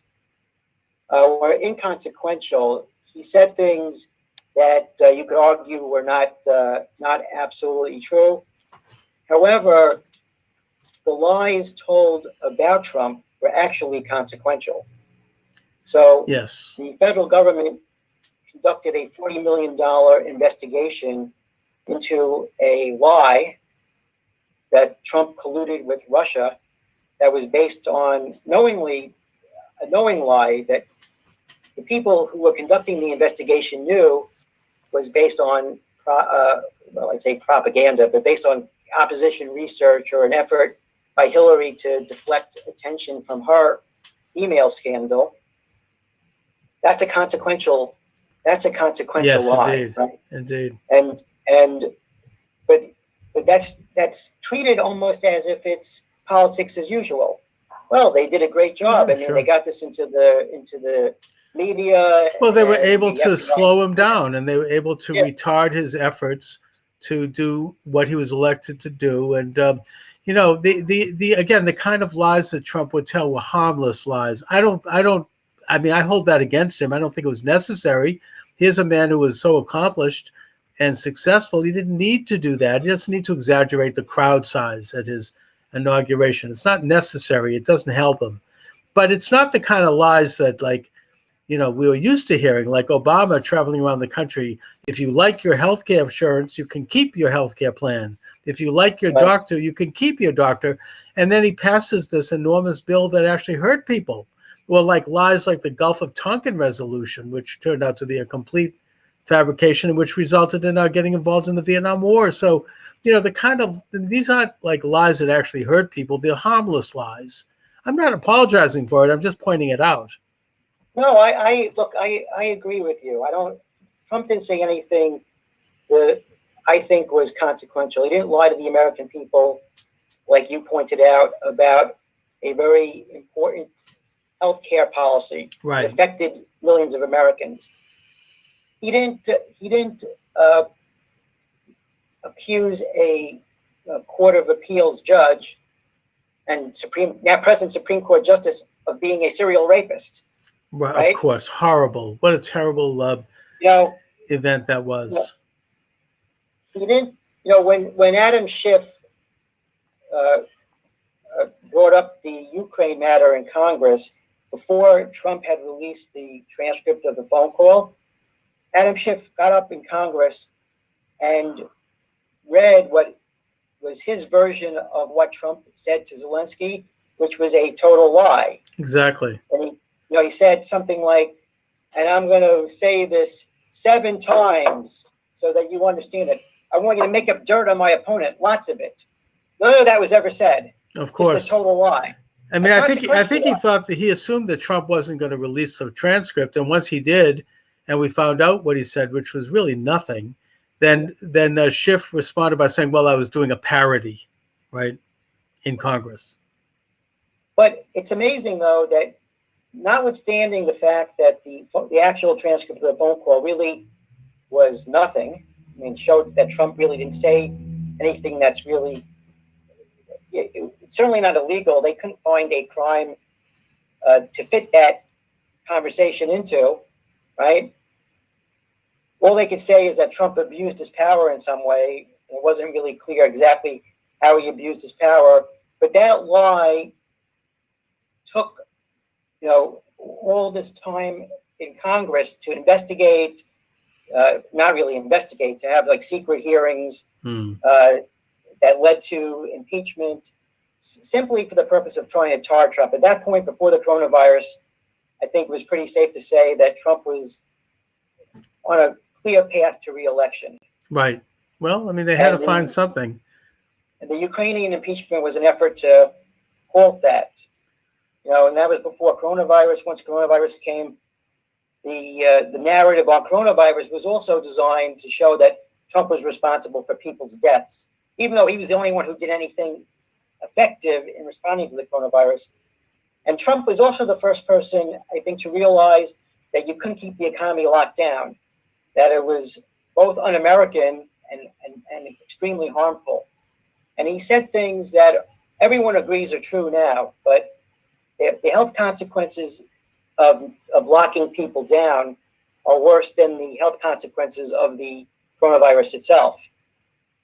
were inconsequential. He said things that you could argue were not absolutely true. However, the lies told about Trump were actually consequential. So yes, the federal government conducted a $40 million investigation into a lie that Trump colluded with Russia that was based on a knowing lie that the people who were conducting the investigation knew was based on, I'd say propaganda, but based on opposition research or an effort by Hillary to deflect attention from her email scandal. That's a consequential yes, lie, indeed. right? Indeed. But that's treated almost as if it's politics as usual. Well, they did a great job. Yeah, I mean, sure. they got this into the media. Well, they were and able the to FBI. slow him down, and they were able to Yeah. retard his efforts to do what he was elected to do. And you know, the again, the kind of lies that Trump would tell were harmless lies. I mean, I hold that against him. I don't think it was necessary. Here's a man who was so accomplished and successful. He didn't need to do that. He doesn't need to exaggerate the crowd size at his inauguration. It's not necessary. It doesn't help him. But it's not the kind of lies that, like, you know, we were used to hearing, like Obama traveling around the country. If you like your health care insurance, you can keep your health care plan. If you like your doctor, you can keep your doctor. And then he passes this enormous bill that actually hurt people. Well, like lies like the Gulf of Tonkin resolution, which turned out to be a complete fabrication, which resulted in our getting involved in the Vietnam War. So, you know, these aren't like lies that actually hurt people. They're harmless lies. I'm not apologizing for it. I'm just pointing it out. No, I agree with you. Trump didn't say anything that I think was consequential. He didn't lie to the American people, like you pointed out, about a very important health care policy that affected millions of Americans. He didn't accuse a Court of Appeals judge and now present Supreme Court justice of being a serial rapist. Right? Of course, horrible. What a terrible event that was. He didn't, you know, when Adam Schiff brought up the Ukraine matter in Congress, before Trump had released the transcript of the phone call, Adam Schiff got up in Congress and read what was his version of what Trump said to Zelensky, which was a total lie. Exactly. And he said something like, and I'm going to say this 7 times so that you understand it. I want you to make up dirt on my opponent, lots of it. None of that was ever said. Of course. Just a total lie. I mean, I think he thought that he assumed that Trump wasn't going to release the transcript. And once he did, and we found out what he said, which was really nothing, then Schiff responded by saying, well, I was doing a parody, right, in Congress. But it's amazing, though, that notwithstanding the fact that the actual transcript of the phone call really was nothing, I mean, showed that Trump really didn't say anything that's really, it's certainly not illegal. They couldn't find a crime to fit that conversation into, right? All they could say is that Trump abused his power in some way. It wasn't really clear exactly how he abused his power, but that lie took, you know, all this time in Congress to investigate, not really investigate, to have like secret hearings that led to impeachment, simply for the purpose of trying to tar Trump. At that point, before the coronavirus, I think it was pretty safe to say that Trump was on a clear path to re-election. Right. Well, I mean, they had to find something. And the Ukrainian impeachment was an effort to halt that. You know, and that was before coronavirus. Once coronavirus came, the narrative on coronavirus was also designed to show that Trump was responsible for people's deaths, even though he was the only one who did anything effective in responding to the coronavirus. And Trump was also the first person, I think, to realize that you couldn't keep the economy locked down, that it was both un-American and extremely harmful. And he said things that everyone agrees are true now, but the health consequences of locking people down are worse than the health consequences of the coronavirus itself.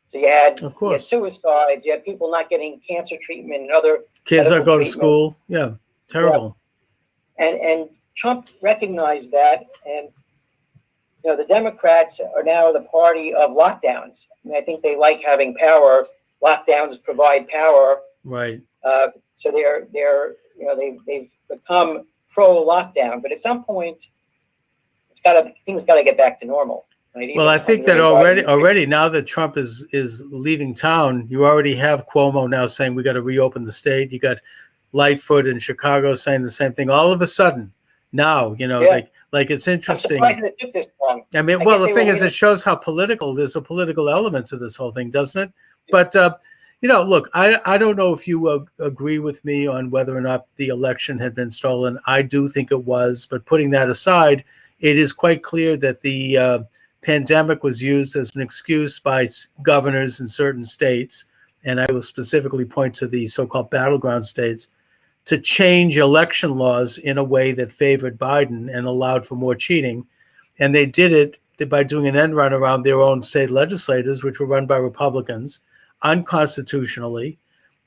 So you had suicides, you had people not getting cancer treatment and other kids that go to school. Yeah, terrible. Yeah. And Trump recognized that, and you know, the Democrats are now the party of lockdowns. I mean, I think they like having power. Lockdowns provide power. Right. So they're you know, they've become pro lockdown, but at some point things got to get back to normal. Right? Well, I think that already now that Trump is leaving town, you already have Cuomo now saying we got to reopen the state. You got Lightfoot in Chicago saying the same thing. All of a sudden, now, you know, like it's interesting. I'm surprised it took this long. I mean, well, the thing is, it shows how political, there's a political element to this whole thing, doesn't it? But, you know, look, I don't know if you agree with me on whether or not the election had been stolen. I do think it was, but putting that aside, it is quite clear that the pandemic was used as an excuse by governors in certain states and I will specifically point to the so-called battleground states, to change election laws in a way that favored Biden and allowed for more cheating. And they did it by doing an end run around their own state legislators, which were run by Republicans, unconstitutionally,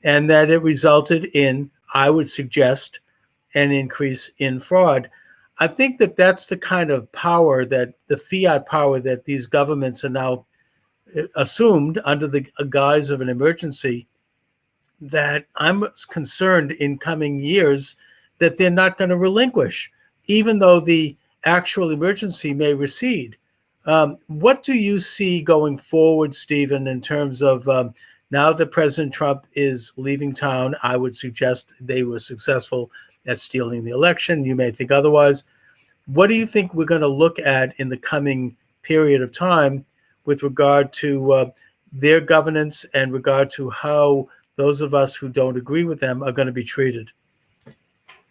and that it resulted in, I would suggest, an increase in fraud. I think that that's the kind of power, that the fiat power that these governments are now assumed under the guise of an emergency, that I'm concerned in coming years that they're not going to relinquish, even though the actual emergency may recede. What do you see going forward, Stephen, in terms of now that President Trump is leaving town? I would suggest they were successful at stealing the election. You may think otherwise. What do you think we're going to look at in the coming period of time with regard to their governance and regard to how those of us who don't agree with them are going to be treated?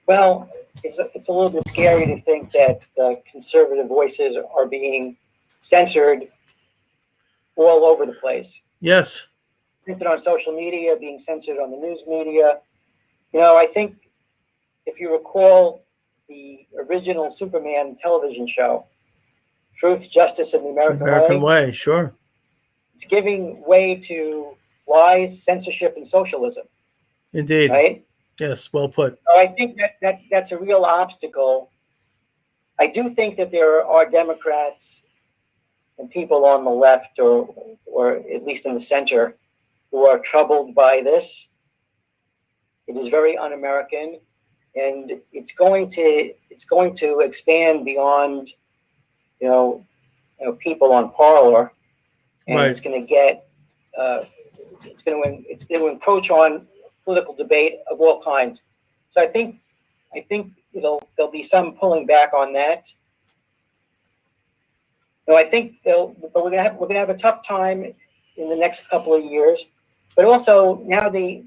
Well, it's a little bit scary to think that conservative voices are being censored all over the place. Yes. Censored on social media, being censored on the news media. You know, I think if you recall the original Superman television show, Truth, Justice, and the American Way, sure. It's giving way to lies, censorship, and socialism. Indeed. Right? Yes, well put. So I think that's a real obstacle. I do think that there are Democrats and people on the left, or at least in the center, who are troubled by this. It is very un-American, and it's going to expand beyond, you know, people on Parler, and right. It's going to get it's going to encroach on political debate of all kinds. So I think there'll be some pulling back on that. No, I think but we're gonna have a tough time in the next couple of years. But also now the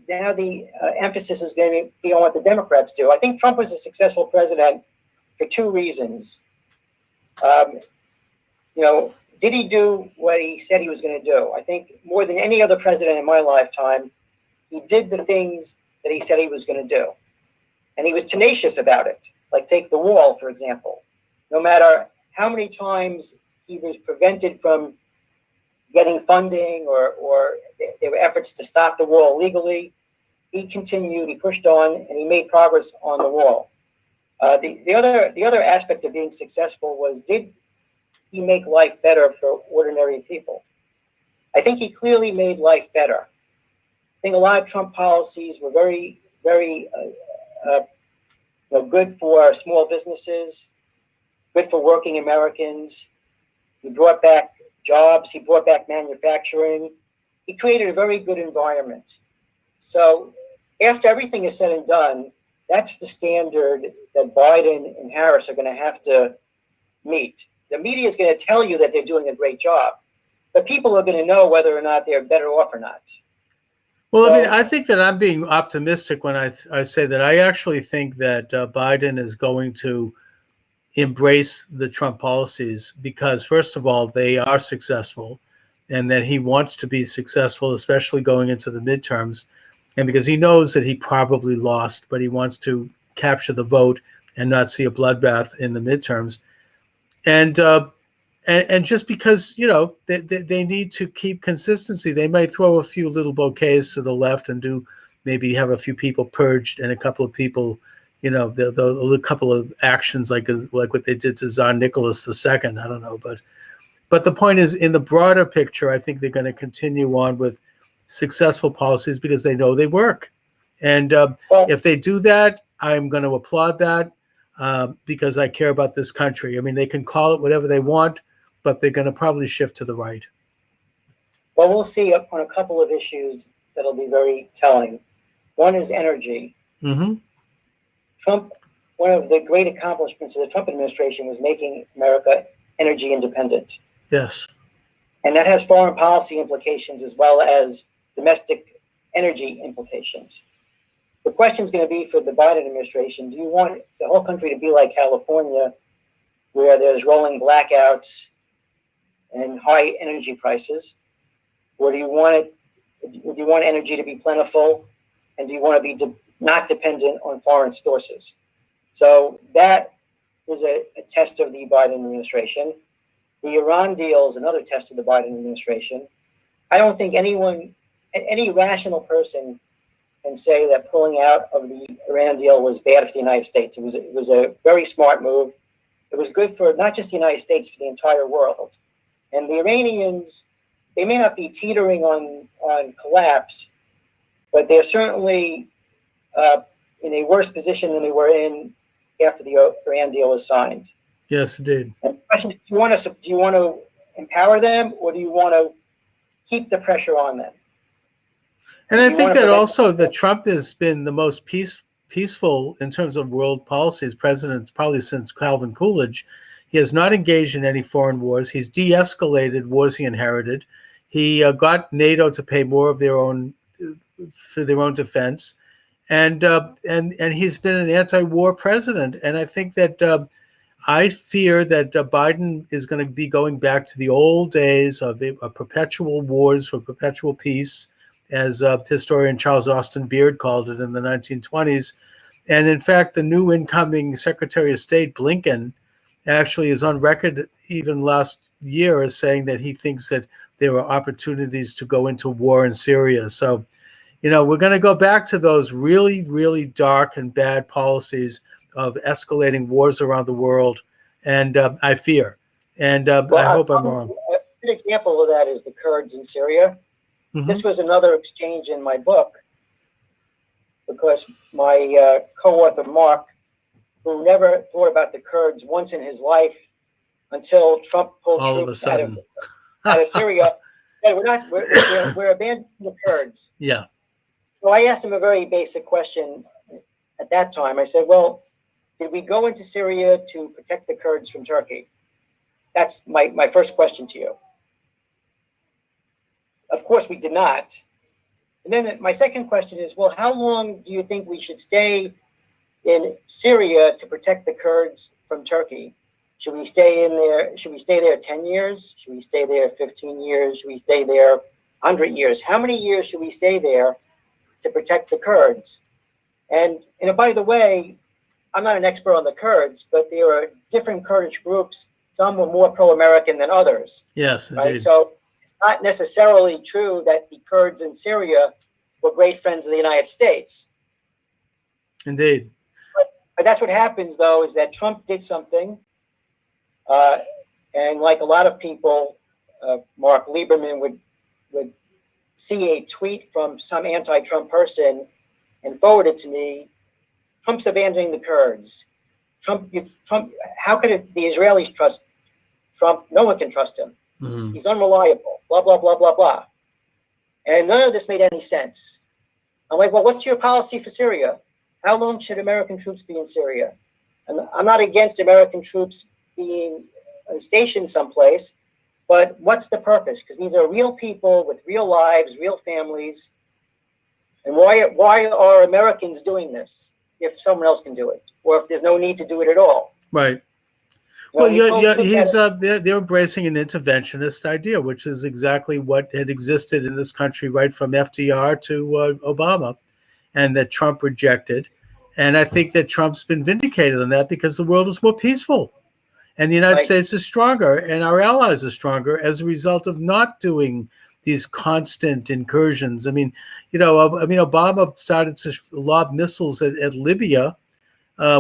emphasis is going to be on what the Democrats do. I think Trump was a successful president for two reasons. Did he do what he said he was going to do? I think more than any other president in my lifetime, he did the things that he said he was going to do. And he was tenacious about it. Like take the wall, for example. No matter how many times he was prevented from getting funding or there were efforts to stop the wall legally, he continued, he pushed on, and he made progress on the wall. The other aspect of being successful was, did he make life better for ordinary people? I think he clearly made life better. I think a lot of Trump policies were very, very good for small businesses, good for working Americans. He brought back jobs. He brought back manufacturing. He created a very good environment. So after everything is said and done, that's the standard that Biden and Harris are going to have to meet. The media is going to tell you that they're doing a great job, but people are going to know whether or not they're better off or not. Well, so, I mean, I think that I'm being optimistic when I say that I actually think that Biden is going to embrace the Trump policies because, first of all, they are successful, and that he wants to be successful, especially going into the midterms, and because he knows that he probably lost, but he wants to capture the vote and not see a bloodbath in the midterms. And just because, they need to keep consistency, they may throw a few little bouquets to the left and maybe have a few people purged and a couple of people, a couple of actions like what they did to Tsar Nicholas II. I don't know, but the point is, in the broader picture, I think they're going to continue on with successful policies because they know they work. And if they do that, I'm going to applaud that. Because I care about this country. I mean, they can call it whatever they want, but they're going to probably shift to the right. Well, we'll see on a couple of issues that'll be very telling. One is energy. Mm-hmm. Trump, one of the great accomplishments of the Trump administration was making America energy independent. Yes. And that has foreign policy implications as well as domestic energy implications. The question is going to be for the Biden administration, do you want the whole country to be like California, where there's rolling blackouts and high energy prices? Or do you want it Do you want energy to be plentiful? And do you want to be not dependent on foreign sources? So that is a test of the Biden administration. The Iran deal is another test of the Biden administration. I don't think any rational person can say that pulling out of the Iran deal was bad for the United States. It was a very smart move. It was good for not just the United States, for the entire world. And the Iranians, they may not be teetering on collapse, but they're certainly in a worse position than they were in after the Iran deal was signed. Yes, indeed. And the question is, do you want to empower them, or do you want to keep the pressure on them? And I think that also that Trump has been the most peaceful in terms of world policies president probably since Calvin Coolidge. He has not engaged in any foreign wars. He's de-escalated wars he inherited. He got NATO to pay more of their own for their own defense, and he's been an anti-war president. And I think that I fear that Biden is going to be going back to the old days of perpetual wars for perpetual peace, as historian Charles Austin Beard called it in the 1920s. And in fact, the new incoming Secretary of State, Blinken, actually is on record even last year as saying that he thinks that there are opportunities to go into war in Syria. So, we're going to go back to those really, really dark and bad policies of escalating wars around the world. And I fear. And I hope I'm wrong. A good example of that is the Kurds in Syria. Mm-hmm. This was another exchange in my book, because my co-author, Mark, who never thought about the Kurds once in his life until Trump pulled all troops of a sudden out of Syria, said, we're abandoning the Kurds. Yeah. So I asked him a very basic question at that time. I said, well, did we go into Syria to protect the Kurds from Turkey? That's my first question to you. Of course, we did not. And then my second question is, well, how long do you think we should stay in Syria to protect the Kurds from Turkey? Should we stay in there? Should we stay there 10 years? Should we stay there 15 years? Should we stay there 100 years? How many years should we stay there to protect the Kurds? And by the way, I'm not an expert on the Kurds, but there are different Kurdish groups. Some were more pro-American than others. Yes, right? indeed. So it's not necessarily true that the Kurds in Syria were great friends of the United States. Indeed. But that's what happens, though, is that Trump did something. And like a lot of people, Mark Lieberman would see a tweet from some anti-Trump person and forward it to me. Trump's abandoning the Kurds. Trump. How could the Israelis trust Trump? No one can trust him. Mm-hmm. He's unreliable. Blah, blah, blah, blah, blah. And none of this made any sense. I'm like, well, what's your policy for Syria? How long should American troops be in Syria? And I'm not against American troops being stationed someplace, but what's the purpose? Because these are real people with real lives, real families. And why are Americans doing this if someone else can do it, or if there's no need to do it at all? Right. Well, they're embracing an interventionist idea, which is exactly what had existed in this country right from FDR to Obama, and that Trump rejected. And I think that Trump's been vindicated on that because the world is more peaceful, and the United States is stronger, and our allies are stronger as a result of not doing these constant incursions. I mean, Obama started to lob missiles at Libya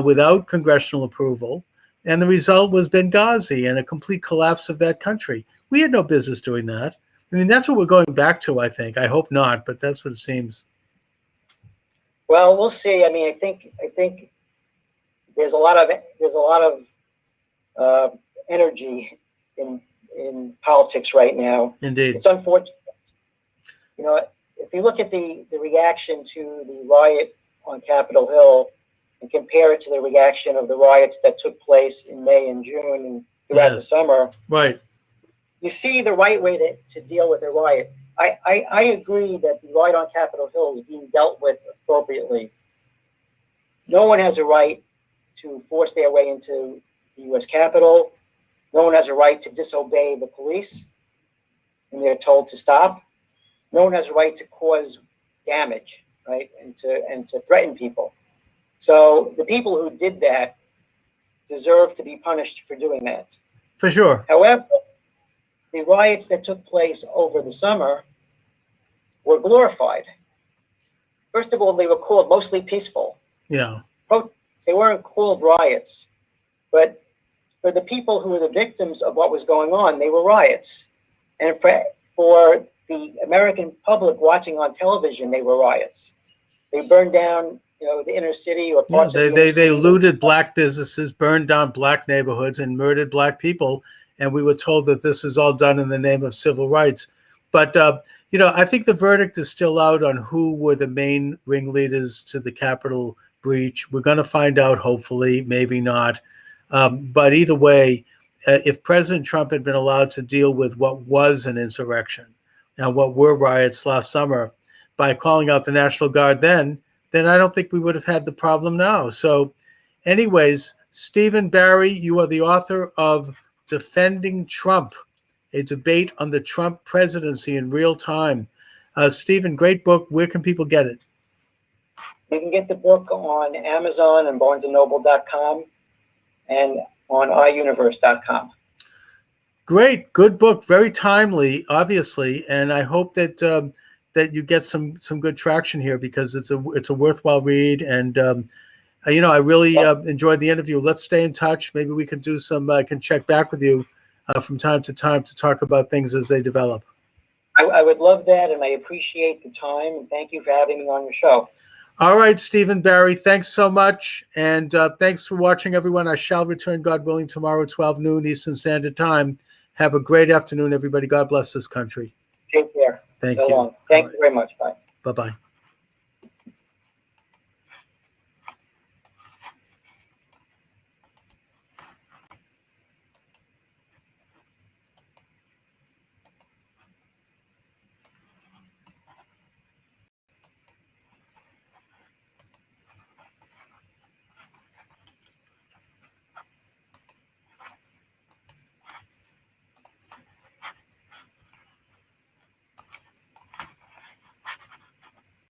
without congressional approval. And the result was Benghazi and a complete collapse of that country. We had no business doing that. I mean, that's what we're going back to, I think. I hope not, but that's what it seems. Well, we'll see. I mean, I think there's a lot of energy in politics right now. Indeed. It's unfortunate. If you look at the reaction to the riot on Capitol Hill, and compare it to the reaction of the riots that took place in May and June and throughout the summer, right? You see the right way to deal with a riot. I agree that the riot on Capitol Hill is being dealt with appropriately. No one has a right to force their way into the U.S. Capitol. No one has a right to disobey the police when they're told to stop. no one has a right to cause damage, right, and to threaten people. So the people who did that deserve to be punished for doing that. For sure. However, the riots that took place over the summer were glorified. First of all, they were called mostly peaceful. Yeah. They weren't called riots, but for the people who were the victims of what was going on, they were riots. And for the American public watching on television, they were riots. They burned down, the inner city or parts of the inner They city. looted black businesses, burned down black neighborhoods, and murdered black people. And we were told that this was all done in the name of civil rights. But, I think the verdict is still out on who were the main ringleaders to the Capitol breach. We're going to find out, hopefully, maybe not. But either way, if President Trump had been allowed to deal with what was an insurrection and what were riots last summer by calling out the National Guard then I don't think we would have had the problem now. So anyways, Stephen Barry, you are the author of Defending Trump, a debate on the Trump presidency in real time. Stephen, great book. Where can people get it? You can get the book on Amazon and BarnesandNoble.com and on iUniverse.com. Great, good book, very timely, obviously, and I hope that that you get some good traction here because it's a worthwhile read, and I really enjoyed the interview. Let's stay in touch. Maybe we can do some. I can check back with you from time to time to talk about things as they develop. I would love that, and I appreciate the time, and thank you for having me on your show. All right, Stephen Barry, thanks so much. And thanks for watching, everyone. I shall return, God willing, tomorrow at 12 noon Eastern Standard Time. Have a great afternoon, everybody. God bless this country. Take care. Thank So you. long. Thank you very much. Bye. Bye-bye.